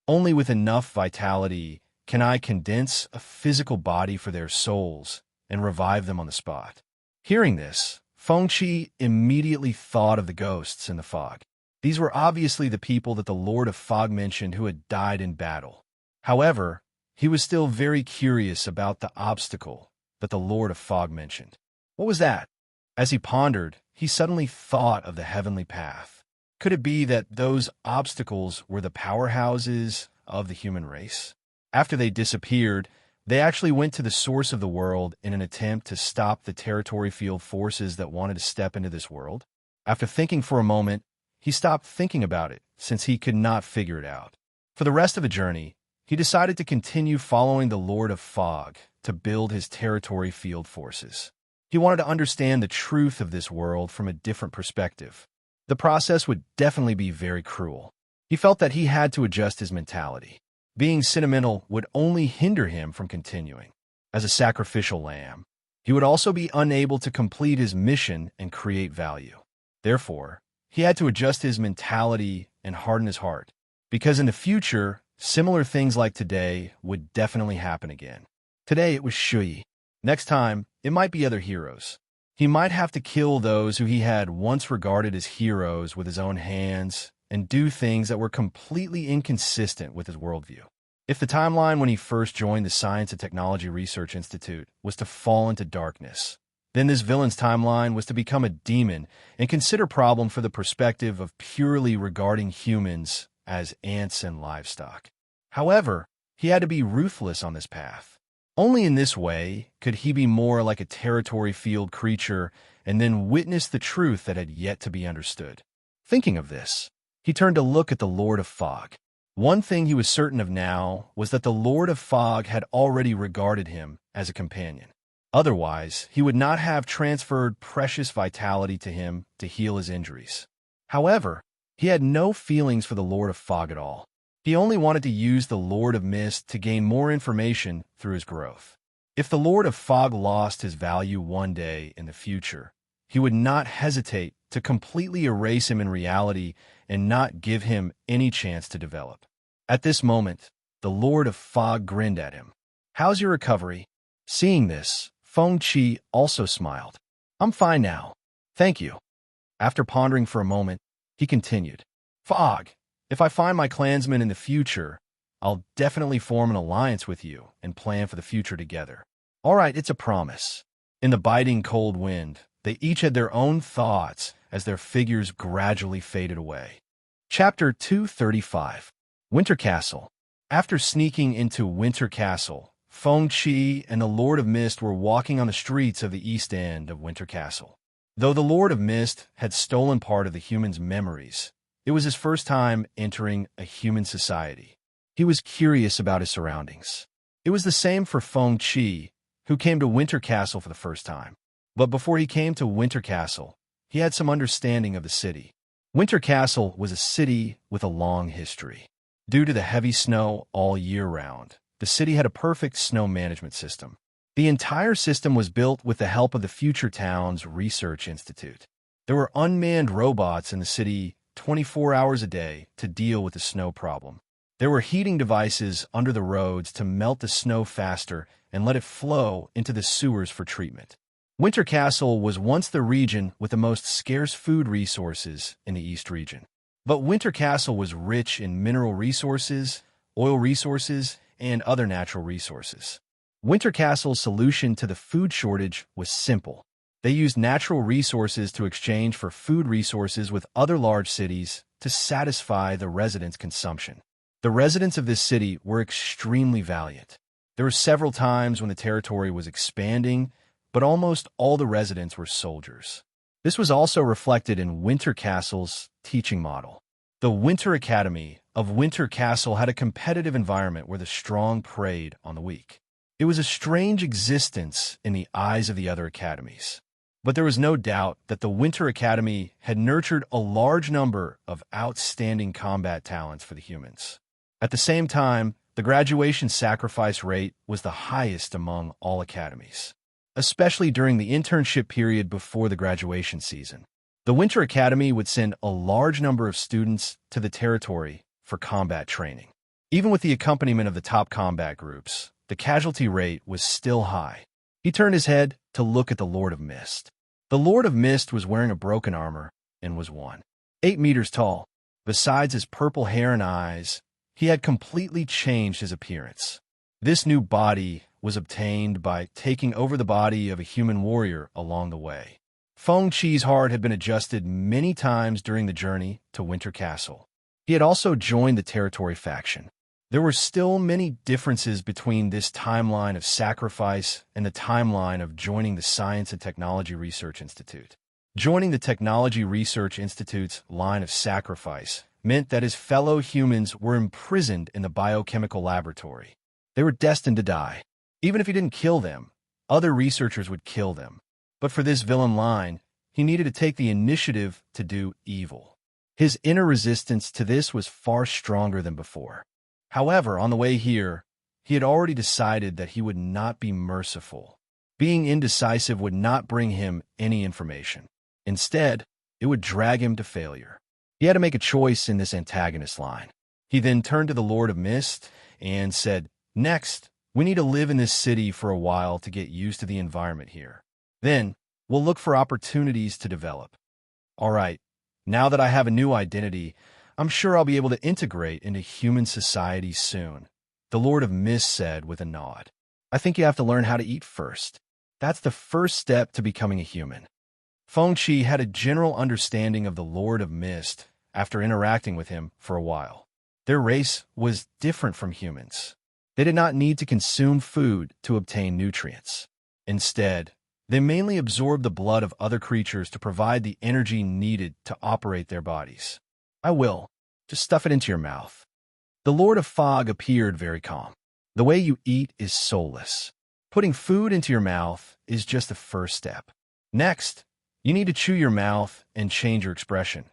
Only with enough vitality can I condense a physical body for their souls and revive them on the spot." Hearing this, Feng Qi immediately thought of the ghosts in the fog. These were obviously the people that the Lord of Fog mentioned who had died in battle. However, he was still very curious about the obstacle that the Lord of Fog mentioned. What was that? As he pondered, he suddenly thought of the heavenly path. Could it be that those obstacles were the powerhouses of the human race? After they disappeared, they actually went to the source of the world in an attempt to stop the territory field forces that wanted to step into this world. After thinking for a moment, he stopped thinking about it since he could not figure it out. For the rest of the journey, he decided to continue following the Lord of Fog to build his territory field forces. He wanted to understand the truth of this world from a different perspective. The process would definitely be very cruel. He felt that he had to adjust his mentality. Being sentimental would only hinder him from continuing. As a sacrificial lamb, he would also be unable to complete his mission and create value. Therefore, he had to adjust his mentality and harden his heart, because in the future, similar things like today would definitely happen again. Today it was Shui. Next time, it might be other heroes. He might have to kill those who he had once regarded as heroes with his own hands and do things that were completely inconsistent with his worldview. If the timeline when he first joined the Science and Technology Research Institute was to fall into darkness, Then this villain's timeline was to become a demon and consider problem for the perspective of purely regarding humans as ants and livestock. However, he had to be ruthless on this path. Only in this way could he be more like a territory field creature and then witness the truth that had yet to be understood. Thinking of this, he turned to look at the Lord of Fog. One thing he was certain of now was that the Lord of Fog had already regarded him as a companion. Otherwise, he would not have transferred precious vitality to him to heal his injuries. However, he had no feelings for the Lord of Fog at all. He only wanted to use the Lord of Mist to gain more information through his growth. If the Lord of Fog lost his value one day in the future, he would not hesitate to completely erase him in reality and not give him any chance to develop. At this moment, the Lord of Fog grinned at him. "How's your recovery?" Seeing this, Feng Qi also smiled. "I'm fine now. Thank you." After pondering for a moment, he continued. "Fog, if I find my clansmen in the future, I'll definitely form an alliance with you and plan for the future together." "All right, it's a promise." In the biting cold wind, they each had their own thoughts as their figures gradually faded away. Chapter 235. Winter Castle. After sneaking into Winter Castle, Feng Qi and the Lord of Mist were walking on the streets of the east end of Winter Castle. Though the Lord of Mist had stolen part of the human's memories, it was his first time entering a human society. He was curious about his surroundings. It was the same for Feng Qi, who came to Winter Castle for the first time. But before he came to Winter Castle, he had some understanding of the city. Winter Castle was a city with a long history. Due to the heavy snow all year round, the city had a perfect snow management system. The entire system was built with the help of the Future Towns Research Institute. There were unmanned robots in the city 24 hours a day to deal with the snow problem. There were heating devices under the roads to melt the snow faster and let it flow into the sewers for treatment. Winter Castle was once the region with the most scarce food resources in the East region. But Winter Castle was rich in mineral resources, oil resources, and other natural resources. Winter Castle's solution to the food shortage was simple. They used natural resources to exchange for food resources with other large cities to satisfy the residents' consumption. The residents of this city were extremely valiant. There were several times when the territory was expanding, but almost all the residents were soldiers. This was also reflected in Winter Castle's teaching model. The Winter Academy of Winter Castle had a competitive environment where the strong preyed on the weak. It was a strange existence in the eyes of the other academies. But there was no doubt that the Winter Academy had nurtured a large number of outstanding combat talents for the humans. At the same time, the graduation sacrifice rate was the highest among all academies, especially during the internship period before the graduation season. The Winter Academy would send a large number of students to the territory for combat training. Even with the accompaniment of the top combat groups, the casualty rate was still high. He turned his head to look at the Lord of Mist. The Lord of Mist was wearing a broken armor and was 8 meters tall. Besides his purple hair and eyes, he had completely changed his appearance. This new body was obtained by taking over the body of a human warrior along the way. Feng Qi's heart had been adjusted many times during the journey to Winter Castle. He had also joined the territory faction. There were still many differences between this timeline of sacrifice and the timeline of joining the Science and Technology Research Institute. Joining the Technology Research Institute's line of sacrifice meant that his fellow humans were imprisoned in the biochemical laboratory. They were destined to die. Even if he didn't kill them, other researchers would kill them. But for this villain line, he needed to take the initiative to do evil. His inner resistance to this was far stronger than before. However, on the way here, he had already decided that he would not be merciful. Being indecisive would not bring him any information. Instead, it would drag him to failure. He had to make a choice in this antagonist line. He then turned to the Lord of Mist and said, "Next, we need to live in this city for a while to get used to the environment here. Then, we'll look for opportunities to develop. All right, now that I have a new identity, I'm sure I'll be able to integrate into human society soon," the Lord of Mist said with a nod. "I think you have to learn how to eat first." That's the first step to becoming a human. Feng Qi had a general understanding of the Lord of Mist after interacting with him for a while. Their race was different from humans. They did not need to consume food to obtain nutrients. Instead, they mainly absorbed the blood of other creatures to provide the energy needed to operate their bodies. I will. Just stuff it into your mouth. The Lord of Fog appeared very calm. The way you eat is soulless. Putting food into your mouth is just the first step. Next, you need to chew your mouth and change your expression.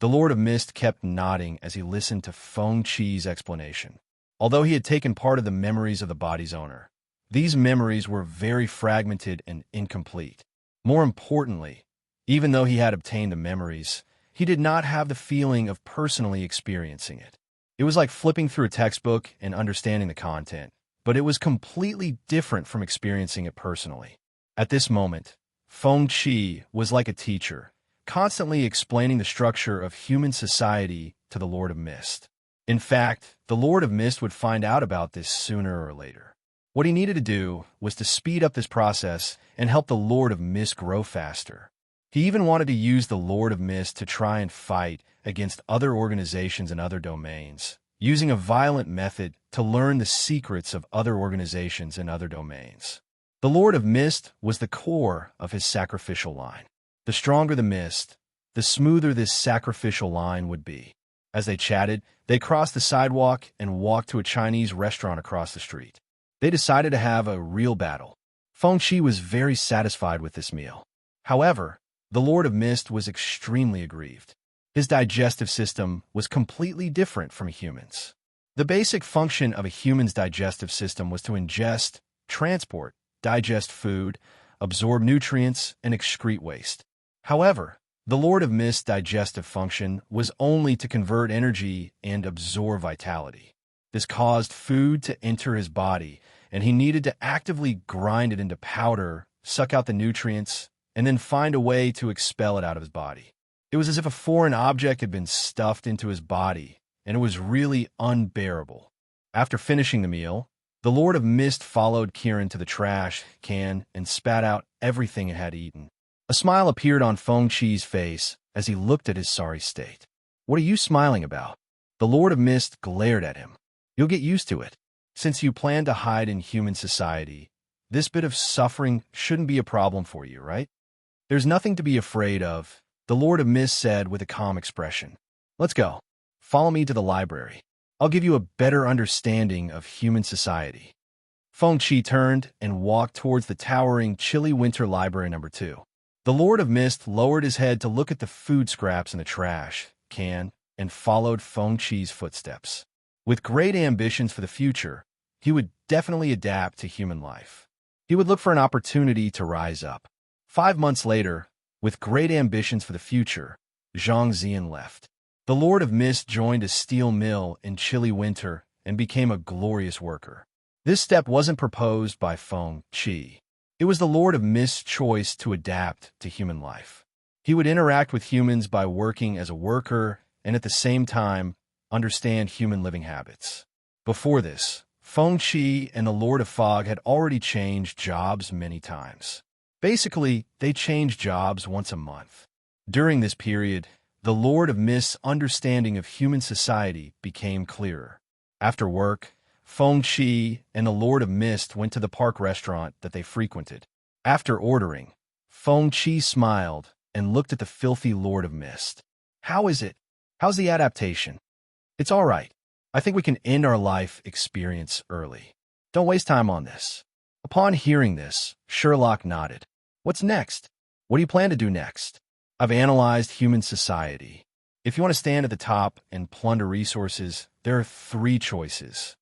The Lord of Mist kept nodding as he listened to Feng Qi's explanation. Although he had taken part of the memories of the body's owner, these memories were very fragmented and incomplete. More importantly, even though he had obtained the memories, he did not have the feeling of personally experiencing it. It was like flipping through a textbook and understanding the content, but it was completely different from experiencing it personally. At this moment, Feng Qi was like a teacher, constantly explaining the structure of human society to the Lord of Mist. In fact, the Lord of Mist would find out about this sooner or later. What he needed to do was to speed up this process and help the Lord of Mist grow faster. He even wanted to use the Lord of Mist to try and fight against other organizations and other domains, using a violent method to learn the secrets of other organizations and other domains. The Lord of Mist was the core of his sacrificial line. The stronger the mist, the smoother this sacrificial line would be. As they chatted, they crossed the sidewalk and walked to a Chinese restaurant across the street. They decided to have a real battle. Feng Qi was very satisfied with this meal. However, the Lord of Mist was extremely aggrieved. His digestive system was completely different from a human's. The basic function of a human's digestive system was to ingest, transport, digest food, absorb nutrients, and excrete waste. However, the Lord of Mist's digestive function was only to convert energy and absorb vitality. This caused food to enter his body, and he needed to actively grind it into powder, suck out the nutrients, and then find a way to expel it out of his body. It was as if a foreign object had been stuffed into his body, and it was really unbearable. After finishing the meal, the Lord of Mist followed Kiran to the trash can and spat out everything it had eaten. A smile appeared on Feng Qi's face as he looked at his sorry state. "What are you smiling about?" The Lord of Mist glared at him. "You'll get used to it. Since you plan to hide in human society, this bit of suffering shouldn't be a problem for you, right?" "There's nothing to be afraid of," the Lord of Mist said with a calm expression. "Let's go. Follow me to the library. I'll give you a better understanding of human society." Feng Qi turned and walked towards the towering, chilly winter library number 2. The Lord of Mist lowered his head to look at the food scraps in the trash can and followed Feng Qi's footsteps. With great ambitions for the future, he would definitely adapt to human life. He would look for an opportunity to rise up. 5 months later, with great ambitions for the future, Zhang Zian left. The Lord of Mist joined a steel mill in chilly winter and became a glorious worker. This step wasn't proposed by Feng Qi. It was the Lord of Mist's choice to adapt to human life. He would interact with humans by working as a worker and at the same time understand human living habits. Before this, Feng Qi and the Lord of Fog had already changed jobs many times. Basically, they changed jobs once a month. During this period, the Lord of Mist's understanding of human society became clearer. After work, Feng Qi and the Lord of Mist went to the park restaurant that they frequented. After ordering, Feng Qi smiled and looked at the filthy Lord of Mist. "How is it? How's the adaptation?" "It's all right. I think we can end our life experience early. Don't waste time on this." Upon hearing this, Sherlock nodded. "What's next? What do you plan to do next?" "I've analyzed human society. If you want to stand at the top and plunder resources, there are 3 choices.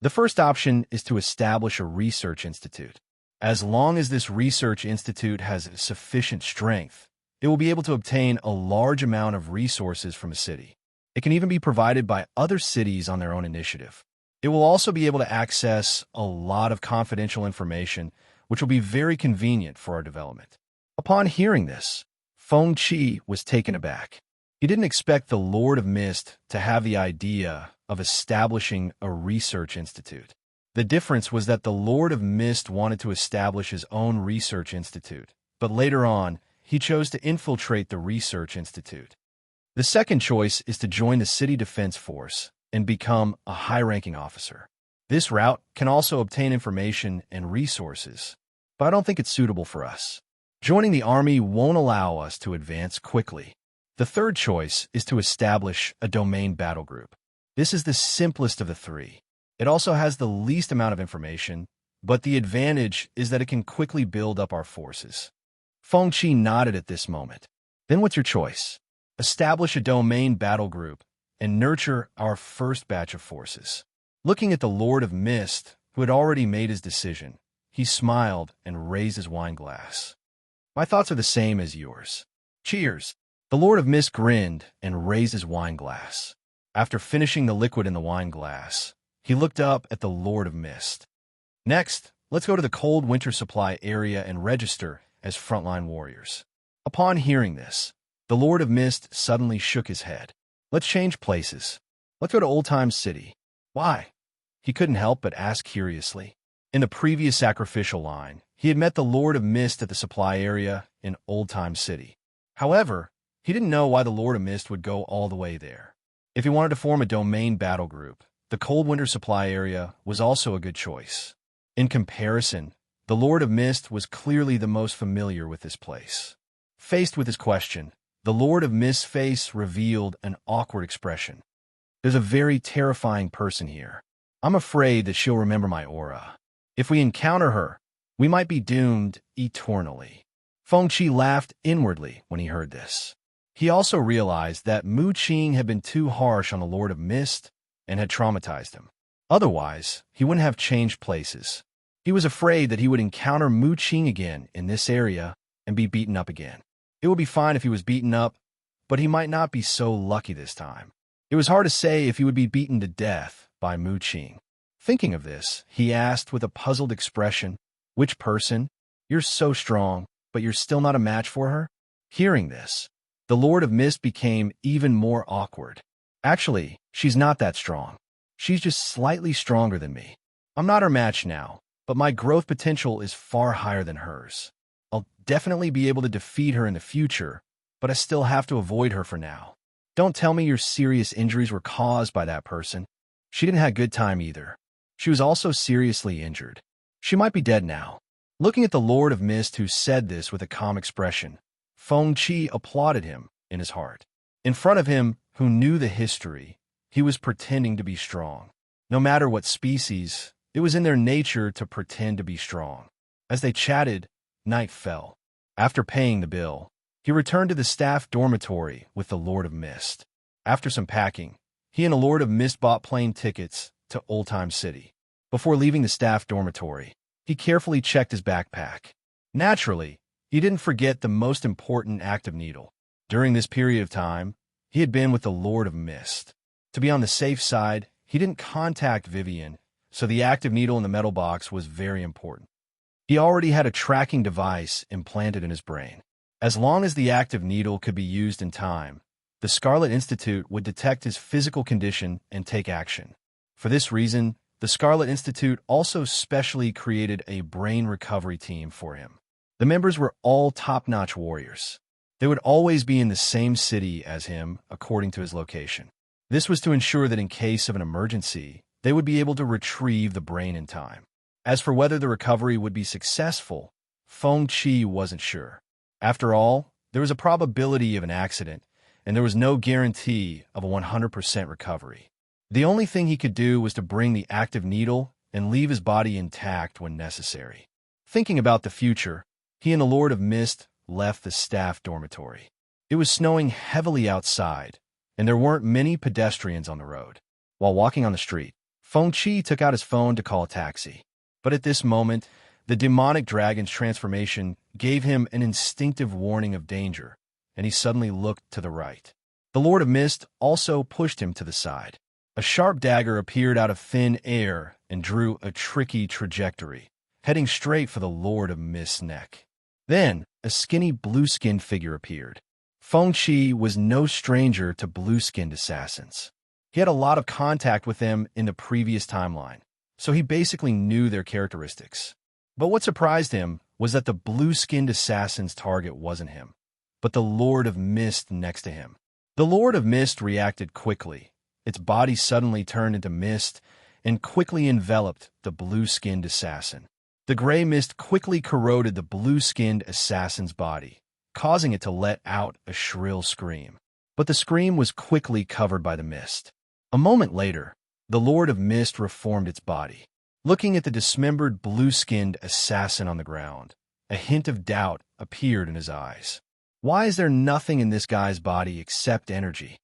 The first option is to establish a research institute. As long as this research institute has sufficient strength, it will be able to obtain a large amount of resources from a city. It can even be provided by other cities on their own initiative. It will also be able to access a lot of confidential information, which will be very convenient for our development." Upon hearing this, Feng Qi was taken aback. He didn't expect the Lord of Mist to have the idea of establishing a research institute. The difference was that the Lord of Mist wanted to establish his own research institute, but later on, he chose to infiltrate the research institute. The second choice is to join the city defense force and become a high-ranking officer. This route can also obtain information and resources, but I don't think it's suitable for us. Joining the army won't allow us to advance quickly. The third choice is to establish a domain battle group. This is the simplest of the three. It also has the least amount of information, but the advantage is that it can quickly build up our forces. Feng Qi nodded at this moment. Then what's your choice? Establish a domain battle group and nurture our first batch of forces. Looking at the Lord of Mist, who had already made his decision, he smiled and raised his wine glass. My thoughts are the same as yours. Cheers! The Lord of Mist grinned and raised his wine glass. After finishing the liquid in the wine glass, he looked up at the Lord of Mist. Next, let's go to the cold winter supply area and register as frontline warriors. Upon hearing this, the Lord of Mist suddenly shook his head. Let's change places. Let's go to Old Time City. Why? He couldn't help but ask curiously. In the previous sacrificial line, he had met the Lord of Mist at the supply area in Old Time City. However, he didn't know why the Lord of Mist would go all the way there. If he wanted to form a domain battle group, the cold winter supply area was also a good choice. In comparison, the Lord of Mist was clearly the most familiar with this place. Faced with his question, the Lord of Mist's face revealed an awkward expression. There's a very terrifying person here. I'm afraid that she'll remember my aura. If we encounter her, we might be doomed eternally. Feng Qi laughed inwardly when he heard this. He also realized that Mu Qing had been too harsh on the Lord of Mist and had traumatized him. Otherwise, he wouldn't have changed places. He was afraid that he would encounter Mu Qing again in this area and be beaten up again. It would be fine if he was beaten up, but he might not be so lucky this time. It was hard to say if he would be beaten to death by Mu Qing. Thinking of this, he asked with a puzzled expression, "Which person? You're so strong, but you're still not a match for her?" Hearing this, the Lord of Mist became even more awkward. Actually, she's not that strong. She's just slightly stronger than me. I'm not her match now, but my growth potential is far higher than hers. I'll definitely be able to defeat her in the future, but I still have to avoid her for now. Don't tell me your serious injuries were caused by that person. She didn't have a good time either. She was also seriously injured. She might be dead now. Looking at the Lord of Mist who said this with a calm expression, Feng Qi applauded him in his heart. In front of him, who knew the history, he was pretending to be strong. No matter what species, it was in their nature to pretend to be strong. As they chatted, night fell. After paying the bill, he returned to the staff dormitory with the Lord of Mist. After some packing, he and the Lord of Mist bought plane tickets to Old Time City. Before leaving the staff dormitory, he carefully checked his backpack. Naturally, he didn't forget the most important active needle. During this period of time, he had been with the Lord of Mist. To be on the safe side, he didn't contact Vivian, so the active needle in the metal box was very important. He already had a tracking device implanted in his brain. As long as the active needle could be used in time, the Scarlet Institute would detect his physical condition and take action. For this reason, the Scarlet Institute also specially created a brain recovery team for him. The members were all top-notch warriors. They would always be in the same city as him, according to his location. This was to ensure that in case of an emergency, they would be able to retrieve the brain in time. As for whether the recovery would be successful, Feng Qi wasn't sure. After all, there was a probability of an accident, and there was no guarantee of a 100% recovery. The only thing he could do was to bring the active needle and leave his body intact when necessary. Thinking about the future, he and the Lord of Mist left the staff dormitory. It was snowing heavily outside, and there weren't many pedestrians on the road. While walking on the street, Feng Qi took out his phone to call a taxi. But at this moment, the demonic dragon's transformation gave him an instinctive warning of danger, and he suddenly looked to the right. The Lord of Mist also pushed him to the side. A sharp dagger appeared out of thin air and drew a tricky trajectory, heading straight for the Lord of Mist's neck. Then, a skinny blue-skinned figure appeared. Feng Qi was no stranger to blue-skinned assassins. He had a lot of contact with them in the previous timeline, so he basically knew their characteristics. But what surprised him was that the blue-skinned assassin's target wasn't him, but the Lord of Mist next to him. The Lord of Mist reacted quickly. Its body suddenly turned into mist and quickly enveloped the blue-skinned assassin. The gray mist quickly corroded the blue-skinned assassin's body, causing it to let out a shrill scream. But the scream was quickly covered by the mist. A moment later, the Lord of Mist reformed its body. Looking at the dismembered blue-skinned assassin on the ground, a hint of doubt appeared in his eyes. Why is there nothing in this guy's body except energy?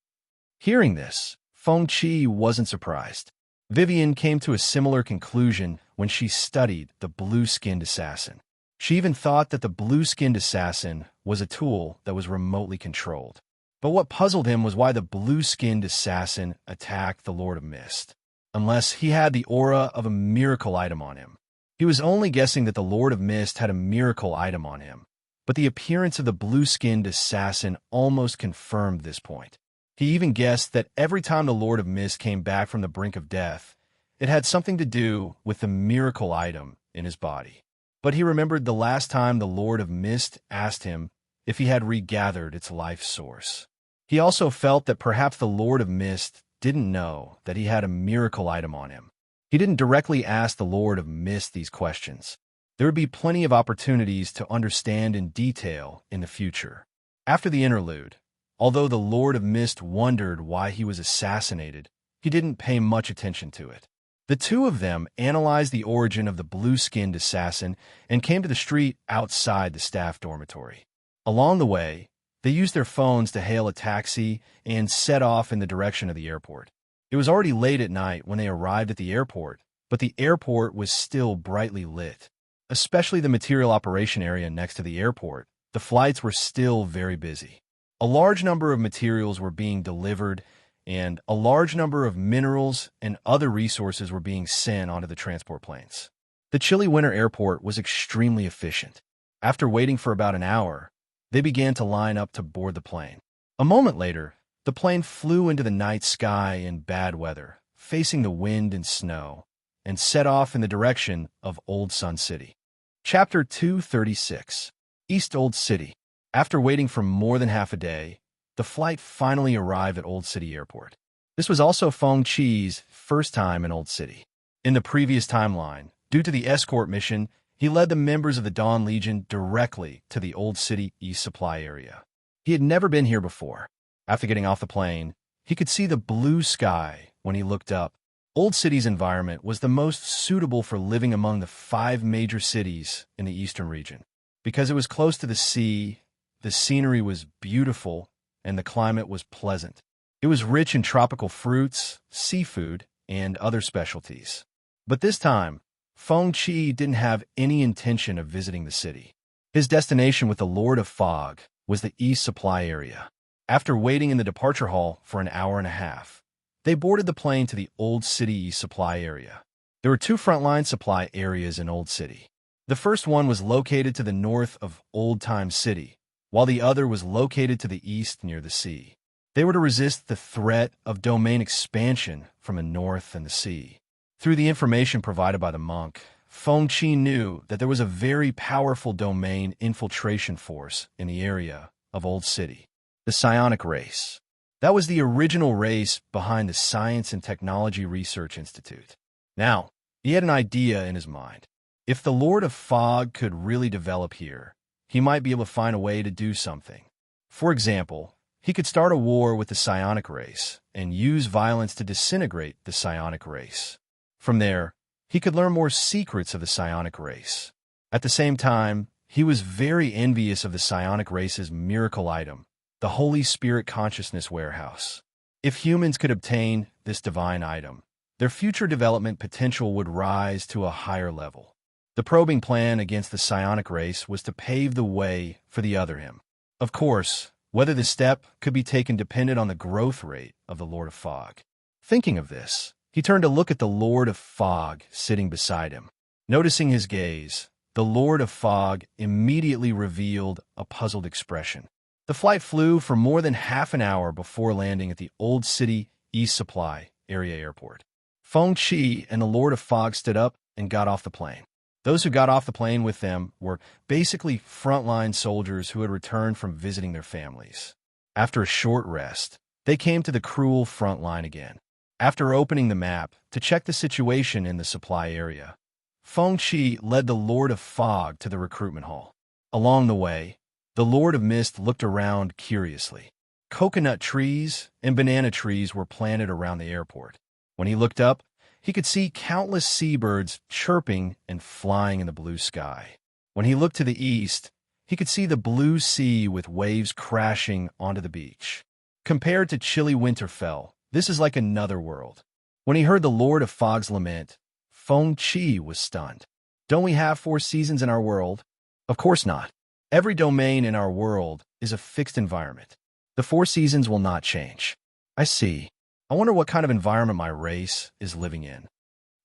Hearing this, Feng Qi wasn't surprised. Vivian came to a similar conclusion when she studied the blue-skinned assassin. She even thought that the blue-skinned assassin was a tool that was remotely controlled. But what puzzled him was why the blue-skinned assassin attacked the Lord of Mist, unless he had the aura of a miracle item on him. He was only guessing that the Lord of Mist had a miracle item on him, but the appearance of the blue-skinned assassin almost confirmed this point. He even guessed that every time the Lord of Mist came back from the brink of death, it had something to do with the miracle item in his body. But he remembered the last time the Lord of Mist asked him if he had regathered its life source. He also felt that perhaps the Lord of Mist didn't know that he had a miracle item on him. He didn't directly ask the Lord of Mist these questions. There would be plenty of opportunities to understand in detail in the future. After the interlude, although the Lord of Mist wondered why he was assassinated, he didn't pay much attention to it. The two of them analyzed the origin of the blue-skinned assassin and came to the street outside the staff dormitory. Along the way, they used their phones to hail a taxi and set off in the direction of the airport. It was already late at night when they arrived at the airport, but the airport was still brightly lit. Especially the material operation area next to the airport, the flights were still very busy. A large number of materials were being delivered, and a large number of minerals and other resources were being sent onto the transport planes. The chilly winter airport was extremely efficient. After waiting for about an hour, they began to line up to board the plane. A moment later, the plane flew into the night sky in bad weather, facing the wind and snow, and set off in the direction of Old Sun City. Chapter 236, East Old City. After waiting for more than half a day, the flight finally arrived at Old City Airport. This was also Feng Qi's first time in Old City. In the previous timeline, due to the escort mission, he led the members of the Dawn Legion directly to the Old City East Supply area. He had never been here before. After getting off the plane, he could see the blue sky when he looked up. Old City's environment was the most suitable for living among the 5 major cities in the eastern region. Because it was close to the sea, the scenery was beautiful, and the climate was pleasant. It was rich in tropical fruits, seafood, and other specialties. But this time, Feng Qi didn't have any intention of visiting the city. His destination with the Lord of Fog was the East Supply area. After waiting in the departure hall for an hour and a half, they boarded the plane to the Old City East Supply area. There were 2 frontline supply areas in Old City. The first one was located to the north of Old Time City, while the other was located to the east near the sea. They were to resist the threat of domain expansion from the north and the sea. Through the information provided by the monk, Feng Qi knew that there was a very powerful domain infiltration force in the area of Old City, the psionic race. That was the original race behind the Science and Technology Research Institute. Now, he had an idea in his mind. If the Lord of Fog could really develop here, he might be able to find a way to do something. For example, he could start a war with the psionic race and use violence to disintegrate the psionic race. From there, he could learn more secrets of the psionic race. At the same time, he was very envious of the psionic race's miracle item, the Holy Spirit Consciousness Warehouse. If humans could obtain this divine item, their future development potential would rise to a higher level. The probing plan against the psionic race was to pave the way for the other him. Of course, whether the step could be taken depended on the growth rate of the Lord of Fog. Thinking of this, he turned to look at the Lord of Fog sitting beside him. Noticing his gaze, the Lord of Fog immediately revealed a puzzled expression. The flight flew for more than half an hour before landing at the Old City East Supply area airport. Feng Qi and the Lord of Fog stood up and got off the plane. Those who got off the plane with them were basically frontline soldiers who had returned from visiting their families. After a short rest, they came to the cruel front line again. After opening the map to check the situation in the supply area, Feng Qi led the Lord of Fog to the recruitment hall. Along the way, the Lord of Mist looked around curiously. Coconut trees and banana trees were planted around the airport. When he looked up, he could see countless seabirds chirping and flying in the blue sky. When he looked to the east, he could see the blue sea with waves crashing onto the beach. Compared to chilly Winterfell, this is like another world. When he heard the Lord of Fog's lament, Feng Qi was stunned. Don't we have 4 seasons in our world? Of course not. Every domain in our world is a fixed environment. The 4 seasons will not change. I see. I wonder what kind of environment my race is living in.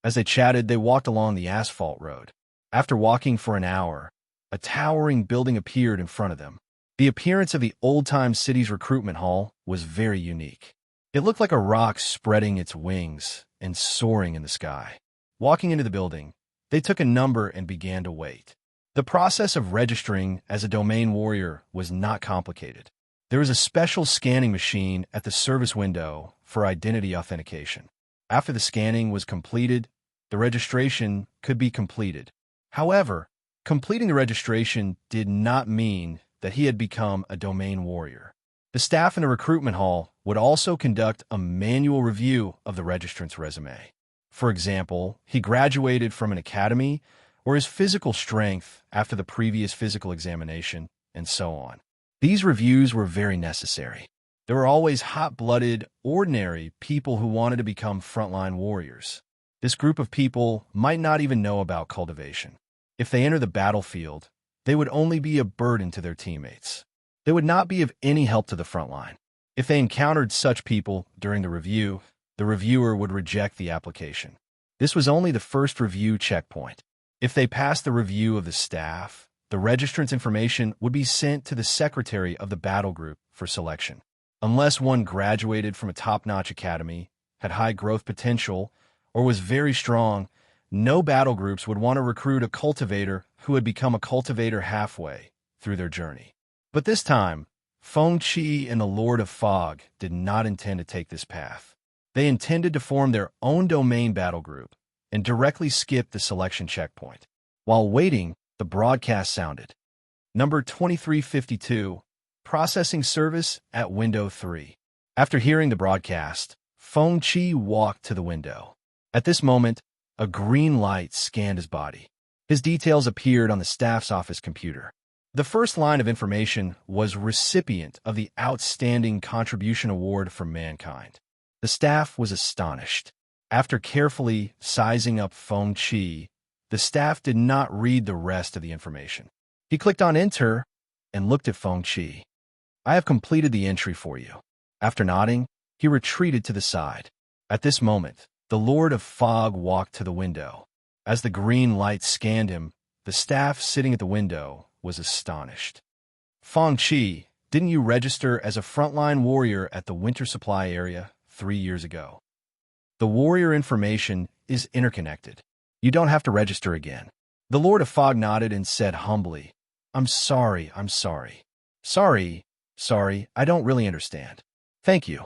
As they chatted, they walked along the asphalt road. After walking for an hour, a towering building appeared in front of them. The appearance of the old-time city's recruitment hall was very unique. It looked like a rock spreading its wings and soaring in the sky. Walking into the building, they took a number and began to wait. The process of registering as a domain warrior was not complicated. There was a special scanning machine at the service window for identity authentication. After the scanning was completed, the registration could be completed. However, completing the registration did not mean that he had become a domain warrior. The staff in the recruitment hall would also conduct a manual review of the registrant's resume. For example, he graduated from an academy, or his physical strength after the previous physical examination, and so on. These reviews were very necessary. There were always hot-blooded, ordinary people who wanted to become frontline warriors. This group of people might not even know about cultivation. If they enter the battlefield, they would only be a burden to their teammates. They would not be of any help to the frontline. If they encountered such people during the review, the reviewer would reject the application. This was only the first review checkpoint. If they passed the review of the staff, the registrant's information would be sent to the secretary of the battle group for selection. Unless one graduated from a top-notch academy, had high growth potential, or was very strong, no battle groups would want to recruit a cultivator who had become a cultivator halfway through their journey. But this time, Feng Qi and the Lord of Fog did not intend to take this path. They intended to form their own domain battle group and directly skip the selection checkpoint. While waiting, the broadcast sounded. Number 2352, processing service at window 3. After hearing the broadcast, Feng Qi walked to the window. At this moment, a green light scanned his body. His details appeared on the staff's office computer. The first line of information was recipient of the Outstanding Contribution Award for Mankind. The staff was astonished. After carefully sizing up Feng Qi, the staff did not read the rest of the information. He clicked on Enter and looked at Feng Qi. I have completed the entry for you. After nodding, he retreated to the side. At this moment, the Lord of Fog walked to the window. As the green light scanned him, the staff sitting at the window was astonished. Feng Qi, didn't you register as a frontline warrior at the winter supply area 3 years ago? The warrior information is interconnected. You don't have to register again. The Lord of Fog nodded and said humbly, I'm sorry. Sorry, I don't really understand. Thank you.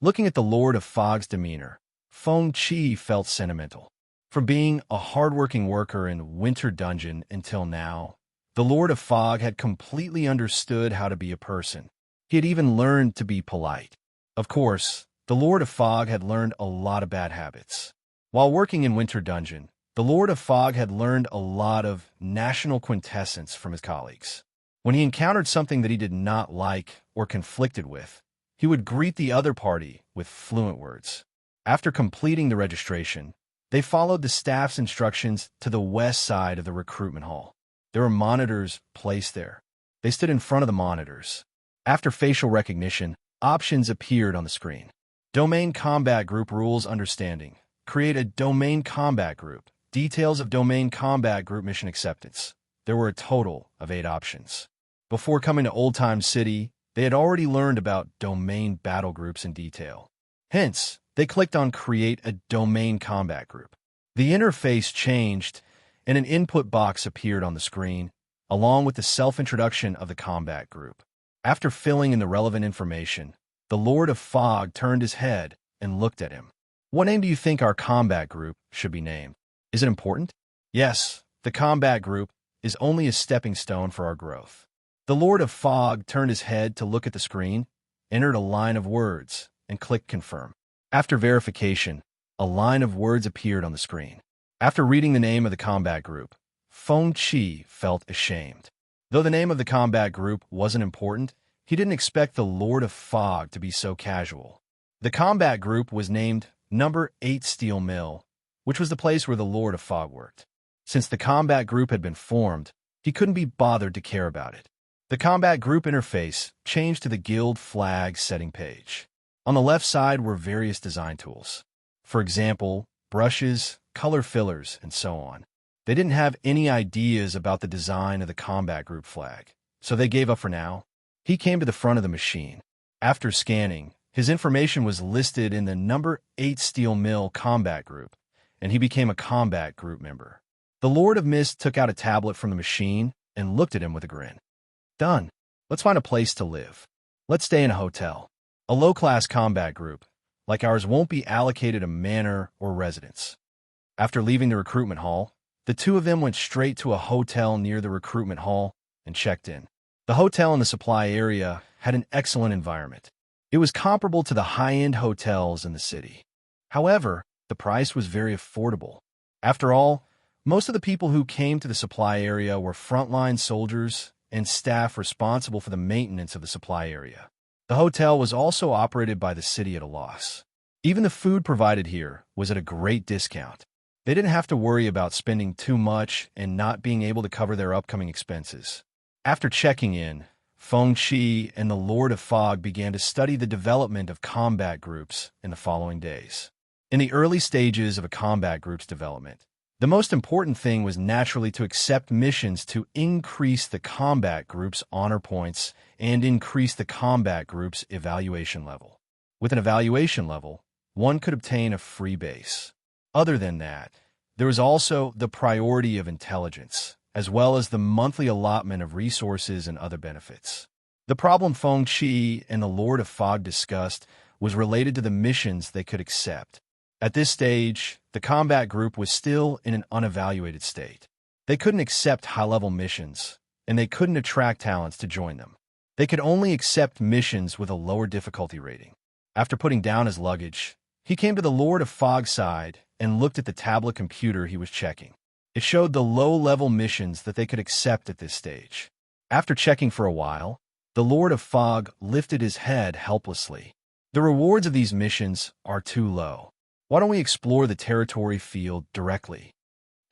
Looking at the Lord of Fog's demeanor, Feng Qi felt sentimental. From being a hardworking worker in Winter Dungeon until now, the Lord of Fog had completely understood how to be a person. He had even learned to be polite. Of course, the Lord of Fog had learned a lot of bad habits. While working in Winter Dungeon, the Lord of Fog had learned a lot of national quintessence from his colleagues. When he encountered something that he did not like or conflicted with, he would greet the other party with fluent words. After completing the registration, they followed the staff's instructions to the west side of the recruitment hall. There were monitors placed there. They stood in front of the monitors. After facial recognition, options appeared on the screen. Domain Combat Group Rules Understanding. Create a Domain Combat Group. Details of Domain Combat Group Mission Acceptance. There were a total of 8 options. Before coming to Old Time City, they had already learned about domain battle groups in detail. Hence, They clicked on Create a Domain Combat Group. The interface changed, and an input box appeared on the screen, along with the self-introduction of the combat group. After filling in the relevant information, the Lord of Fog turned his head and looked at him. What name do you think our combat group should be named? Is it important? Yes, the combat group is only a stepping stone for our growth. The Lord of Fog turned his head to look at the screen, entered a line of words, and clicked Confirm. After verification, a line of words appeared on the screen. After reading the name of the combat group, Feng Qi felt ashamed. Though the name of the combat group wasn't important, he didn't expect the Lord of Fog to be so casual. The combat group was named Number 8 Steel Mill, which was the place where the Lord of Fog worked. Since the combat group had been formed, he couldn't be bothered to care about it. The combat group interface changed to the guild flag setting page. On the left side were various design tools. For example, brushes, color fillers, and so on. They didn't have any ideas about the design of the combat group flag, so they gave up for now. He came to the front of the machine. After scanning, his information was listed in the Number 8 Steel Mill combat group, and he became a combat group member. The Lord of Mist took out a tablet from the machine and looked at him with a grin. Done. Let's find a place to live. Let's stay in a hotel. A low-class combat group, like ours, won't be allocated a manor or residence. After leaving the recruitment hall, the two of them went straight to a hotel near the recruitment hall and checked in. The hotel in the supply area had an excellent environment. It was comparable to the high-end hotels in the city. However, the price was very affordable. After all, most of the people who came to the supply area were frontline soldiers and staff responsible for the maintenance of the supply area. The hotel was also operated by the city at a loss. Even the food provided here was at a great discount. They didn't have to worry about spending too much and not being able to cover their upcoming expenses. After checking in, Feng Qi and the Lord of Fog began to study the development of combat groups in the following days. In the early stages of a combat group's development, the most important thing was naturally to accept missions to increase the combat group's honor points and increase the combat group's evaluation level. With an evaluation level, one could obtain a free base. Other than that, there was also the priority of intelligence, as well as the monthly allotment of resources and other benefits. The problem Feng Qi and the Lord of Fog discussed was related to the missions they could accept. At this stage, the combat group was still in an unevaluated state. They couldn't accept high-level missions, and they couldn't attract talents to join them. They could only accept missions with a lower difficulty rating. After putting down his luggage, he came to the Lord of Fog's side and looked at the tablet computer he was checking. It showed the low-level missions that they could accept at this stage. After checking for a while, the Lord of Fog lifted his head helplessly. The rewards of these missions are too low. Why don't we explore the territory field directly?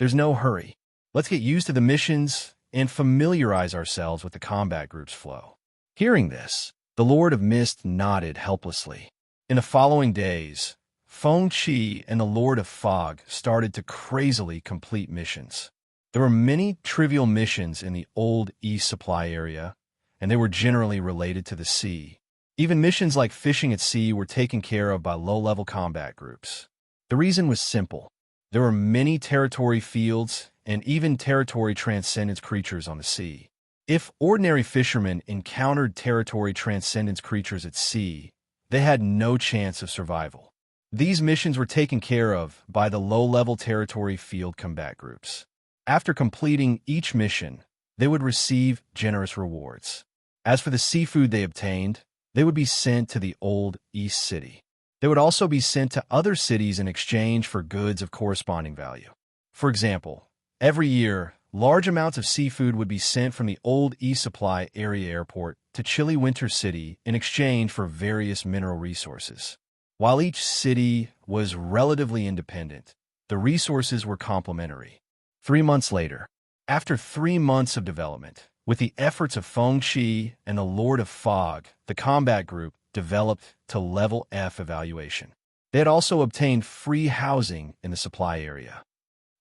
There's no hurry. Let's get used to the missions and familiarize ourselves with the combat group's flow. Hearing this, the Lord of Mist nodded helplessly. In the following days, Feng Qi and the Lord of Fog started to crazily complete missions. There were many trivial missions in the Old East Supply area, and they were generally related to the sea. Even missions like fishing at sea were taken care of by low-level combat groups. The reason was simple. There were many territory fields and even territory transcendence creatures on the sea. If ordinary fishermen encountered territory transcendence creatures at sea, they had no chance of survival. These missions were taken care of by the low-level territory field combat groups. After completing each mission, they would receive generous rewards. As for the seafood they obtained, they would be sent to the Old East City. They would also be sent to other cities in exchange for goods of corresponding value. For example, every year, large amounts of seafood would be sent from the Old East Supply area airport to Chilly Winter City in exchange for various mineral resources. While each city was relatively independent, the resources were complementary. 3 months later, after 3 months of development, with the efforts of Feng Qi and the Lord of Fog, the combat group developed to level F evaluation. They had also obtained free housing in the supply area.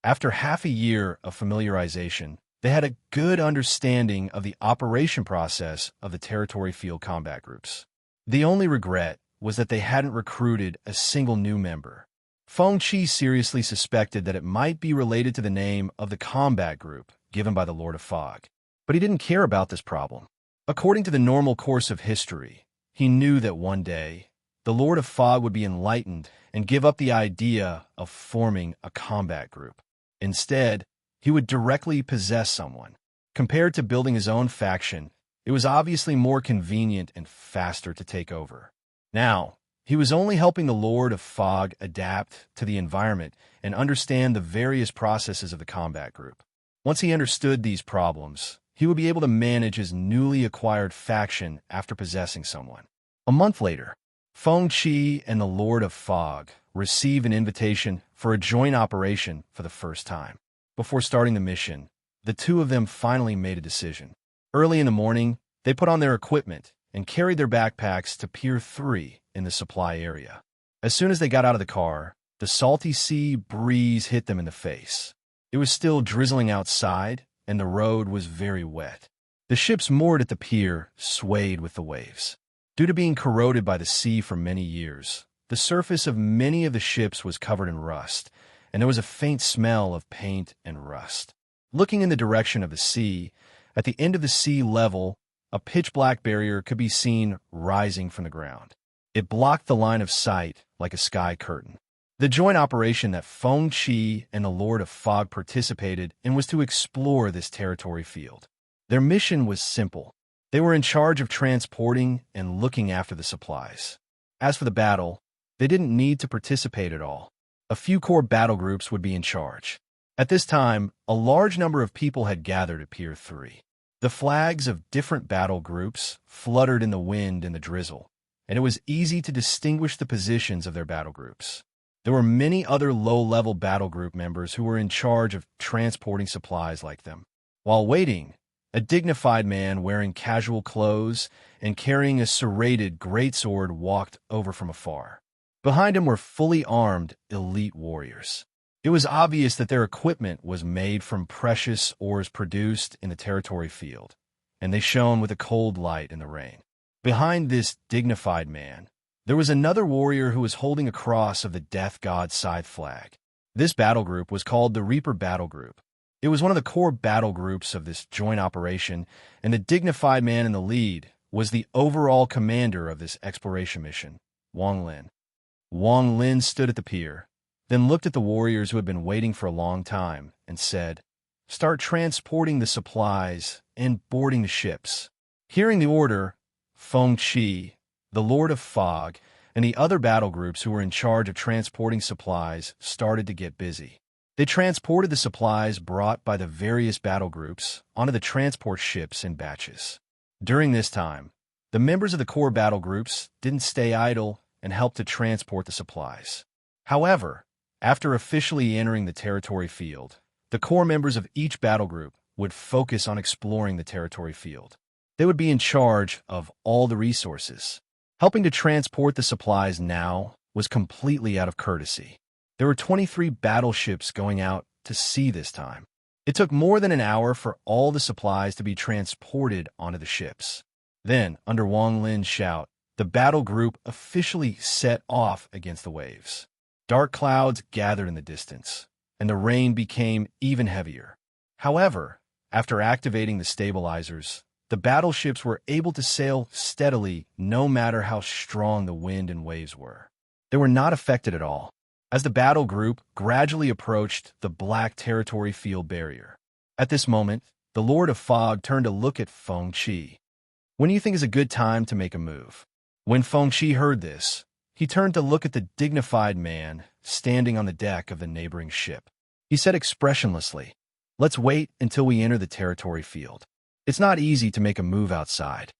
After half a year of familiarization, they had a good understanding of the operation process of the territory field combat groups. The only regret was that they hadn't recruited a single new member. Feng Qi seriously suspected that it might be related to the name of the combat group given by the Lord of Fog. But he didn't care about this problem. According to the normal course of history, he knew that one day, the Lord of Fog would be enlightened and give up the idea of forming a combat group. Instead, he would directly possess someone. Compared to building his own faction, it was obviously more convenient and faster to take over. Now, he was only helping the Lord of Fog adapt to the environment and understand the various processes of the combat group. Once he understood these problems, he would be able to manage his newly acquired faction after possessing someone. A month later, Feng Qi and the Lord of Fog receive an invitation for a joint operation for the first time. Before starting the mission, the two of them finally made a decision. Early in the morning, they put on their equipment and carried their backpacks to Pier 3 in the supply area. As soon as they got out of the car, the salty sea breeze hit them in the face. It was still drizzling outside, and the road was very wet. The ships moored at the pier swayed with the waves. Due to being corroded by the sea for many years, the surface of many of the ships was covered in rust, and there was a faint smell of paint and rust. Looking in the direction of the sea, at the end of the sea level, a pitch-black barrier could be seen rising from the ground. It blocked the line of sight like a sky curtain. The joint operation that Feng Qi and the Lord of Fog participated in was to explore this territory field. Their mission was simple. They were in charge of transporting and looking after the supplies. As for the battle, they didn't need to participate at all. A few core battle groups would be in charge. At this time, a large number of people had gathered at Pier 3. The flags of different battle groups fluttered in the wind and the drizzle, and it was easy to distinguish the positions of their battle groups. There were many other low-level battle group members who were in charge of transporting supplies like them. While waiting, a dignified man wearing casual clothes and carrying a serrated greatsword walked over from afar. Behind him were fully armed elite warriors. It was obvious that their equipment was made from precious ores produced in the territory field, and they shone with a cold light in the rain. Behind this dignified man, there was another warrior who was holding a cross of the Death God Scythe flag. This battle group was called the Reaper Battle Group. It was one of the core battle groups of this joint operation, and the dignified man in the lead was the overall commander of this exploration mission, Wang Lin. Wang Lin stood at the pier, then looked at the warriors who had been waiting for a long time, and said, "Start transporting the supplies and boarding the ships." Hearing the order, Feng Qi, the Lord of Fog, and the other battle groups who were in charge of transporting supplies started to get busy. They transported the supplies brought by the various battle groups onto the transport ships in batches. During this time, the members of the core battle groups didn't stay idle and helped to transport the supplies. However, after officially entering the territory field, the core members of each battle group would focus on exploring the territory field. They would be in charge of all the resources. Helping to transport the supplies now was completely out of courtesy. There were 23 battleships going out to sea this time. It took more than an hour for all the supplies to be transported onto the ships. Then, under Wang Lin's shout, the battle group officially set off against the waves. Dark clouds gathered in the distance, and the rain became even heavier. However, after activating the stabilizers, the battleships were able to sail steadily no matter how strong the wind and waves were. They were not affected at all, as the battle group gradually approached the black territory field barrier. At this moment, the Lord of Fog turned to look at Feng Qi. "When do you think is a good time to make a move?" When Feng Qi heard this, he turned to look at the dignified man standing on the deck of the neighboring ship. He said expressionlessly, "Let's wait until we enter the territory field. It's not easy to make a move outside."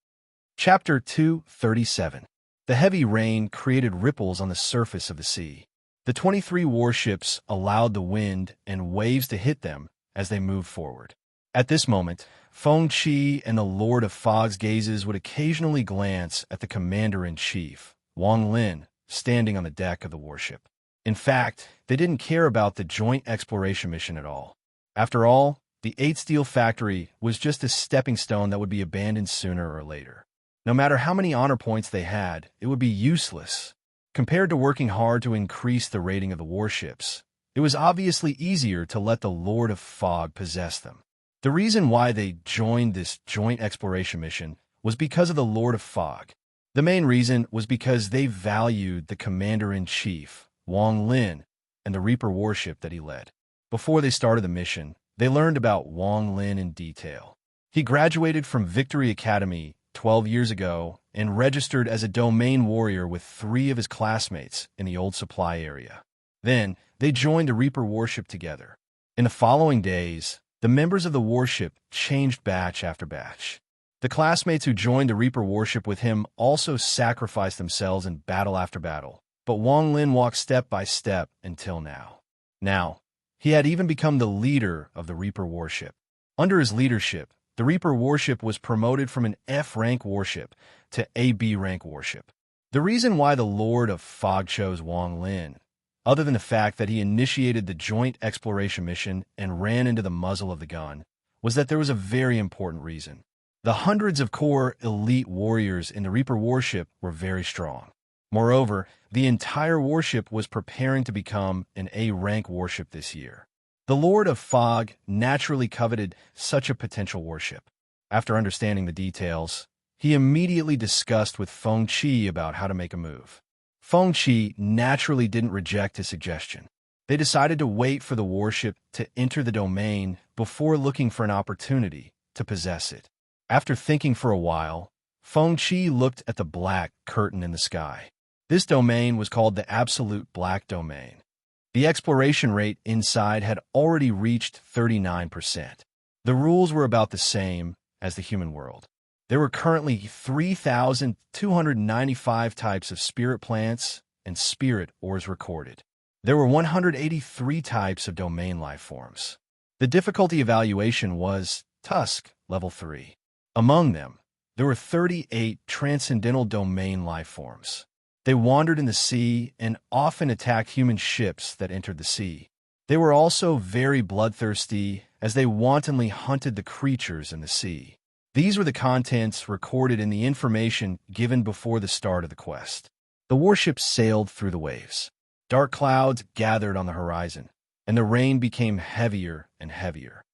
Chapter 237. The heavy rain created ripples on the surface of the sea. The 23 warships allowed the wind and waves to hit them as they moved forward. At this moment, Feng Qi and the Lord of Fog's gazes would occasionally glance at the commander-in-chief, Wang Lin, standing on the deck of the warship. In fact, they didn't care about the joint exploration mission at all. After all, the 8 Steel Factory was just a stepping stone that would be abandoned sooner or later. No matter how many honor points they had, it would be useless. Compared to working hard to increase the rating of the warships, it was obviously easier to let the Lord of Fog possess them. The reason why they joined this joint exploration mission was because of the Lord of Fog. The main reason was because they valued the Commander-in-Chief, Wang Lin, and the Reaper warship that he led. Before they started the mission, they learned about Wang Lin in detail. He graduated from Victory Academy 12 years ago and registered as a domain warrior with 3 of his classmates in the old supply area. Then, they joined the Reaper warship together. In the following days, the members of the warship changed batch after batch. The classmates who joined the Reaper warship with him also sacrificed themselves in battle after battle, but Wang Lin walked step by step until now. Now, he had even become the leader of the Reaper warship. Under his leadership, the Reaper warship was promoted from an F-rank warship to a B-rank warship. The reason why the Lord of Fog chose Wang Lin, other than the fact that he initiated the joint exploration mission and ran into the muzzle of the gun, was that there was a very important reason. The hundreds of core elite warriors in the Reaper warship were very strong. Moreover, the entire warship was preparing to become an A-rank warship this year. The Lord of Fog naturally coveted such a potential warship. After understanding the details, he immediately discussed with Feng Qi about how to make a move. Feng Qi naturally didn't reject his suggestion. They decided to wait for the warship to enter the domain before looking for an opportunity to possess it. After thinking for a while, Feng Qi looked at the black curtain in the sky. This domain was called the Absolute Black Domain. The exploration rate inside had already reached 39%. The rules were about the same as the human world. There were currently 3,295 types of spirit plants and spirit ores recorded. There were 183 types of domain life forms. The difficulty evaluation was Tusk, level 3. Among them, there were 38 transcendental domain life forms. They wandered in the sea and often attacked human ships that entered the sea. They were also very bloodthirsty as they wantonly hunted the creatures in the sea. These were the contents recorded in the information given before the start of the quest. The warship sailed through the waves. Dark clouds gathered on the horizon, and the rain became heavier and heavier.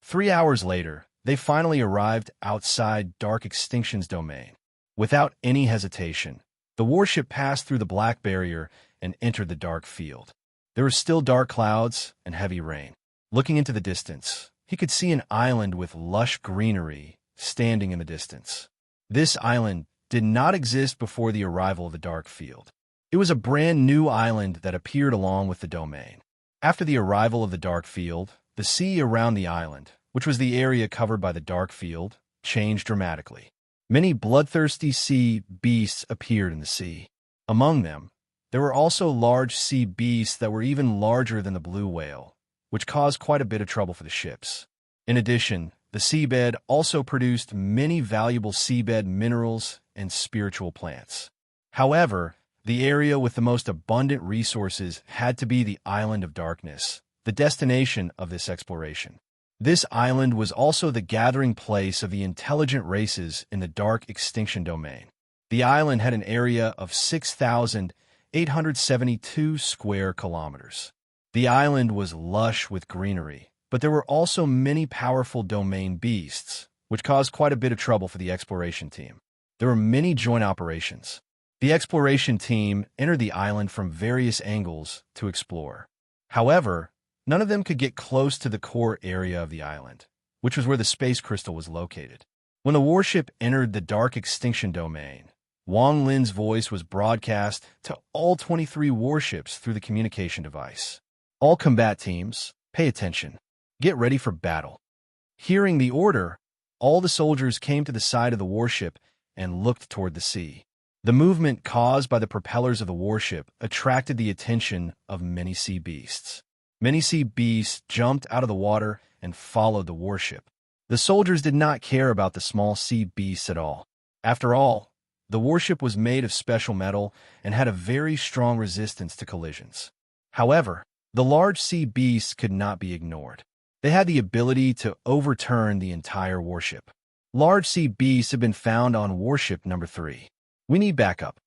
3 hours later, they finally arrived outside Dark Extinction's domain. Without any hesitation, the warship passed through the black barrier and entered the dark field. There were still dark clouds and heavy rain. Looking into the distance, he could see an island with lush greenery standing in the distance. This island did not exist before the arrival of the dark field. It was a brand new island that appeared along with the domain. After the arrival of the dark field, the sea around the island, which was the area covered by the dark field, changed dramatically. Many bloodthirsty sea beasts appeared in the sea. Among them, there were also large sea beasts that were even larger than the blue whale, which caused quite a bit of trouble for the ships. In addition, the seabed also produced many valuable seabed minerals and spiritual plants. However, the area with the most abundant resources had to be the Island of Darkness, the destination of this exploration. This island was also the gathering place of the intelligent races in the Dark Extinction domain. The island had an area of 6,872 square kilometers. The island was lush with greenery, but there were also many powerful domain beasts, which caused quite a bit of trouble for the exploration team. There were many joint operations. The exploration team entered the island from various angles to explore. However, none of them could get close to the core area of the island, which was where the space crystal was located. When the warship entered the Dark Extinction domain, Wang Lin's voice was broadcast to all 23 warships through the communication device. All combat teams, pay attention. Get ready for battle. Hearing the order, all the soldiers came to the side of the warship and looked toward the sea. The movement caused by the propellers of the warship attracted the attention of many sea beasts. Many sea beasts jumped out of the water and followed the warship. The soldiers did not care about the small sea beasts at all. After all, the warship was made of special metal and had a very strong resistance to collisions. However, the large sea beasts could not be ignored. They had the ability to overturn the entire warship. Large sea beasts have been found on warship number 3. We need backup.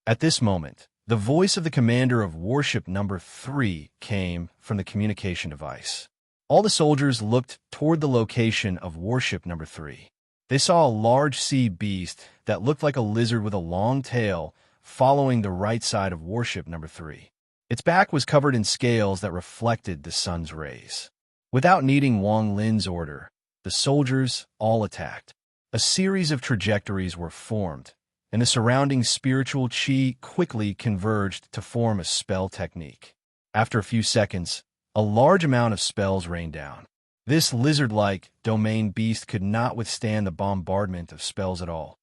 At this moment, the voice of the commander of warship number 3 came from the communication device. All the soldiers looked toward the location of warship number 3. They saw a large sea beast that looked like a lizard with a long tail following the right side of warship number 3. Its back was covered in scales that reflected the sun's rays. Without needing Wang Lin's order, the soldiers all attacked. A series of trajectories were formed, and the surrounding spiritual chi quickly converged to form a spell technique. After a few seconds, a large amount of spells rained down. This lizard-like domain beast could not withstand the bombardment of spells at all.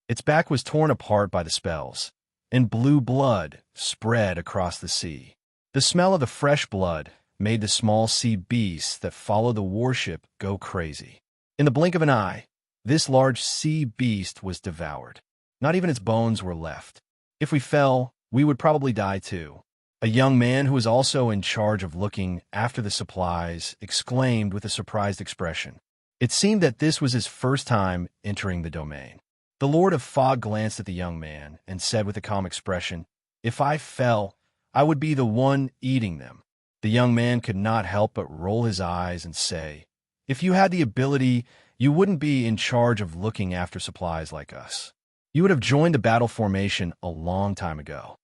Its back was torn apart by the spells, and blue blood spread across the sea. The smell of the fresh blood made the small sea beasts that followed the warship go crazy. In the blink of an eye, this large sea beast was devoured. Not even its bones were left. If we fell, we would probably die too. A young man who was also in charge of looking after the supplies exclaimed with a surprised expression. It seemed that this was his first time entering the domain. The Lord of Fog glanced at the young man and said with a calm expression, "If I fell, I would be the one eating them." The young man could not help but roll his eyes and say, "If you had the ability, you wouldn't be in charge of looking after supplies like us. You would have joined the battle formation a long time ago."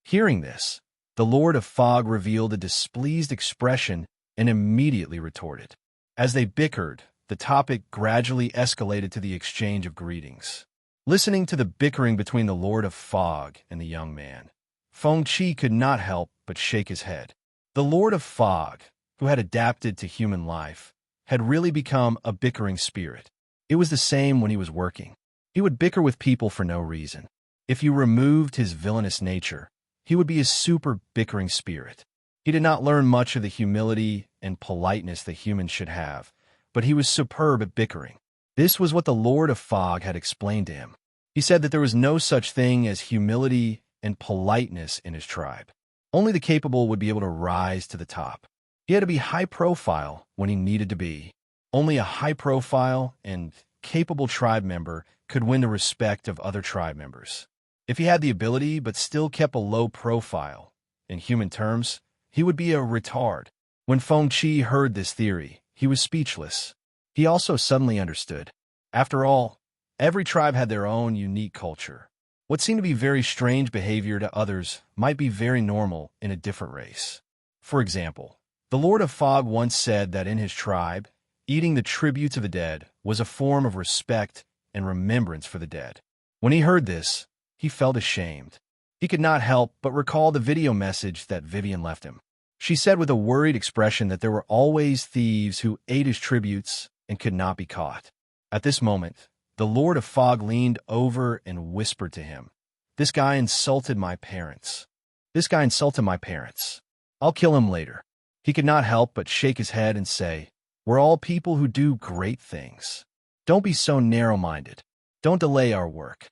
Hearing this, the Lord of Fog revealed a displeased expression and immediately retorted. As they bickered, the topic gradually escalated to the exchange of greetings. Listening to the bickering between the Lord of Fog and the young man, Feng Qi could not help but shake his head. The Lord of Fog, who had adapted to human life, had really become a bickering spirit. It was the same when he was working. He would bicker with people for no reason. If you removed his villainous nature, he would be a super bickering spirit. He did not learn much of the humility and politeness that humans should have, but he was superb at bickering. This was what the Lord of Fog had explained to him. He said that there was no such thing as humility and politeness in his tribe. Only the capable would be able to rise to the top. He had to be high profile when he needed to be. Only a high profile and capable tribe member could win the respect of other tribe members. If he had the ability but still kept a low profile, in human terms, he would be a retard. When Feng Qi heard this theory, he was speechless. He also suddenly understood. After all, every tribe had their own unique culture. What seemed to be very strange behavior to others might be very normal in a different race. For example, the Lord of Fog once said that in his tribe, eating the tributes of the dead was a form of respect and remembrance for the dead. When he heard this, he felt ashamed. He could not help but recall the video message that Vivian left him. She said with a worried expression that there were always thieves who ate his tributes and could not be caught. At this moment, the Lord of Fog leaned over and whispered to him, "This guy insulted my parents. This guy insulted my parents. I'll kill him later." He could not help but shake his head and say, "We're all people who do great things. Don't be so narrow-minded. Don't delay our work.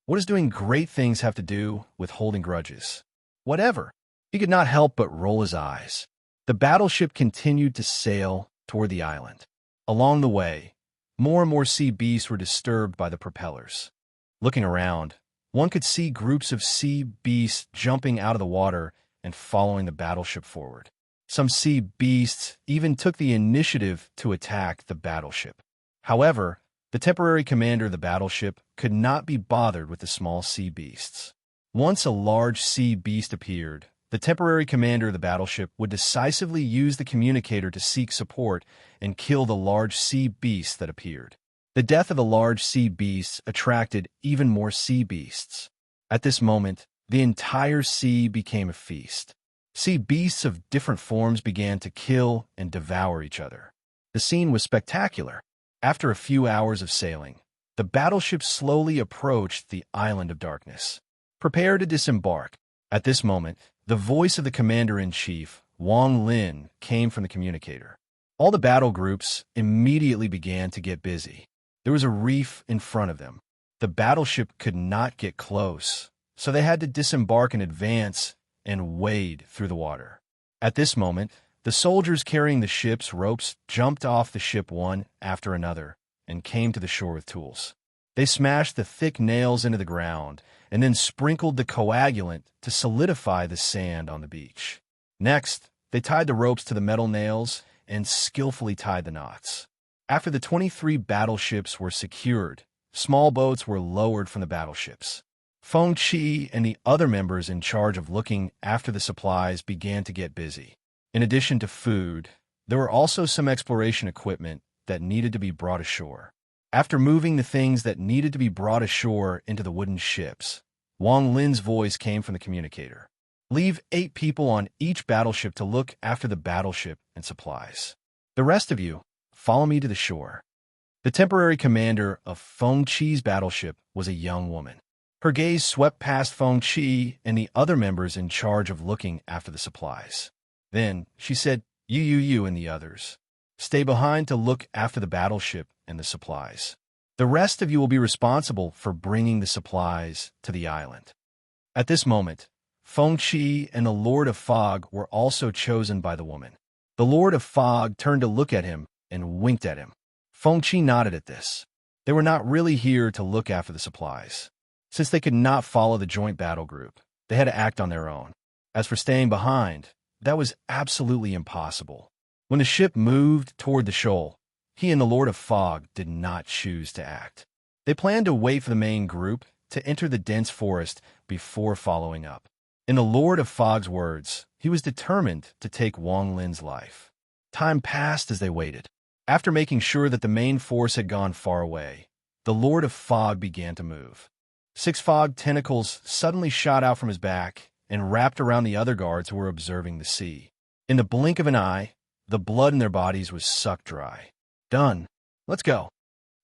What does doing great things have to do with holding grudges? Whatever." He could not help but roll his eyes. The battleship continued to sail toward the island. Along the way, more and more sea beasts were disturbed by the propellers. Looking around, one could see groups of sea beasts jumping out of the water and following the battleship forward. Some sea beasts even took the initiative to attack the battleship. However, the temporary commander of the battleship could not be bothered with the small sea beasts. Once a large sea beast appeared, the temporary commander of the battleship would decisively use the communicator to seek support and kill the large sea beast that appeared. The death of the large sea beasts attracted even more sea beasts. At this moment, the entire sea became a feast. Sea beasts of different forms began to kill and devour each other. The scene was spectacular. After a few hours of sailing, the battleship slowly approached the Island of Darkness. Prepare to disembark. At this moment, the voice of the commander-in-chief, Wang Lin, came from the communicator. All the battle groups immediately began to get busy. There was a reef in front of them. The battleship could not get close, so they had to disembark in advance and wade through the water. At this moment, the soldiers carrying the ship's ropes jumped off the ship one after another and came to the shore with tools. They smashed the thick nails into the ground and then sprinkled the coagulant to solidify the sand on the beach. Next, they tied the ropes to the metal nails and skillfully tied the knots. After the 23 battleships were secured, small boats were lowered from the battleships. Feng Qi and the other members in charge of looking after the supplies began to get busy. In addition to food, there were also some exploration equipment that needed to be brought ashore. After moving the things that needed to be brought ashore into the wooden ships, Wang Lin's voice came from the communicator. Leave 8 people on each battleship to look after the battleship and supplies. The rest of you, follow me to the shore. The temporary commander of Feng Qi's battleship was a young woman. Her gaze swept past Feng Qi and the other members in charge of looking after the supplies. Then she said, You and the others. Stay behind to look after the battleship and the supplies. The rest of you will be responsible for bringing the supplies to the island. At this moment, Feng Qi and the Lord of Fog were also chosen by the woman. The Lord of Fog turned to look at him and winked at him. Feng Qi nodded at this. They were not really here to look after the supplies. Since they could not follow the joint battle group, they had to act on their own. As for staying behind, that was absolutely impossible. When the ship moved toward the shoal, he and the Lord of Fog did not choose to act. They planned to wait for the main group to enter the dense forest before following up. In the Lord of Fog's words, he was determined to take Wang Lin's life. Time passed as they waited. After making sure that the main force had gone far away, the Lord of Fog began to move. 6 fog tentacles suddenly shot out from his back and wrapped around the other guards who were observing the sea. In the blink of an eye, the blood in their bodies was sucked dry. Done. Let's go.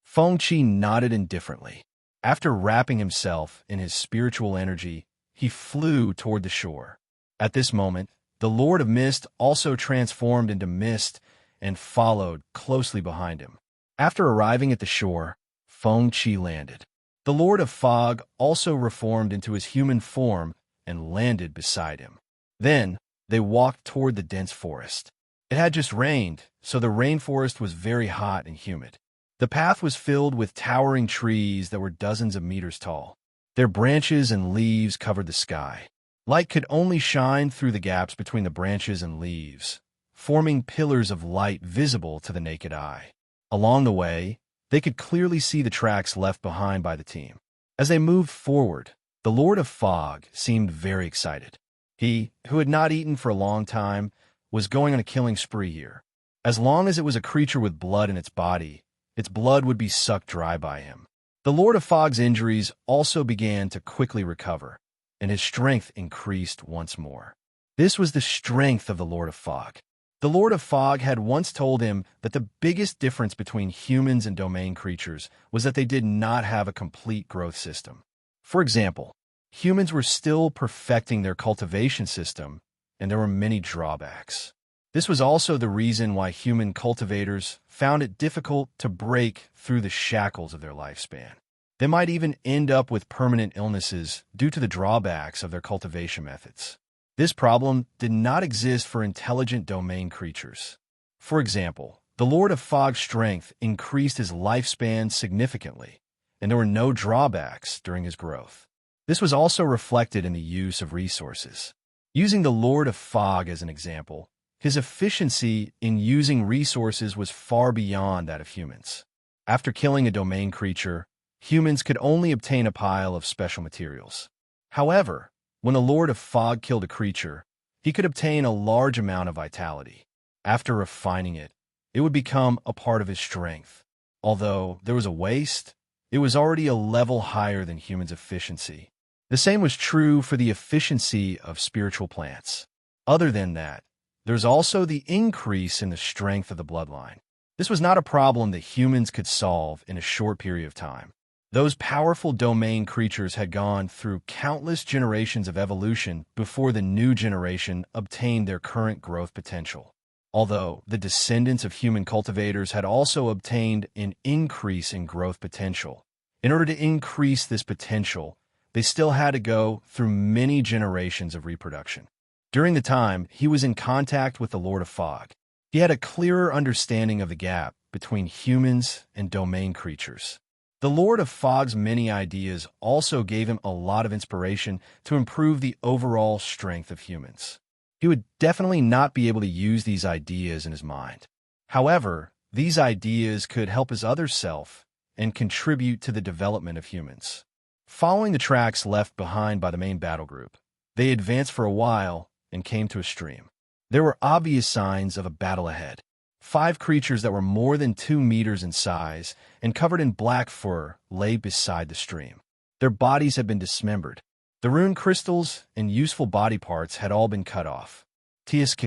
Feng Qi nodded indifferently. After wrapping himself in his spiritual energy, he flew toward the shore. At this moment, the Lord of Mist also transformed into mist and followed closely behind him. After arriving at the shore, Feng Qi landed. The Lord of Fog also reformed into his human form and landed beside him. Then, they walked toward the dense forest. It had just rained, so the rainforest was very hot and humid. The path was filled with towering trees that were dozens of meters tall. Their branches and leaves covered the sky. Light could only shine through the gaps between the branches and leaves, forming pillars of light visible to the naked eye. Along the way, they could clearly see the tracks left behind by the team. As they moved forward, the Lord of Fog seemed very excited. He, who had not eaten for a long time, was going on a killing spree here. As long as it was a creature with blood in its body, its blood would be sucked dry by him. The Lord of Fog's injuries also began to quickly recover, and his strength increased once more. This was the strength of the Lord of Fog. The Lord of Fog had once told him that the biggest difference between humans and domain creatures was that they did not have a complete growth system. For example, humans were still perfecting their cultivation system, and there were many drawbacks. This was also the reason why human cultivators found it difficult to break through the shackles of their lifespan. They might even end up with permanent illnesses due to the drawbacks of their cultivation methods. This problem did not exist for intelligent domain creatures. For example, the Lord of Fog's strength increased his lifespan significantly, and there were no drawbacks during his growth. This was also reflected in the use of resources. Using the Lord of Fog as an example, his efficiency in using resources was far beyond that of humans. After killing a domain creature, humans could only obtain a pile of special materials. However, when the Lord of Fog killed a creature, he could obtain a large amount of vitality. After refining it, it would become a part of his strength. Although there was a waste, it was already a level higher than humans' efficiency. The same was true for the efficiency of spiritual plants. Other than that, there's also the increase in the strength of the bloodline. This was not a problem that humans could solve in a short period of time. Those powerful domain creatures had gone through countless generations of evolution before the new generation obtained their current growth potential. Although the descendants of human cultivators had also obtained an increase in growth potential. In order to increase this potential, they still had to go through many generations of reproduction. During the time he was in contact with the Lord of Fog, he had a clearer understanding of the gap between humans and domain creatures. The Lord of Fog's many ideas also gave him a lot of inspiration to improve the overall strength of humans. He would definitely not be able to use these ideas in his mind. However, these ideas could help his other self and contribute to the development of humans. Following the tracks left behind by the main battle group, they advanced for a while and came to a stream. There were obvious signs of a battle ahead. 5 creatures that were more than 2 meters in size and covered in black fur lay beside the stream. Their bodies had been dismembered. The rune crystals and useful body parts had all been cut off. "Tsk,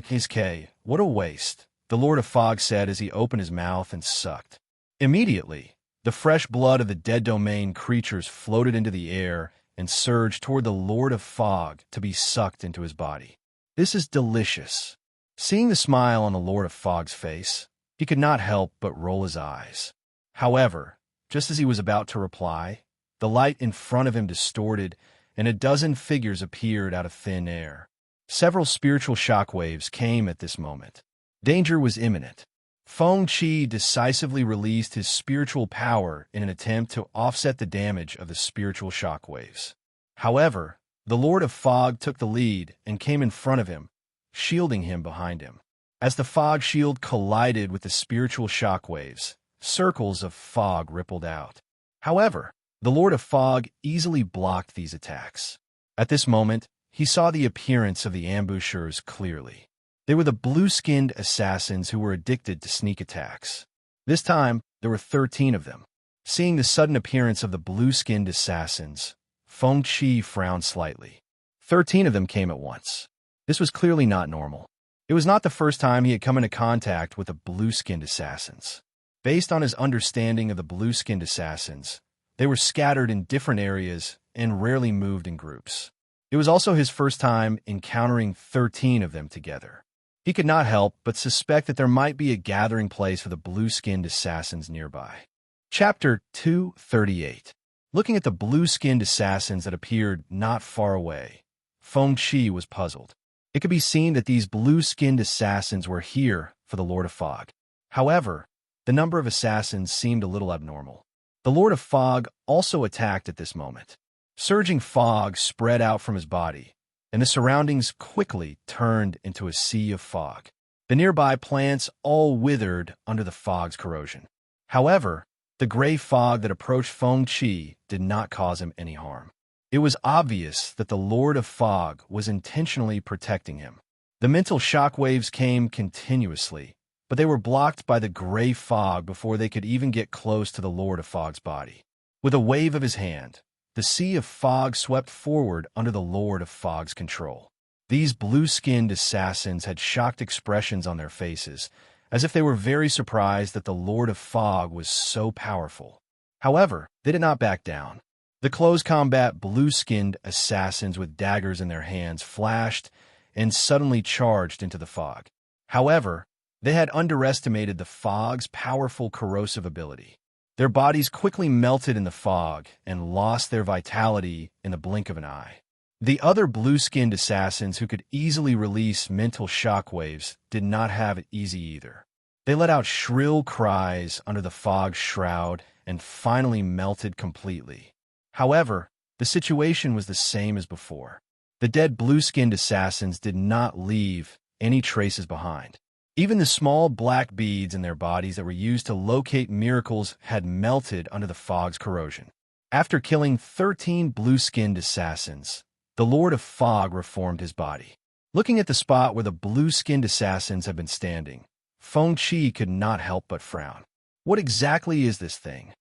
what a waste," the Lord of Fog said as he opened his mouth and sucked. Immediately, the fresh blood of the dead domain creatures floated into the air and surged toward the Lord of Fog to be sucked into his body. "This is delicious." Seeing the smile on the Lord of Fog's face, he could not help but roll his eyes. However, just as he was about to reply, the light in front of him distorted, and a dozen figures appeared out of thin air. Several spiritual shockwaves came at this moment. Danger was imminent. Feng Qi decisively released his spiritual power in an attempt to offset the damage of the spiritual shockwaves. However, the Lord of Fog took the lead and came in front of him, shielding him behind him. As the fog shield collided with the spiritual shockwaves, circles of fog rippled out. However, the Lord of Fog easily blocked these attacks. At this moment, he saw the appearance of the ambushers clearly. They were the blue-skinned assassins who were addicted to sneak attacks. This time, there were 13 of them. Seeing the sudden appearance of the blue-skinned assassins, Feng Qi frowned slightly. 13 of them came at once. This was clearly not normal. It was not the first time he had come into contact with the blue-skinned assassins. Based on his understanding of the blue-skinned assassins, they were scattered in different areas and rarely moved in groups. It was also his first time encountering 13 of them together. He could not help but suspect that there might be a gathering place for the blue-skinned assassins nearby. Chapter 238. Looking at the blue-skinned assassins that appeared not far away, Feng Qi was puzzled. It could be seen that these blue-skinned assassins were here for the Lord of Fog. However, the number of assassins seemed a little abnormal. The Lord of Fog also attacked at this moment. Surging fog spread out from his body, and the surroundings quickly turned into a sea of fog. The nearby plants all withered under the fog's corrosion. However, the gray fog that approached Feng Qi did not cause him any harm. It was obvious that the Lord of Fog was intentionally protecting him. The mental shockwaves came continuously, but they were blocked by the gray fog before they could even get close to the Lord of Fog's body. With a wave of his hand, the sea of fog swept forward under the Lord of Fog's control. These blue-skinned assassins had shocked expressions on their faces, as if they were very surprised that the Lord of Fog was so powerful. However, they did not back down. The close-combat blue-skinned assassins with daggers in their hands flashed and suddenly charged into the fog. However, they had underestimated the fog's powerful corrosive ability. Their bodies quickly melted in the fog and lost their vitality in the blink of an eye. The other blue-skinned assassins who could easily release mental shockwaves did not have it easy either. They let out shrill cries under the fog's shroud and finally melted completely. However, the situation was the same as before. The dead blue-skinned assassins did not leave any traces behind. Even the small black beads in their bodies that were used to locate miracles had melted under the fog's corrosion. After killing 13 blue-skinned assassins, the Lord of Fog reformed his body. Looking at the spot where the blue-skinned assassins had been standing, Feng Qi could not help but frown. What exactly is this thing?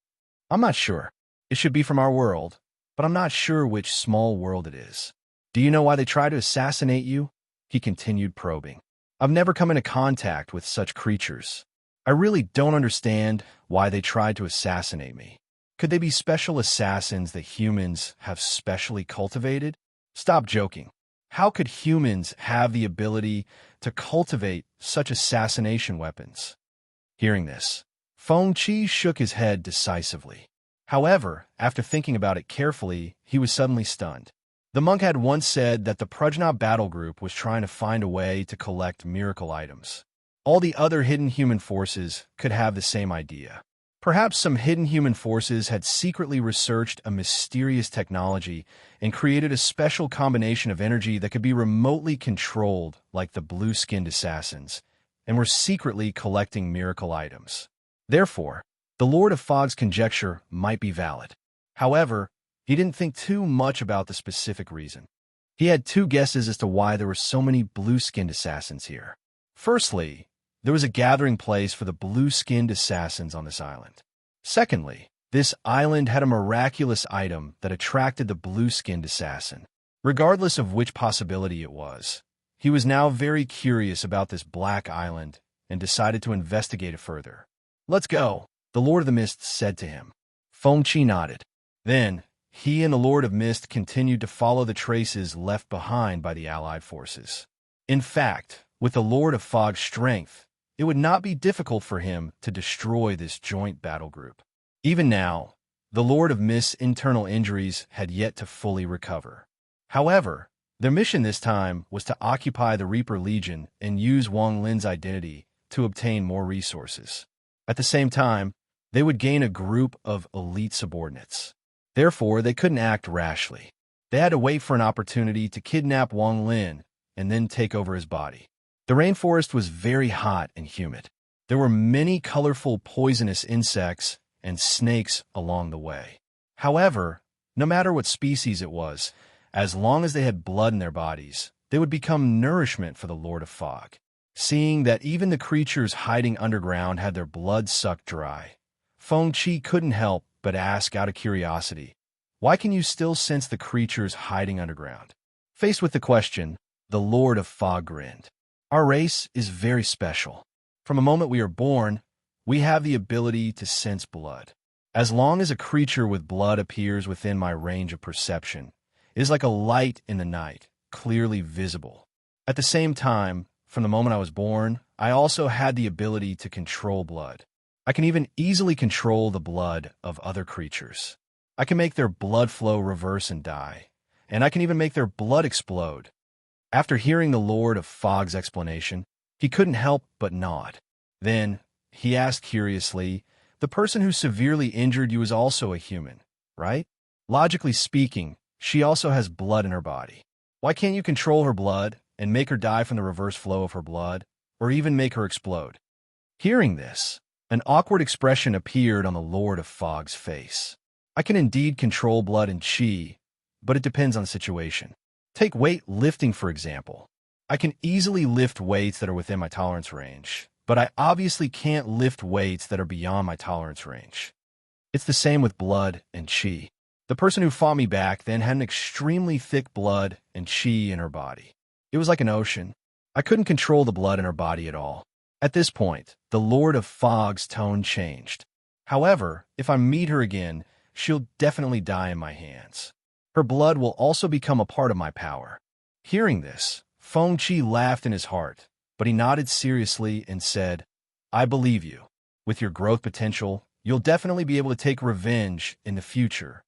I'm not sure. It should be from our world, but I'm not sure which small world it is. Do you know why they try to assassinate you? He continued probing. I've never come into contact with such creatures. I really don't understand why they tried to assassinate me. Could they be special assassins that humans have specially cultivated? Stop joking. How could humans have the ability to cultivate such assassination weapons? Hearing this, Feng Qi shook his head decisively. However, after thinking about it carefully, he was suddenly stunned. The monk had once said that the Prajna battle group was trying to find a way to collect miracle items. All the other hidden human forces could have the same idea. Perhaps some hidden human forces had secretly researched a mysterious technology and created a special combination of energy that could be remotely controlled, like the blue-skinned assassins, and were secretly collecting miracle items. Therefore, the Lord of Fog's conjecture might be valid. However, he didn't think too much about the specific reason. He had two guesses as to why there were so many blue-skinned assassins here. Firstly, there was a gathering place for the blue-skinned assassins on this island. Secondly, this island had a miraculous item that attracted the blue-skinned assassin. Regardless of which possibility it was, he was now very curious about this black island and decided to investigate it further. "Let's go," the Lord of the Mist said to him. Feng-Chi nodded. Then, he and the Lord of Mist continued to follow the traces left behind by the Allied forces. In fact, with the Lord of Fog's strength, it would not be difficult for him to destroy this joint battle group. Even now, the Lord of Mist's internal injuries had yet to fully recover. However, their mission this time was to occupy the Reaper Legion and use Wang Lin's identity to obtain more resources. At the same time, they would gain a group of elite subordinates. Therefore, they couldn't act rashly. They had to wait for an opportunity to kidnap Wang Lin and then take over his body. The rainforest was very hot and humid. There were many colorful poisonous insects and snakes along the way. However, no matter what species it was, as long as they had blood in their bodies, they would become nourishment for the Lord of Fog. Seeing that even the creatures hiding underground had their blood sucked dry, Feng-Chi couldn't help but ask out of curiosity, "Why can you still sense the creatures hiding underground?" Faced with the question, the Lord of Fog grinned. "Our race is very special. From the moment we are born, we have the ability to sense blood. As long as a creature with blood appears within my range of perception, it is like a light in the night, clearly visible. At the same time, from the moment I was born, I also had the ability to control blood. I can even easily control the blood of other creatures. I can make their blood flow reverse and die, and I can even make their blood explode." After hearing the Lord of Fog's explanation, he couldn't help but nod. Then, he asked curiously, "The person who severely injured you is also a human, right? Logically speaking, she also has blood in her body. Why can't you control her blood and make her die from the reverse flow of her blood, or even make her explode?" Hearing this, an awkward expression appeared on the Lord of Fog's face. "I can indeed control blood and chi, but it depends on the situation. Take weight lifting, for example. I can easily lift weights that are within my tolerance range, but I obviously can't lift weights that are beyond my tolerance range. It's the same with blood and chi. The person who fought me back then had an extremely thick blood and chi in her body. It was like an ocean. I couldn't control the blood in her body at all." At this point, the Lord of Fog's tone changed. "However, if I meet her again, she'll definitely die in my hands. Her blood will also become a part of my power." Hearing this, Feng-Chi laughed in his heart, but he nodded seriously and said, "I believe you. With your growth potential, you'll definitely be able to take revenge in the future."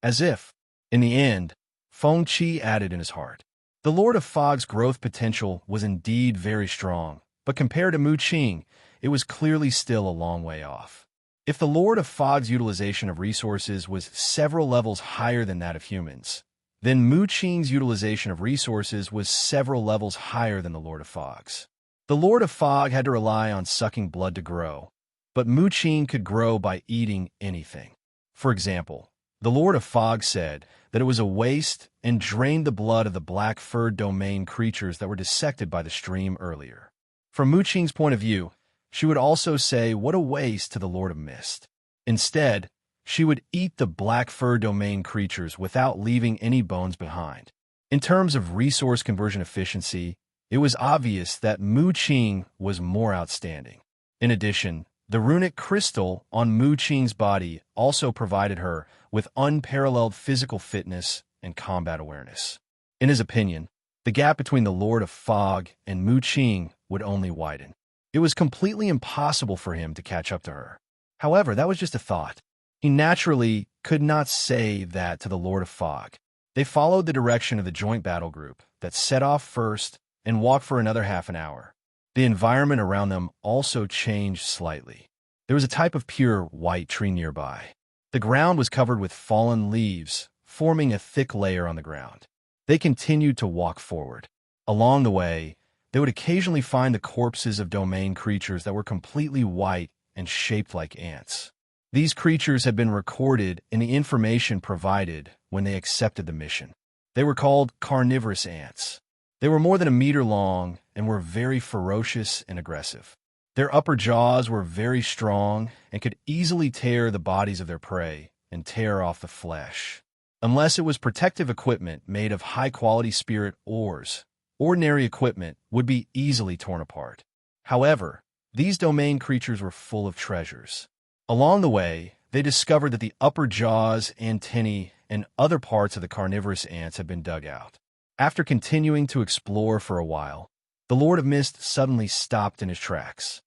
As if, in the end, Feng-Chi added in his heart. The Lord of Fog's growth potential was indeed very strong, but compared to Mu Qing, it was clearly still a long way off. If the Lord of Fog's utilization of resources was several levels higher than that of humans, then Mu Qing's utilization of resources was several levels higher than the Lord of Fog's. The Lord of Fog had to rely on sucking blood to grow, but Mu Qing could grow by eating anything. For example, the Lord of Fog said that it was a waste and drained the blood of the black-furred domain creatures that were dissected by the stream earlier. From Mu Qing's point of view, she would also say what a waste to the Lord of Mist. Instead, she would eat the black fur domain creatures without leaving any bones behind. In terms of resource conversion efficiency, it was obvious that Mu Qing was more outstanding. In addition, the runic crystal on Mu Qing's body also provided her with unparalleled physical fitness and combat awareness. In his opinion, the gap between the Lord of Fog and Mu Qing would only widen. It was completely impossible for him to catch up to her. However, that was just a thought. He naturally could not say that to the Lord of Fog. They followed the direction of the joint battle group that set off first and walked for another half an hour. The environment around them also changed slightly. There was a type of pure white tree nearby. The ground was covered with fallen leaves, forming a thick layer on the ground. They continued to walk forward. Along the way, they would occasionally find the corpses of domain creatures that were completely white and shaped like ants. These creatures had been recorded in the information provided when they accepted the mission. They were called carnivorous ants. They were more than a meter long and were very ferocious and aggressive. Their upper jaws were very strong and could easily tear the bodies of their prey and tear off the flesh. Unless it was protective equipment made of high-quality spirit ores, ordinary equipment would be easily torn apart. However, these domain creatures were full of treasures. Along the way, they discovered that the upper jaws, antennae, and other parts of the carnivorous ants had been dug out. After continuing to explore for a while, the Lord of Mist suddenly stopped in his tracks.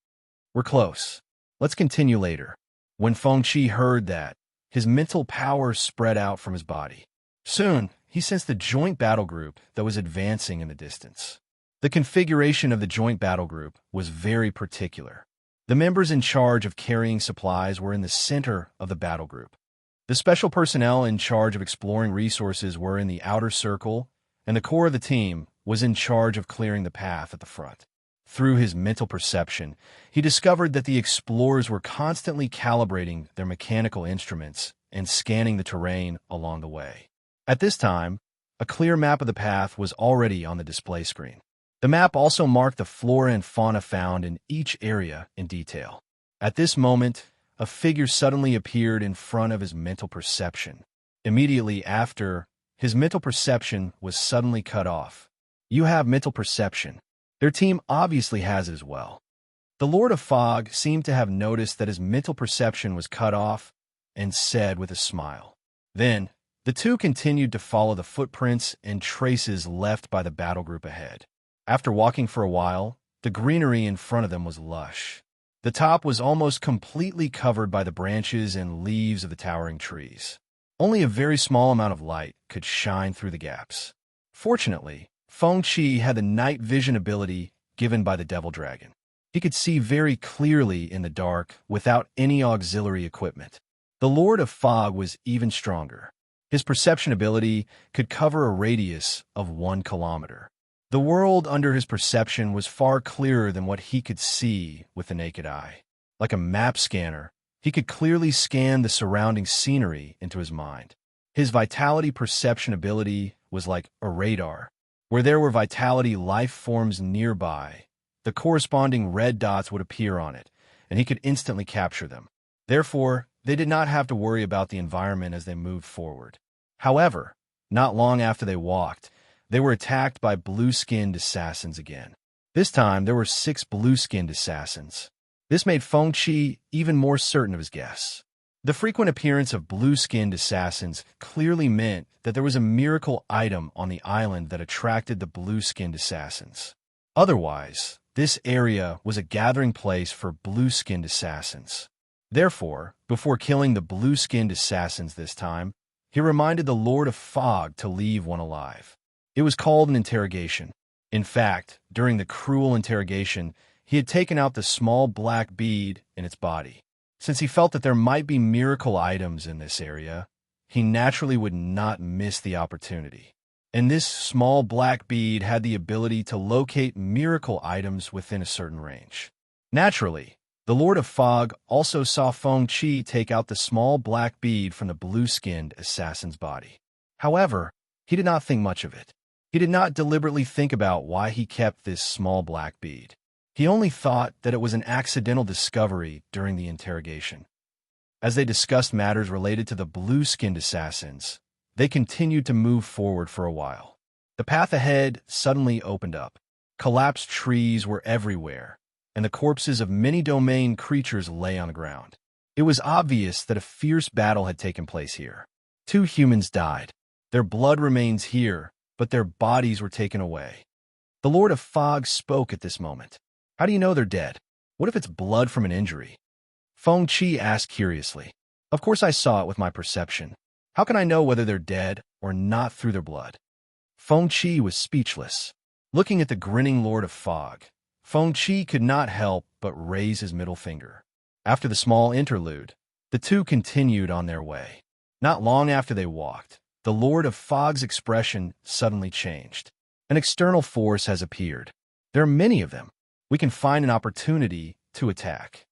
"We're close. Let's continue later." When Feng-Chi heard that, his mental power spread out from his body. Soon, he sensed the joint battle group that was advancing in the distance. The configuration of the joint battle group was very particular. The members in charge of carrying supplies were in the center of the battle group. The special personnel in charge of exploring resources were in the outer circle, and the core of the team was in charge of clearing the path at the front. Through his mental perception, he discovered that the explorers were constantly calibrating their mechanical instruments and scanning the terrain along the way. At this time, a clear map of the path was already on the display screen. The map also marked the flora and fauna found in each area in detail. At this moment, a figure suddenly appeared in front of his mental perception. Immediately after, his mental perception was suddenly cut off. "You have mental perception. Their team obviously has it as well." The Lord of Fog seemed to have noticed that his mental perception was cut off and said with a smile. Then, the two continued to follow the footprints and traces left by the battle group ahead. After walking for a while, the greenery in front of them was lush. The top was almost completely covered by the branches and leaves of the towering trees. Only a very small amount of light could shine through the gaps. Fortunately, Feng-Chi had the night vision ability given by the Devil Dragon. He could see very clearly in the dark without any auxiliary equipment. The Lord of Fog was even stronger. His perception ability could cover a radius of 1 kilometer. The world under his perception was far clearer than what he could see with the naked eye. Like a map scanner, he could clearly scan the surrounding scenery into his mind. His vitality perception ability was like a radar. Where there were vitality life forms nearby, the corresponding red dots would appear on it, and he could instantly capture them. Therefore, they did not have to worry about the environment as they moved forward. However, not long after they walked, they were attacked by blue-skinned assassins again. This time, there were 6 blue-skinned assassins. This made Feng-Chi even more certain of his guess. The frequent appearance of blue-skinned assassins clearly meant that there was a miracle item on the island that attracted the blue-skinned assassins. Otherwise, this area was a gathering place for blue-skinned assassins. Therefore, before killing the blue-skinned assassins this time, he reminded the Lord of Fog to leave one alive. It was called an interrogation. In fact, during the cruel interrogation, he had taken out the small black bead in its body. Since he felt that there might be miracle items in this area, he naturally would not miss the opportunity. And this small black bead had the ability to locate miracle items within a certain range. Naturally, the Lord of Fog also saw Feng-Chi take out the small black bead from the blue-skinned assassin's body. However, he did not think much of it. He did not deliberately think about why he kept this small black bead. He only thought that it was an accidental discovery during the interrogation. As they discussed matters related to the blue-skinned assassins, they continued to move forward for a while. The path ahead suddenly opened up. Collapsed trees were everywhere, and the corpses of many domain creatures lay on the ground. It was obvious that a fierce battle had taken place here. 2 humans died. Their blood remains here, but their bodies were taken away. The Lord of Fog spoke at this moment. "How do you know they're dead? What if it's blood from an injury?" Feng-Chi asked curiously. "Of course I saw it with my perception. How can I know whether they're dead or not through their blood?" Feng-Chi was speechless. Looking at the grinning Lord of Fog, Feng Qi could not help but raise his middle finger. After the small interlude, the two continued on their way. Not long after they walked, the Lord of Fog's expression suddenly changed. An external force has appeared. There are many of them. We can find an opportunity to attack.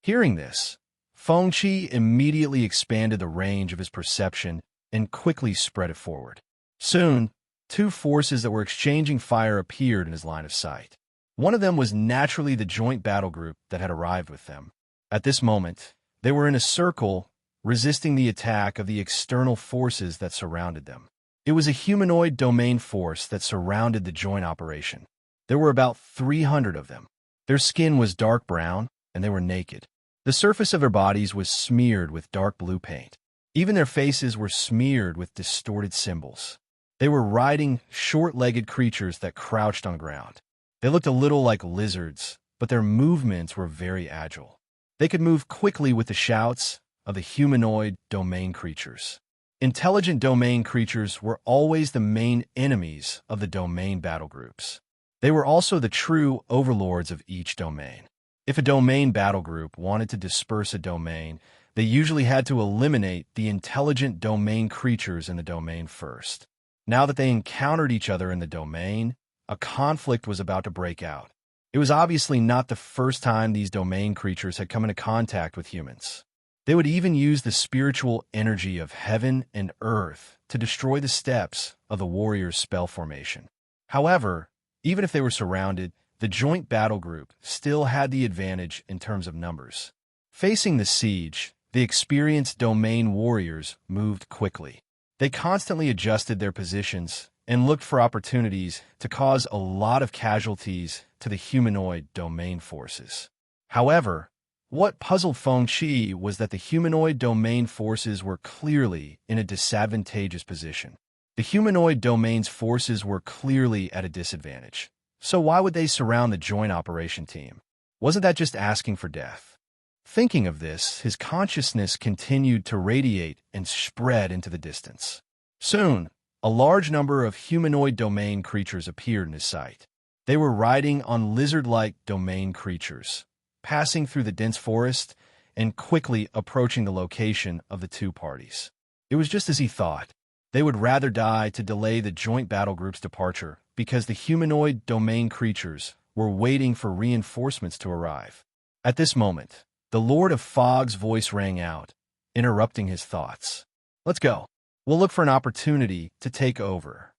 Hearing this, Feng Qi immediately expanded the range of his perception and quickly spread it forward. Soon, two forces that were exchanging fire appeared in his line of sight. One of them was naturally the joint battle group that had arrived with them. At this moment, they were in a circle, resisting the attack of the external forces that surrounded them. It was a humanoid domain force that surrounded the joint operation. There were about 300 of them. Their skin was dark brown, and they were naked. The surface of their bodies was smeared with dark blue paint. Even their faces were smeared with distorted symbols. They were riding short-legged creatures that crouched on the ground. They looked a little like lizards, but their movements were very agile. They could move quickly with the shouts of the humanoid domain creatures. Intelligent domain creatures were always the main enemies of the domain battle groups. They were also the true overlords of each domain. If a domain battle group wanted to disperse a domain, they usually had to eliminate the intelligent domain creatures in the domain first. Now that they encountered each other in the domain, a conflict was about to break out. It was obviously not the first time these domain creatures had come into contact with humans. They would even use the spiritual energy of heaven and earth to destroy the steps of the warrior's spell formation. However, even if they were surrounded, the joint battle group still had the advantage in terms of numbers. Facing the siege, the experienced domain warriors moved quickly. They constantly adjusted their positions and looked for opportunities to cause a lot of casualties to the humanoid domain forces. However, what puzzled Feng Qi was that the humanoid domain forces were clearly in a disadvantageous position. The humanoid domain's forces were clearly at a disadvantage. So why would they surround the joint operation team? Wasn't that just asking for death? Thinking of this, his consciousness continued to radiate and spread into the distance. Soon, a large number of humanoid domain creatures appeared in his sight. They were riding on lizard-like domain creatures, passing through the dense forest and quickly approaching the location of the two parties. It was just as he thought. They would rather die to delay the joint battle group's departure because the humanoid domain creatures were waiting for reinforcements to arrive. At this moment, the Lord of Fog's voice rang out, interrupting his thoughts. "Let's go. We'll look for an opportunity to take over."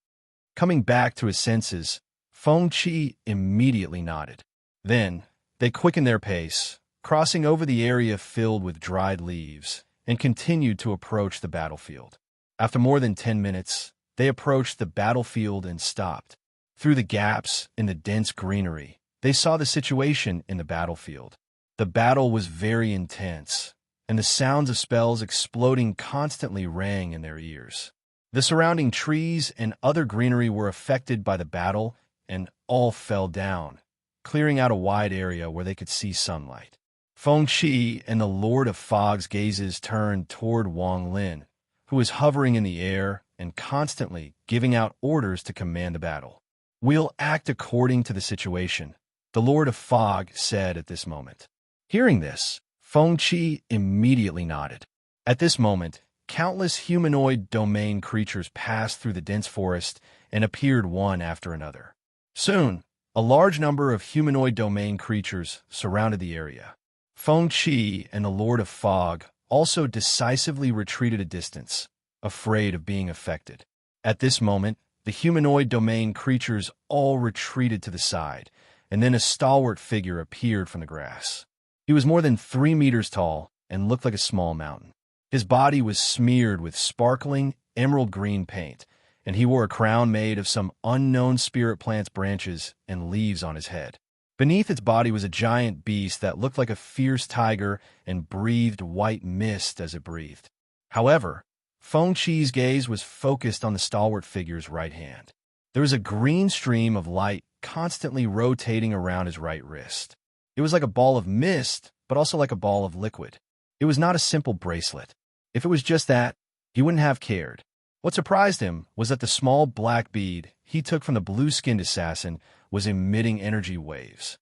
Coming back to his senses, Feng Qi immediately nodded. Then, they quickened their pace, crossing over the area filled with dried leaves, and continued to approach the battlefield. After more than 10 minutes, they approached the battlefield and stopped. Through the gaps in the dense greenery, they saw the situation in the battlefield. The battle was very intense, and the sounds of spells exploding constantly rang in their ears. The surrounding trees and other greenery were affected by the battle, and all fell down, clearing out a wide area where they could see sunlight. Feng Qi and the Lord of Fog's gazes turned toward Wang Lin, who was hovering in the air and constantly giving out orders to command the battle. "We'll act according to the situation," the Lord of Fog said at this moment. Hearing this, Feng Qi immediately nodded. At this moment, countless humanoid domain creatures passed through the dense forest and appeared one after another. Soon, a large number of humanoid domain creatures surrounded the area. Feng Qi and the Lord of Fog also decisively retreated a distance, afraid of being affected. At this moment, the humanoid domain creatures all retreated to the side, and then a stalwart figure appeared from the grass. He was more than 3 meters tall and looked like a small mountain. His body was smeared with sparkling emerald green paint, and he wore a crown made of some unknown spirit plant's branches and leaves on his head. Beneath its body was a giant beast that looked like a fierce tiger and breathed white mist as it breathed. However, Feng Qi's gaze was focused on the stalwart figure's right hand. There was a green stream of light constantly rotating around his right wrist. It was like a ball of mist, but also like a ball of liquid. It was not a simple bracelet. If it was just that, he wouldn't have cared. What surprised him was that the small black bead he took from the blue-skinned assassin was emitting energy waves.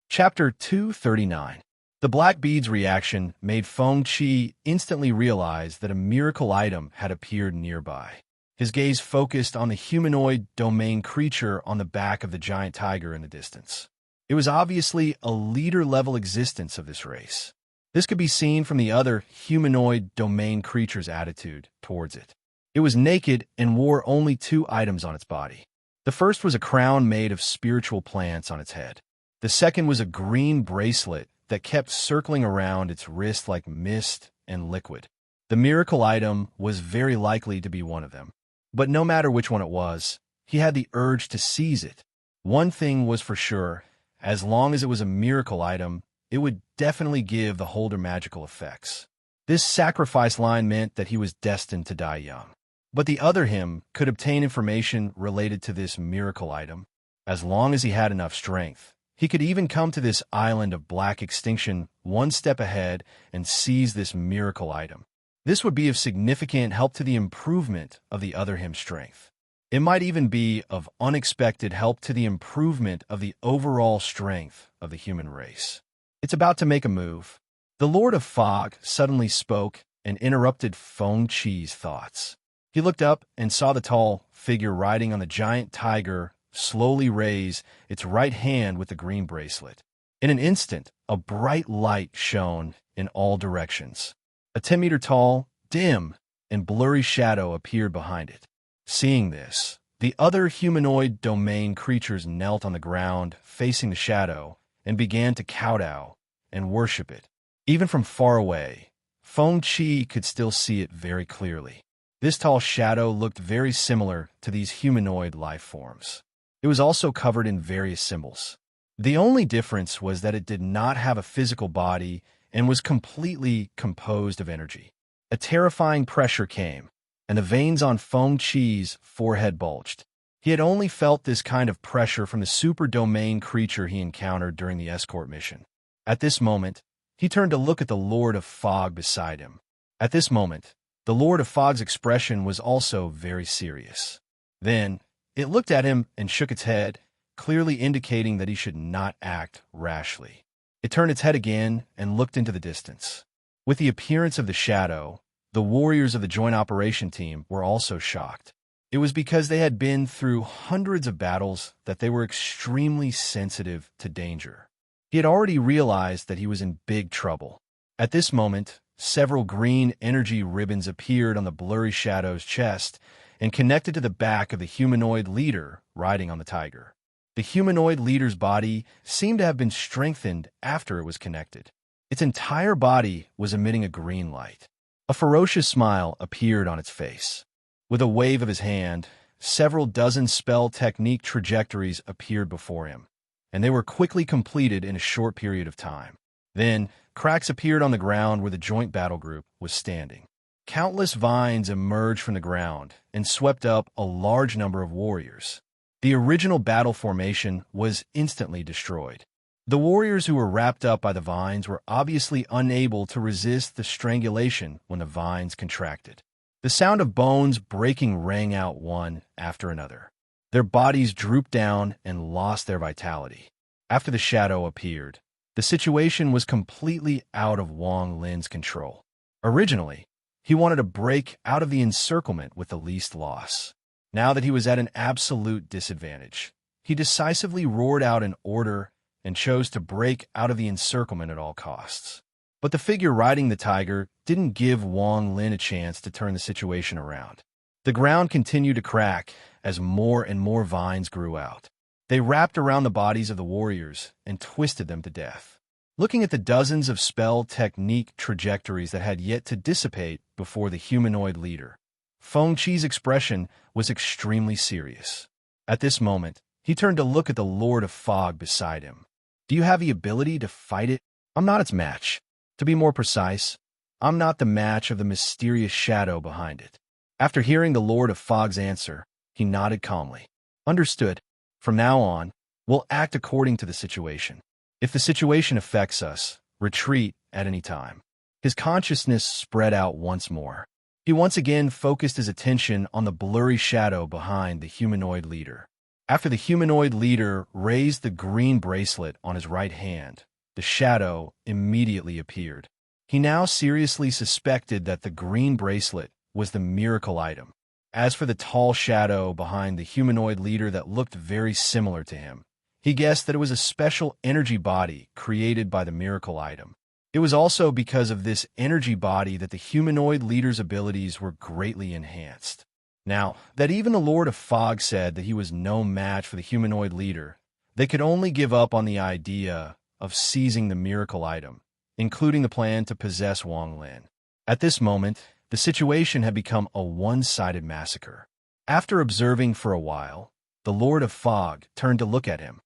Chapter 239. The black bead's reaction made Feng Qi instantly realize that a miracle item had appeared nearby. His gaze focused on the humanoid domain creature on the back of the giant tiger in the distance. It was obviously a leader-level existence of this race. This could be seen from the other humanoid domain creature's attitude towards it. It was naked and wore only 2 items on its body. The first was a crown made of spiritual plants on its head. The second was a green bracelet that kept circling around its wrist like mist and liquid. The miracle item was very likely to be one of them. But no matter which one it was, he had the urge to seize it. One thing was for sure, as long as it was a miracle item, it would definitely give the holder magical effects. This sacrifice line meant that he was destined to die young. But the other him could obtain information related to this miracle item. As long as he had enough strength, he could even come to this island of black extinction one step ahead and seize this miracle item. This would be of significant help to the improvement of the other him's strength. It might even be of unexpected help to the improvement of the overall strength of the human race. It's about to make a move. The Lord of Fog suddenly spoke and interrupted Feng Qi's thoughts. He looked up and saw the tall figure riding on the giant tiger slowly raise its right hand with the green bracelet. In an instant, a bright light shone in all directions. A 10-meter tall, dim, and blurry shadow appeared behind it. Seeing this, the other humanoid domain creatures knelt on the ground facing the shadow and began to kowtow and worship it. Even from far away, Feng Qi could still see it very clearly. This tall shadow looked very similar to these humanoid life forms. It was also covered in various symbols. The only difference was that it did not have a physical body and was completely composed of energy. A terrifying pressure came, and the veins on Feng Qi's forehead bulged. He had only felt this kind of pressure from the super domain creature he encountered during the escort mission. At this moment, he turned to look at the Lord of Fog beside him. At this moment, the Lord of Fog's expression was also very serious. Then, it looked at him and shook its head, clearly indicating that he should not act rashly. It turned its head again and looked into the distance. With the appearance of the shadow, the warriors of the Joint Operation Team were also shocked. It was because they had been through hundreds of battles that they were extremely sensitive to danger. He had already realized that he was in big trouble. At this moment, several green energy ribbons appeared on the blurry shadow's chest and connected to the back of the humanoid leader riding on the tiger. The humanoid leader's body seemed to have been strengthened after it was connected. Its entire body was emitting a green light. A ferocious smile appeared on its face. With a wave of his hand, several dozen spell technique trajectories appeared before him, and they were quickly completed in a short period of time. Then, cracks appeared on the ground where the joint battle group was standing. Countless vines emerged from the ground and swept up a large number of warriors. The original battle formation was instantly destroyed. The warriors who were wrapped up by the vines were obviously unable to resist the strangulation when the vines contracted. The sound of bones breaking rang out one after another. Their bodies drooped down and lost their vitality. After the shadow appeared, the situation was completely out of Wang Lin's control. Originally, he wanted to break out of the encirclement with the least loss. Now that he was at an absolute disadvantage, he decisively roared out an order and chose to break out of the encirclement at all costs. But the figure riding the tiger didn't give Wang Lin a chance to turn the situation around. The ground continued to crack as more and more vines grew out. They wrapped around the bodies of the warriors and twisted them to death. Looking at the dozens of spell technique trajectories that had yet to dissipate before the humanoid leader, Feng Qi's expression was extremely serious. At this moment, he turned to look at the Lord of Fog beside him. "Do you have the ability to fight it?" "I'm not its match. To be more precise, I'm not the match of the mysterious shadow behind it." After hearing the Lord of Fog's answer, he nodded calmly. "Understood. From now on, we'll act according to the situation. If the situation affects us, retreat at any time." His consciousness spread out once more. He once again focused his attention on the blurry shadow behind the humanoid leader. After the humanoid leader raised the green bracelet on his right hand, the shadow immediately appeared. He now seriously suspected that the green bracelet was the miracle item. As for the tall shadow behind the humanoid leader that looked very similar to him, he guessed that it was a special energy body created by the miracle item. It was also because of this energy body that the humanoid leader's abilities were greatly enhanced. Now, that even the Lord of Fog said that he was no match for the humanoid leader, they could only give up on the idea of seizing the miracle item, including the plan to possess Wang Lin. At this moment, the situation had become a one-sided massacre. After observing for a while, the Lord of Fog turned to look at him.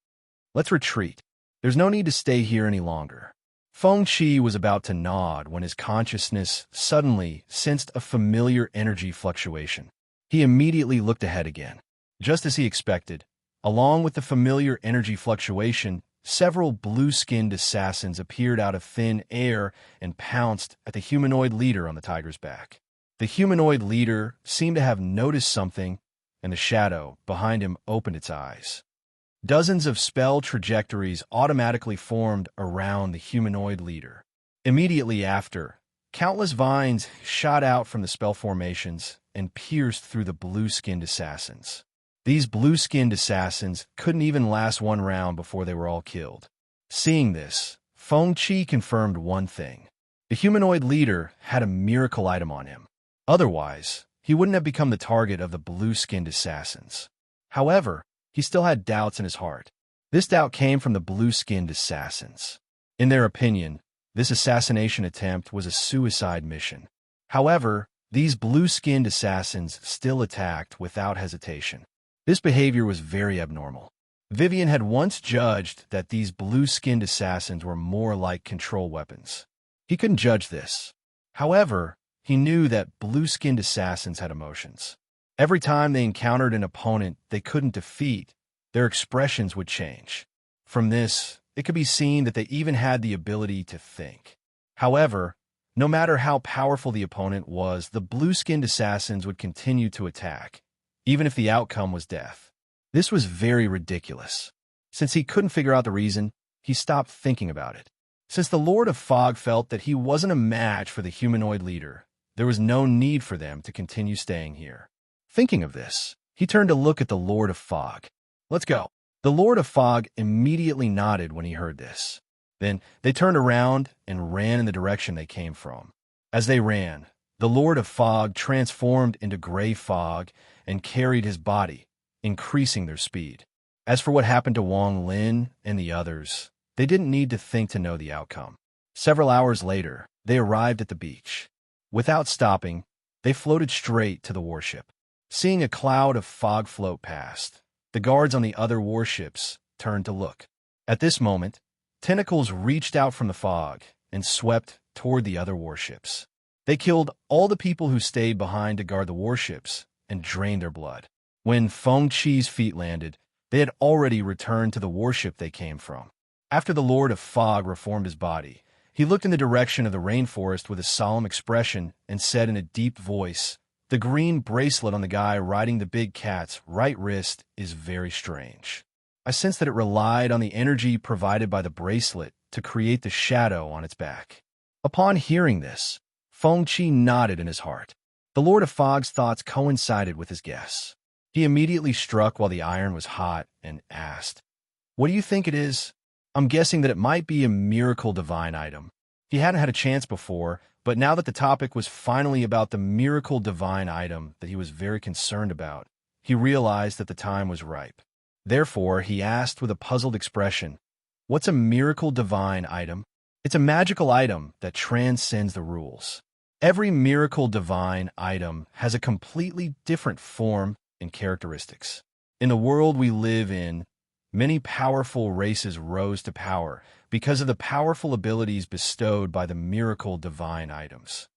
"Let's retreat. There's no need to stay here any longer." Feng Qi was about to nod when his consciousness suddenly sensed a familiar energy fluctuation. He immediately looked ahead again. Just as he expected, along with the familiar energy fluctuation, several blue-skinned assassins appeared out of thin air and pounced at the humanoid leader on the tiger's back. The humanoid leader seemed to have noticed something, and the shadow behind him opened its eyes. Dozens of spell trajectories automatically formed around the humanoid leader. Immediately after, countless vines shot out from the spell formations and pierced through the blue-skinned assassins. These blue-skinned assassins couldn't even last one round before they were all killed. Seeing this, Feng Qi confirmed one thing. The humanoid leader had a miracle item on him. Otherwise, he wouldn't have become the target of the blue-skinned assassins. However, he still had doubts in his heart. This doubt came from the blue-skinned assassins. In their opinion, this assassination attempt was a suicide mission. However, these blue-skinned assassins still attacked without hesitation. This behavior was very abnormal. Vivian had once judged that these blue-skinned assassins were more like control weapons. He couldn't judge this. However, he knew that blue-skinned assassins had emotions. Every time they encountered an opponent they couldn't defeat, their expressions would change. From this, it could be seen that they even had the ability to think. However, no matter how powerful the opponent was, the blue-skinned assassins would continue to attack, even if the outcome was death. This was very ridiculous. Since he couldn't figure out the reason, he stopped thinking about it. Since the Lord of Fog felt that he wasn't a match for the humanoid leader, there was no need for them to continue staying here. Thinking of this, he turned to look at the Lord of Fog. "Let's go." The Lord of Fog immediately nodded when he heard this. Then they turned around and ran in the direction they came from. As they ran, the Lord of Fog transformed into gray fog and carried his body, increasing their speed. As for what happened to Wang Lin and the others, they didn't need to think to know the outcome. Several hours later, they arrived at the beach. Without stopping, they floated straight to the warship. Seeing a cloud of fog float past, the guards on the other warships turned to look. At this moment, tentacles reached out from the fog and swept toward the other warships. They killed all the people who stayed behind to guard the warships and drained their blood. When Feng Qi's feet landed, they had already returned to the warship they came from. After the Lord of Fog reformed his body, he looked in the direction of the rainforest with a solemn expression and said in a deep voice, "The green bracelet on the guy riding the big cat's right wrist is very strange. I sense that it relied on the energy provided by the bracelet to create the shadow on its back." Upon hearing this, Feng Qi nodded in his heart. The Lord of Fog's thoughts coincided with his guess. He immediately struck while the iron was hot and asked, "What do you think it is?" "I'm guessing that it might be a miracle divine item." He hadn't had a chance before, but now that the topic was finally about the miracle divine item that he was very concerned about, he realized that the time was ripe. Therefore, he asked with a puzzled expression, "What's a miracle divine item?" "It's a magical item that transcends the rules. Every miracle divine item has a completely different form and characteristics. In the world we live in, many powerful races rose to power because of the powerful abilities bestowed by the miracle divine items."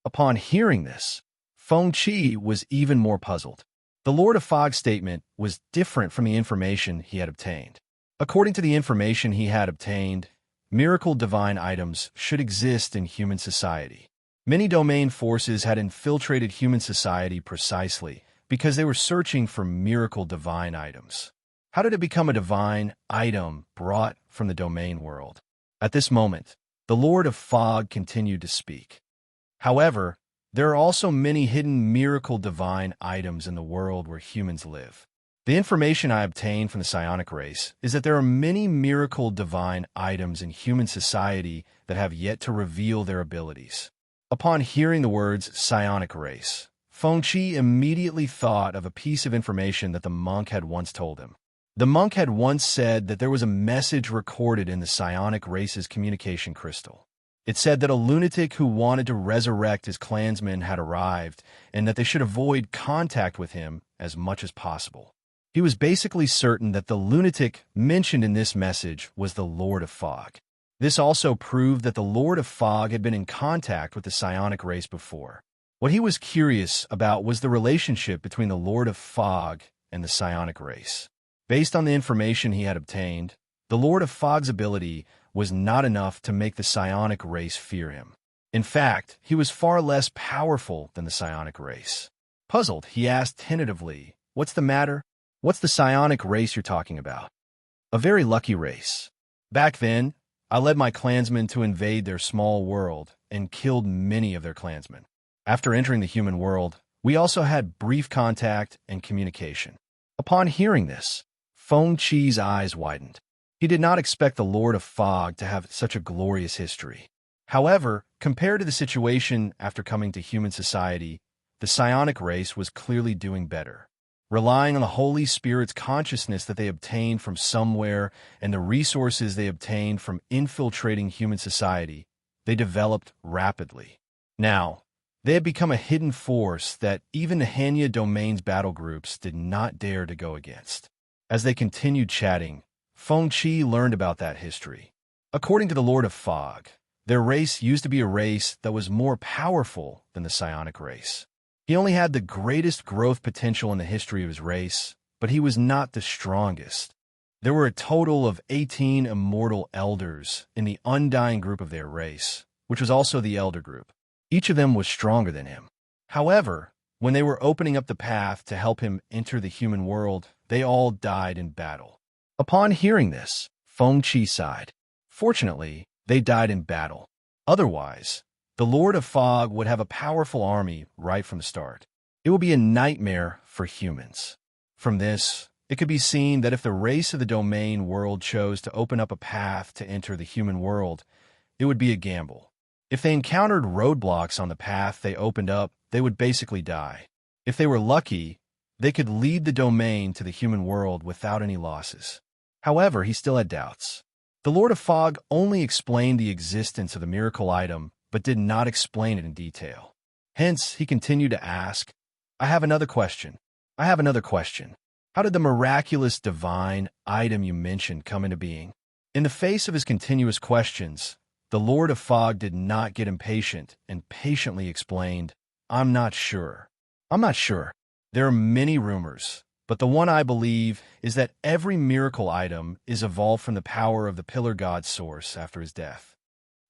Upon hearing this, Feng Qi was even more puzzled. The Lord of Fog's statement was different from the information he had obtained. According to the information he had obtained, miracle divine items should exist in human society. Many domain forces had infiltrated human society precisely because they were searching for miracle divine items. How did it become a divine item brought from the domain world? At this moment, the Lord of Fog continued to speak. However, there are also many hidden miracle divine items in the world where humans live. The information I obtained from the psionic race is that there are many miracle divine items in human society that have yet to reveal their abilities. Upon hearing the words psionic race, Fengqi immediately thought of a piece of information that the monk had once told him. The monk had once said that there was a message recorded in the psionic race's communication crystal. It said that a lunatic who wanted to resurrect his clansmen had arrived, and that they should avoid contact with him as much as possible. He was basically certain that the lunatic mentioned in this message was the Lord of Fog. This also proved that the Lord of Fog had been in contact with the psionic race before. What he was curious about was the relationship between the Lord of Fog and the psionic race. Based on the information he had obtained, the Lord of Fog's ability was not enough to make the psionic race fear him. In fact, he was far less powerful than the psionic race. Puzzled, he asked tentatively, "What's the matter? What's the psionic race you're talking about?" "A very lucky race. Back then, I led my clansmen to invade their small world and killed many of their clansmen. After entering the human world, we also had brief contact and communication." Upon hearing this, Fengqi's eyes widened. He did not expect the Lord of Fog to have such a glorious history. However, compared to the situation after coming to human society, the psionic race was clearly doing better. Relying on the Holy Spirit's consciousness that they obtained from somewhere and the resources they obtained from infiltrating human society, they developed rapidly. Now, they had become a hidden force that even the Hanya domain's battle groups did not dare to go against. As they continued chatting, Fengqi learned about that history. According to the Lord of Fog, their race used to be a race that was more powerful than the psionic race. He only had the greatest growth potential in the history of his race, but he was not the strongest. There were a total of 18 immortal elders in the undying group of their race, which was also the elder group. Each of them was stronger than him. However, when they were opening up the path to help him enter the human world, they all died in battle. Upon hearing this, Fengqi sighed. Fortunately, they died in battle. Otherwise, the Lord of Fog would have a powerful army right from the start. It would be a nightmare for humans. From this, it could be seen that if the race of the domain world chose to open up a path to enter the human world, it would be a gamble. If they encountered roadblocks on the path they opened up, they would basically die. If they were lucky, they could lead the domain to the human world without any losses. However, he still had doubts. The Lord of Fog only explained the existence of the miracle item, but did not explain it in detail. Hence, he continued to ask, I have another question. How did the miraculous divine item you mentioned come into being?" In the face of his continuous questions, the Lord of Fog did not get impatient and patiently explained, I'm not sure. There are many rumors, but the one I believe is that every miracle item is evolved from the power of the Pillar God Source after his death."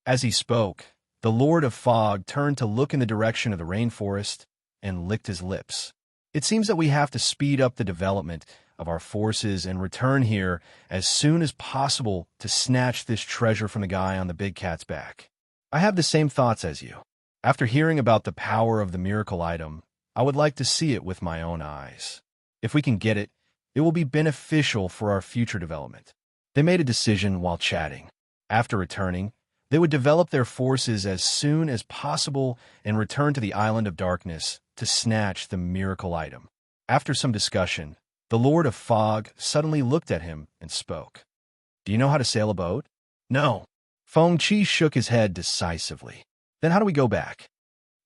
As he spoke, the Lord of Fog turned to look in the direction of the rainforest and licked his lips. It seems that we have to speed up the development of our forces and return here as soon as possible to snatch this treasure from the guy on the big cat's back. I have the same thoughts as you. After hearing about the power of the miracle item, I would like to see it with my own eyes. If we can get it, it will be beneficial for our future development. They made a decision while chatting. After returning, they would develop their forces as soon as possible and return to the Island of Darkness to snatch the miracle item. After some discussion, the Lord of Fog suddenly looked at him and spoke. "Do you know how to sail a boat?" "No." Fengqi shook his head decisively. "Then how do we go back?"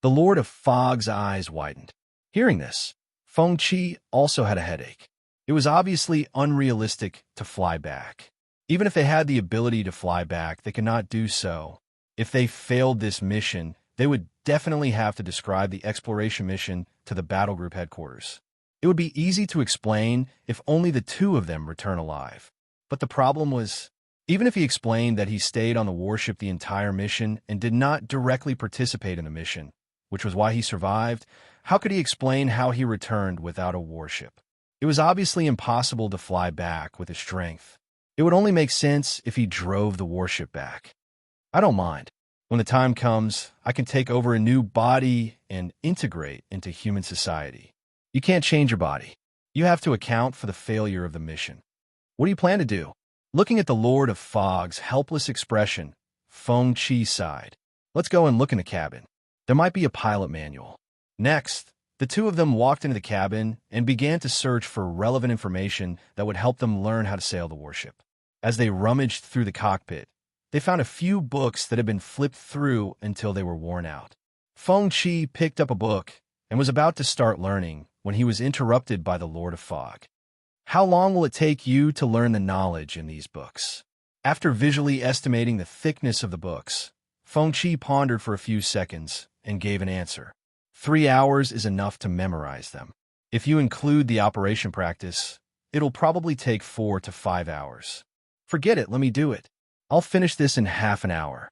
The Lord of Fog's eyes widened. Hearing this, Fengqi also had a headache. It was obviously unrealistic to fly back. Even if they had the ability to fly back, they could not do so. If they failed this mission, they would definitely have to describe the exploration mission to the battle group headquarters. It would be easy to explain if only the two of them return alive. But the problem was, even if he explained that he stayed on the warship the entire mission and did not directly participate in the mission, which was why he survived, how could he explain how he returned without a warship? It was obviously impossible to fly back with his strength. It would only make sense if he drove the warship back. I don't mind. When the time comes, I can take over a new body and integrate into human society. You can't change your body. You have to account for the failure of the mission. What do you plan to do? Looking at the Lord of Fog's helpless expression, Feng Qi sighed. Let's go and look in the cabin. There might be a pilot manual. Next, the two of them walked into the cabin and began to search for relevant information that would help them learn how to sail the warship. As they rummaged through the cockpit, they found a few books that had been flipped through until they were worn out. Feng Qi picked up a book and was about to start learning when he was interrupted by the Lord of Fog. How long will it take you to learn the knowledge in these books? After visually estimating the thickness of the books, Feng Qi pondered for a few seconds and gave an answer. 3 hours is enough to memorize them. If you include the operation practice, it'll probably take 4 to 5 hours. Forget it, let me do it. I'll finish this in half an hour.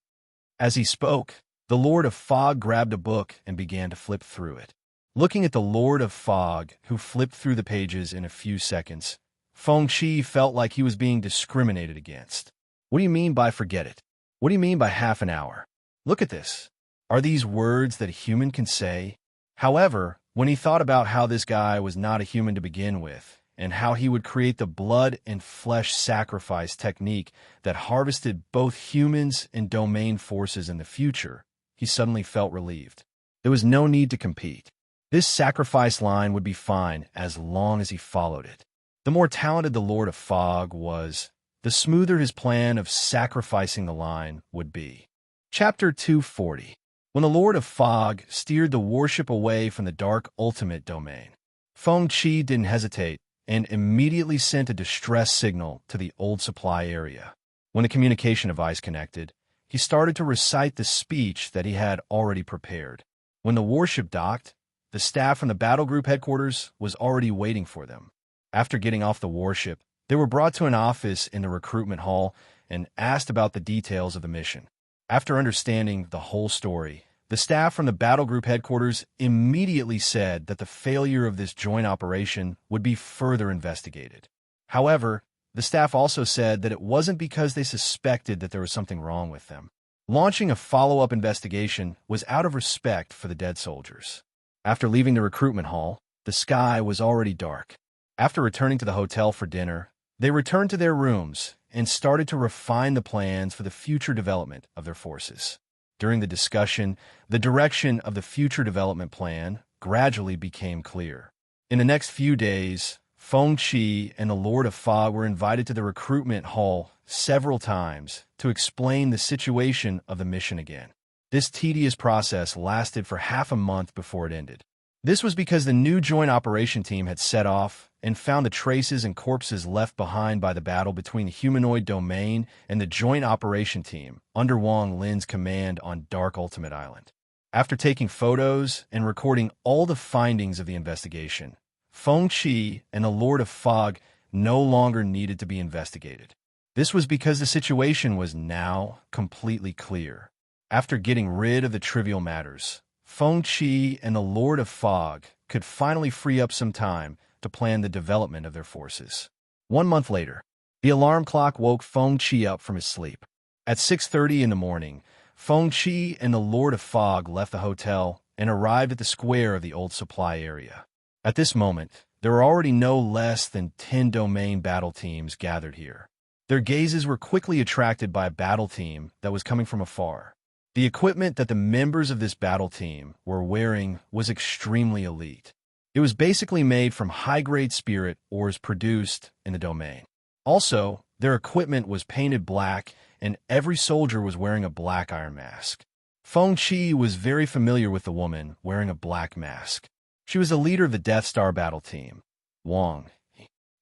As he spoke, the Lord of Fog grabbed a book and began to flip through it. Looking at the Lord of Fog, who flipped through the pages in a few seconds, Feng Qi felt like he was being discriminated against. What do you mean by forget it? What do you mean by half an hour? Look at this. Are these words that a human can say? However, when he thought about how this guy was not a human to begin with, and how he would create the blood and flesh sacrifice technique that harvested both humans and domain forces in the future, he suddenly felt relieved. There was no need to compete. This sacrifice line would be fine as long as he followed it. The more talented the Lord of Fog was, the smoother his plan of sacrificing the line would be. Chapter 240. When the Lord of Fog steered the warship away from the dark ultimate domain, Feng Qi didn't hesitate and immediately sent a distress signal to the old supply area. When the communication device connected, he started to recite the speech that he had already prepared. When the warship docked, the staff from the battle group headquarters was already waiting for them. After getting off the warship, they were brought to an office in the recruitment hall and asked about the details of the mission. After understanding the whole story, the staff from the battle group headquarters immediately said that the failure of this joint operation would be further investigated. However, the staff also said that it wasn't because they suspected that there was something wrong with them. Launching a follow-up investigation was out of respect for the dead soldiers. After leaving the recruitment hall, the sky was already dark. After returning to the hotel for dinner, they returned to their rooms and started to refine the plans for the future development of their forces. During the discussion, the direction of the future development plan gradually became clear. In the next few days, Feng Qi and the Lord of Fog were invited to the recruitment hall several times to explain the situation of the mission again. This tedious process lasted for half a month before it ended. This was because the new joint operation team had set off and found the traces and corpses left behind by the battle between the humanoid domain and the joint operation team under Wang Lin's command on Dark Ultimate Island. After taking photos and recording all the findings of the investigation, Feng Qi and the Lord of Fog no longer needed to be investigated. This was because the situation was now completely clear. After getting rid of the trivial matters, Feng Qi and the Lord of Fog could finally free up some time to plan the development of their forces. 1 month later, the alarm clock woke Feng Qi up from his sleep. At 6:30 in the morning, Feng Qi and the Lord of Fog left the hotel and arrived at the square of the old supply area. At this moment, there were already no less than 10 domain battle teams gathered here. Their gazes were quickly attracted by a battle team that was coming from afar. The equipment that the members of this battle team were wearing was extremely elite. It was basically made from high-grade spirit ores produced in the domain. Also, their equipment was painted black, and every soldier was wearing a black iron mask. Feng Qi was very familiar with the woman wearing a black mask. She was the leader of the Death Star battle team, Wang.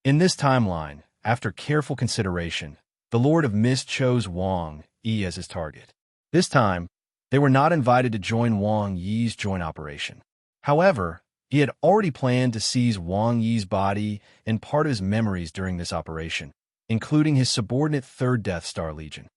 In this timeline, after careful consideration, the Lord of Mist chose Wang Yi as his target. This time, they were not invited to join Wang Yi's joint operation. However, he had already planned to seize Wang Yi's body and part of his memories during this operation, including his subordinate 3rd Death Star Legion.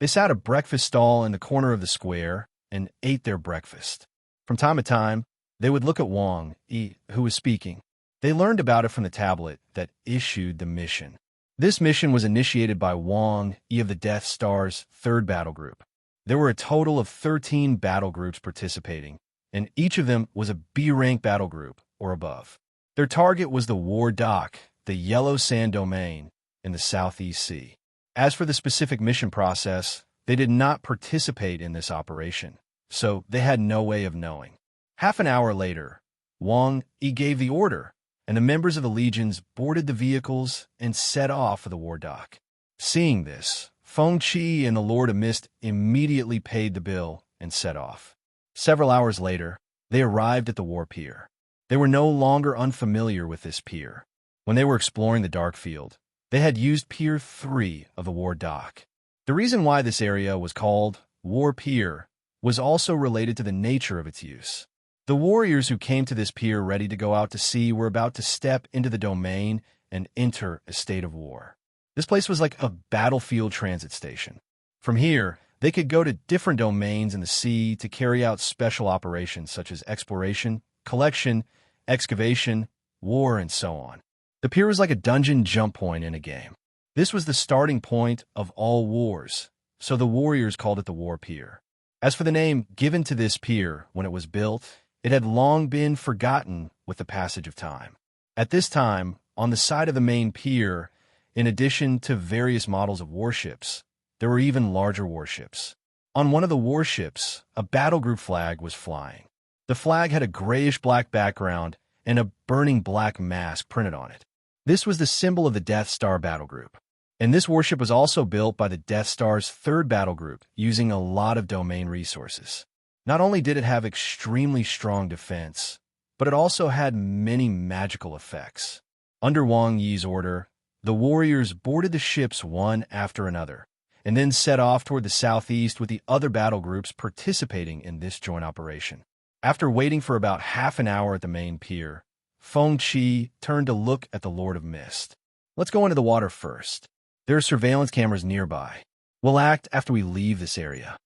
They sat at a breakfast stall in the corner of the square and ate their breakfast. From time to time, they would look at Wang Yi, who was speaking. They learned about it from the tablet that issued the mission. This mission was initiated by Wang Yi of the Death Star's 3rd Battle Group. There were a total of 13 battle groups participating, and each of them was a B-rank battle group or above. Their target was the War Dock, the Yellow Sand Domain, in the Southeast Sea. As for the specific mission process, they did not participate in this operation, so they had no way of knowing. Half an hour later, Wang Yi gave the order, and the members of the legions boarded the vehicles and set off for the War Dock. Seeing this, Feng Qi and the Lord of Mist immediately paid the bill and set off. Several hours later, they arrived at the war pier. They were no longer unfamiliar with this pier. When they were exploring the Dark Field, they had used Pier 3 of the War Dock. The reason why this area was called War Pier was also related to the nature of its use. The warriors who came to this pier ready to go out to sea were about to step into the domain and enter a state of war. This place was like a battlefield transit station. From here, they could go to different domains in the sea to carry out special operations such as exploration, collection, excavation, war, and so on. The pier was like a dungeon jump point in a game. This was the starting point of all wars, so the warriors called it the War Pier. As for the name given to this pier when it was built, it had long been forgotten with the passage of time. At this time, on the side of the main pier, in addition to various models of warships, there were even larger warships. On one of the warships, a battle group flag was flying. The flag had a grayish-black background and a burning black mask printed on it. This was the symbol of the Death Star battle group. And this warship was also built by the Death Star's 3rd battle group, using a lot of domain resources. Not only did it have extremely strong defense, but it also had many magical effects. Under Wang Yi's order, the warriors boarded the ships one after another, and then set off toward the southeast with the other battle groups participating in this joint operation. After waiting for about half an hour at the main pier, Feng Qi turned to look at the Lord of Mist. Let's go into the water first. There are surveillance cameras nearby. We'll act after we leave this area.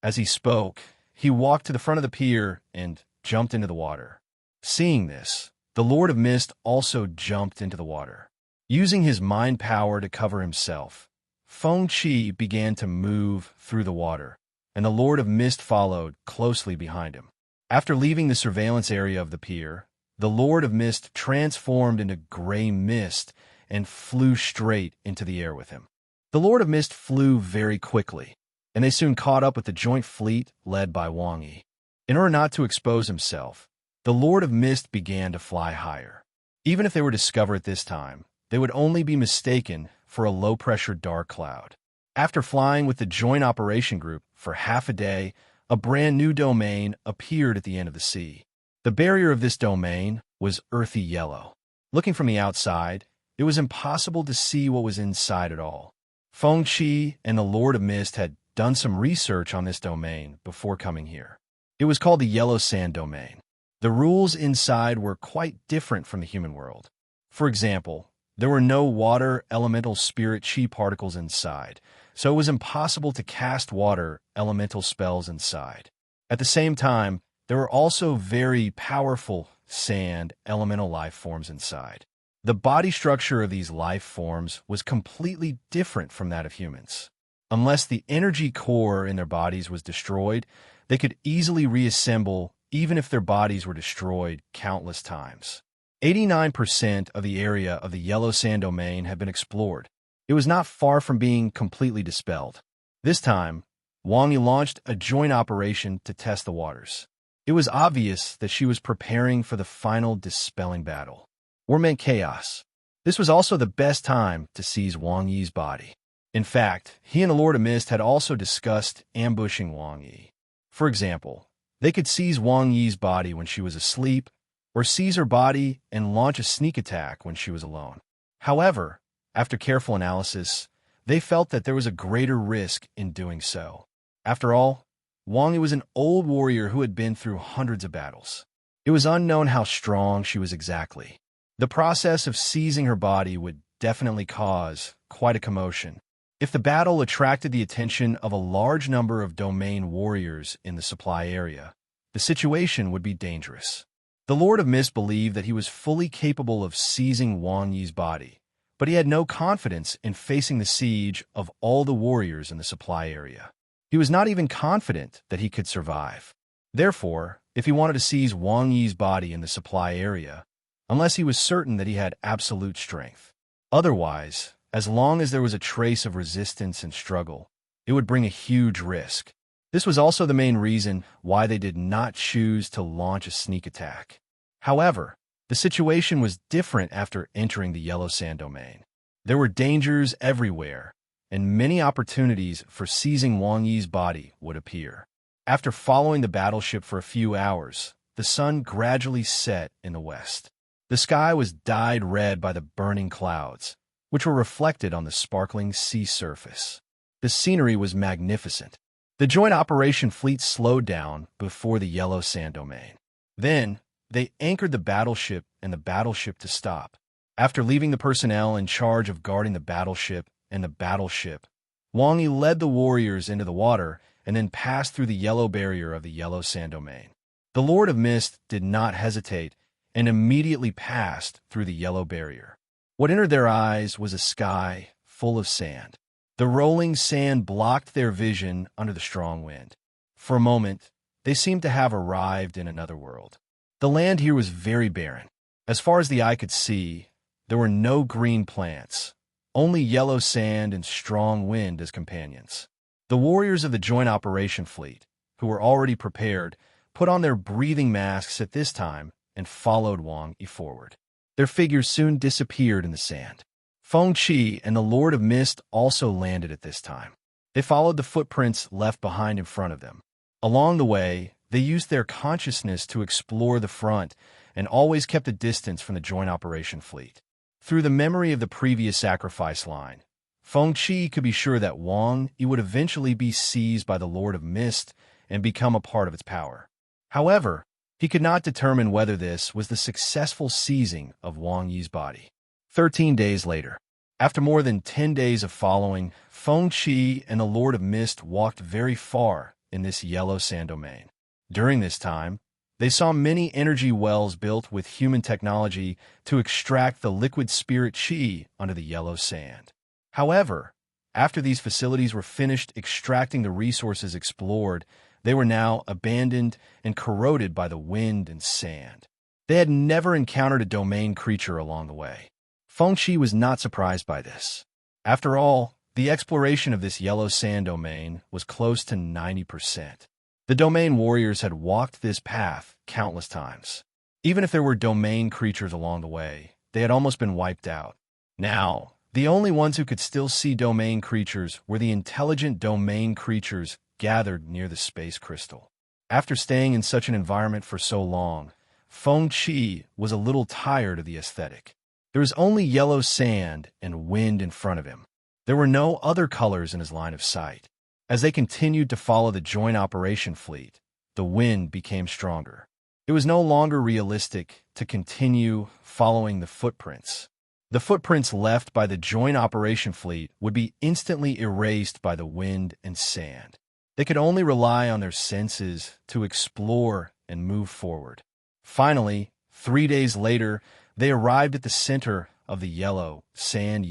As he spoke, he walked to the front of the pier and jumped into the water. Seeing this, the Lord of Mist also jumped into the water. Using his mind power to cover himself, Feng Qi began to move through the water, and the Lord of Mist followed closely behind him. After leaving the surveillance area of the pier, the Lord of Mist transformed into gray mist and flew straight into the air with him. The Lord of Mist flew very quickly, and they soon caught up with the joint fleet led by Wang Yi. In order not to expose himself, the Lord of Mist began to fly higher. Even if they were discovered at this time, they would only be mistaken for a low-pressure dark cloud. After flying with the joint operation group for half a day, a brand new domain appeared at the end of the sea. The barrier of this domain was earthy yellow. Looking from the outside, it was impossible to see what was inside at all. Feng Qi and the Lord of Mist had done some research on this domain before coming here. It was called the Yellow Sand Domain. The rules inside were quite different from the human world. For example, there were no water elemental spirit chi particles inside, so it was impossible to cast water elemental spells inside. At the same time, there were also very powerful sand elemental life forms inside. The body structure of these life forms was completely different from that of humans. Unless the energy core in their bodies was destroyed, they could easily reassemble even if their bodies were destroyed countless times. 89% of the area of the Yellow Sand Domain had been explored. It was not far from being completely dispelled. This time, Wang Yi launched a joint operation to test the waters. It was obvious that she was preparing for the final dispelling battle. War meant chaos. This was also the best time to seize Wang Yi's body. In fact, he and the Lord of Mist had also discussed ambushing Wang Yi. For example, they could seize Wang Yi's body when she was asleep, or seize her body and launch a sneak attack when she was alone. However, after careful analysis, they felt that there was a greater risk in doing so. After all, Wang Yi was an old warrior who had been through hundreds of battles. It was unknown how strong she was exactly. The process of seizing her body would definitely cause quite a commotion. If the battle attracted the attention of a large number of domain warriors in the supply area, the situation would be dangerous. The Lord of Mist believed that he was fully capable of seizing Wang Yi's body, but he had no confidence in facing the siege of all the warriors in the supply area. He was not even confident that he could survive. Therefore, if he wanted to seize Wang Yi's body in the supply area, unless he was certain that he had absolute strength. Otherwise, as long as there was a trace of resistance and struggle, it would bring a huge risk. This was also the main reason why they did not choose to launch a sneak attack. However, the situation was different after entering the Yellow Sand domain. There were dangers everywhere, and many opportunities for seizing Wang Yi's body would appear. After following the battleship for a few hours, the sun gradually set in the west. The sky was dyed red by the burning clouds, which were reflected on the sparkling sea surface. The scenery was magnificent. The Joint Operation Fleet slowed down before the Yellow Sand domain. Then, they anchored the battleship and the battleship to stop. After leaving the personnel in charge of guarding the battleship and the battleship, Wang Yi led the warriors into the water and then passed through the yellow barrier of the Yellow Sand domain. The Lord of Mist did not hesitate and immediately passed through the yellow barrier. What entered their eyes was a sky full of sand. The rolling sand blocked their vision under the strong wind. For a moment, they seemed to have arrived in another world. The land here was very barren. As far as the eye could see, there were no green plants, only yellow sand and strong wind as companions. The warriors of the Joint Operation Fleet, who were already prepared, put on their breathing masks at this time and followed Wang Yi forward. Their figures soon disappeared in the sand. Feng Qi and the Lord of Mist also landed at this time. They followed the footprints left behind in front of them. Along the way, they used their consciousness to explore the front and always kept a distance from the Joint Operation Fleet. Through the memory of the previous sacrifice line, Feng Qi could be sure that Wang Yi would eventually be seized by the Lord of Mist and become a part of its power. However, he could not determine whether this was the successful seizing of Wang Yi's body. 13 days later, after more than 10 days of following, Feng Qi and the Lord of Mist walked very far in this Yellow Sand domain. During this time, they saw many energy wells built with human technology to extract the liquid spirit qi under the yellow sand. However, after these facilities were finished extracting the resources explored, they were now abandoned and corroded by the wind and sand. They had never encountered a domain creature along the way. Feng Qi was not surprised by this. After all, the exploration of this Yellow Sand domain was close to 90%. The domain warriors had walked this path countless times. Even if there were domain creatures along the way, they had almost been wiped out. Now, the only ones who could still see domain creatures were the intelligent domain creatures gathered near the space crystal. After staying in such an environment for so long, Feng Qi was a little tired of the aesthetic. There was only yellow sand and wind in front of him. There were no other colors in his line of sight. As they continued to follow the Joint Operation Fleet, the wind became stronger. It was no longer realistic to continue following the footprints. The footprints left by the Joint Operation Fleet would be instantly erased by the wind and sand. They could only rely on their senses to explore and move forward. Finally, 3 days later, they arrived at the center of the Yellow Sand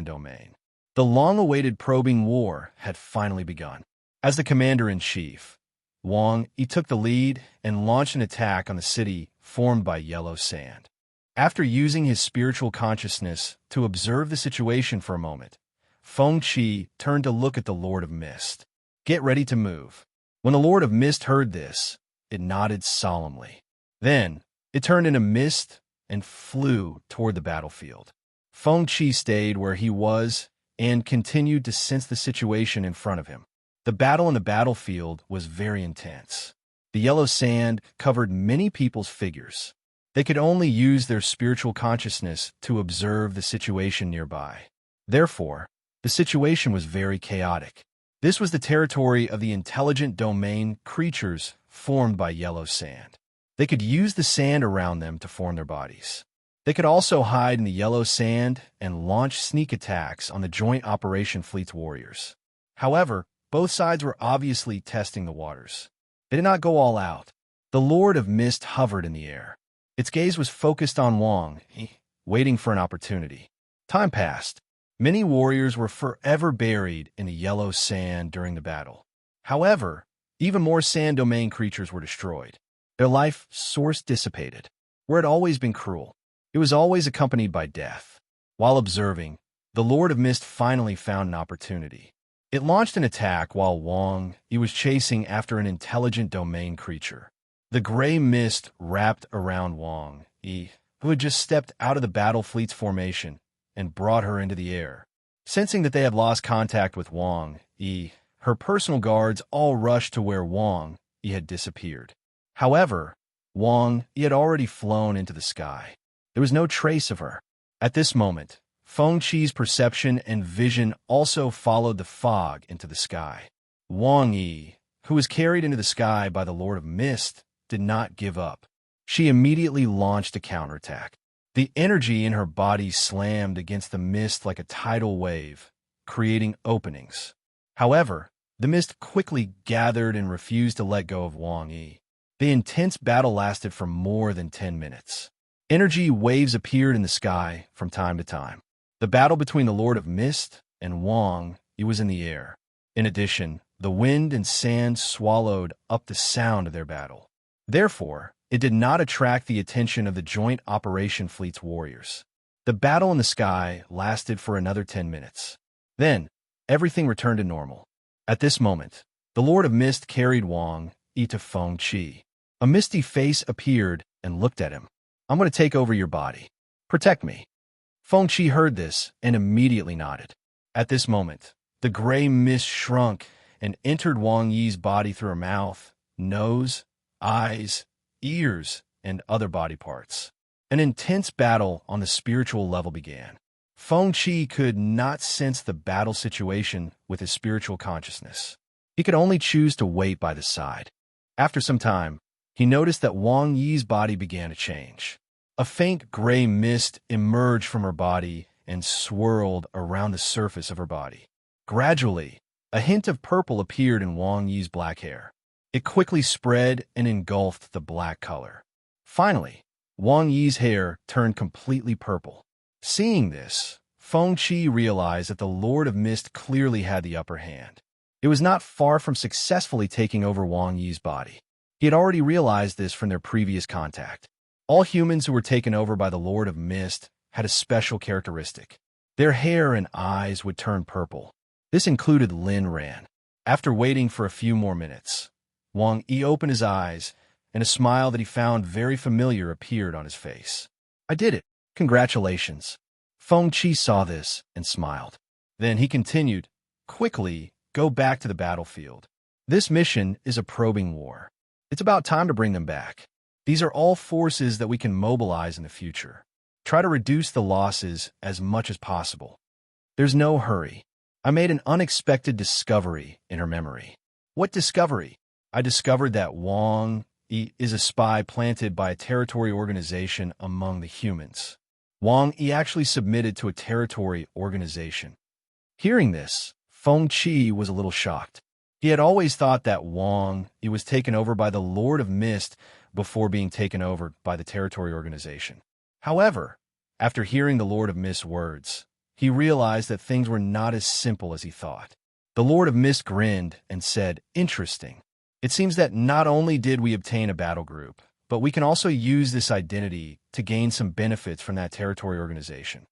domain. The long-awaited probing war had finally begun. As the commander-in-chief, Wang Yi took the lead and launched an attack on the city formed by yellow sand. After using his spiritual consciousness to observe the situation for a moment, Feng Qi turned to look at the Lord of Mist. "Get ready to move." When the Lord of Mist heard this, it nodded solemnly. Then, it turned into mist and flew toward the battlefield. Feng Qi stayed where he was and continued to sense the situation in front of him. The battle on the battlefield was very intense. The yellow sand covered many people's figures. They could only use their spiritual consciousness to observe the situation nearby. Therefore, the situation was very chaotic. This was the territory of the intelligent domain creatures formed by yellow sand. They could use the sand around them to form their bodies. They could also hide in the yellow sand and launch sneak attacks on the Joint Operation Fleet's warriors. However, both sides were obviously testing the waters. They did not go all out. The Lord of Mist hovered in the air. Its gaze was focused on Wang, waiting for an opportunity. Time passed. Many warriors were forever buried in the yellow sand during the battle. However, even more sand domain creatures were destroyed. Their life source dissipated. Where it had always been cruel, it was always accompanied by death. While observing, the Lord of Mist finally found an opportunity. It launched an attack while Wang was chasing after an intelligent domain creature. The gray mist wrapped around Wang, who had just stepped out of the battle fleet's formation, and brought her into the air. Sensing that they had lost contact with Wang, her personal guards all rushed to where Wang had disappeared. However, Wang had already flown into the sky. There was no trace of her. At this moment, Feng Qi's perception and vision also followed the fog into the sky. Wang Yi, who was carried into the sky by the Lord of Mist, did not give up. She immediately launched a counterattack. The energy in her body slammed against the mist like a tidal wave, creating openings. However, the mist quickly gathered and refused to let go of Wang Yi. The intense battle lasted for more than 10 minutes. Energy waves appeared in the sky from time to time. The battle between the Lord of Mist and Wang Yi was in the air. In addition, the wind and sand swallowed up the sound of their battle. Therefore, it did not attract the attention of the Joint Operation Fleet's warriors. The battle in the sky lasted for another 10 minutes. Then, everything returned to normal. At this moment, the Lord of Mist carried Wang Yi to Feng Qi. A misty face appeared and looked at him. "I'm going to take over your body. Protect me." Feng Qi heard this and immediately nodded. At this moment, the gray mist shrunk and entered Wang Yi's body through her mouth, nose, eyes, ears, and other body parts. An intense battle on the spiritual level began. Feng Qi could not sense the battle situation with his spiritual consciousness. He could only choose to wait by the side. After some time, he noticed that Wang Yi's body began to change. A faint gray mist emerged from her body and swirled around the surface of her body. Gradually, a hint of purple appeared in Wang Yi's black hair. It quickly spread and engulfed the black color. Finally, Wang Yi's hair turned completely purple. Seeing this, Feng Qi realized that the Lord of Mist clearly had the upper hand. It was not far from successfully taking over Wang Yi's body. He had already realized this from their previous contact. All humans who were taken over by the Lord of Mist had a special characteristic. Their hair and eyes would turn purple. This included Lin Ran. After waiting for a few more minutes, Wang Yi opened his eyes, and a smile that he found very familiar appeared on his face. "I did it. Congratulations." Feng Qi saw this and smiled. Then he continued, "Quickly, go back to the battlefield. This mission is a probing war. It's about time to bring them back. These are all forces that we can mobilize in the future. Try to reduce the losses as much as possible. There's no hurry. I made an unexpected discovery in her memory." "What discovery?" "I discovered that Wang Yi is a spy planted by a territory organization among the humans." Wang Yi actually submitted to a territory organization. Hearing this, Feng Qi was a little shocked. He had always thought that Wang Yi was taken over by the Lord of Mist before being taken over by the territory organization. However, after hearing the Lord of Mist's words, he realized that things were not as simple as he thought. The Lord of Mist grinned and said, "Interesting. It seems that not only did we obtain a battle group, but we can also use this identity to gain some benefits from that territory organization.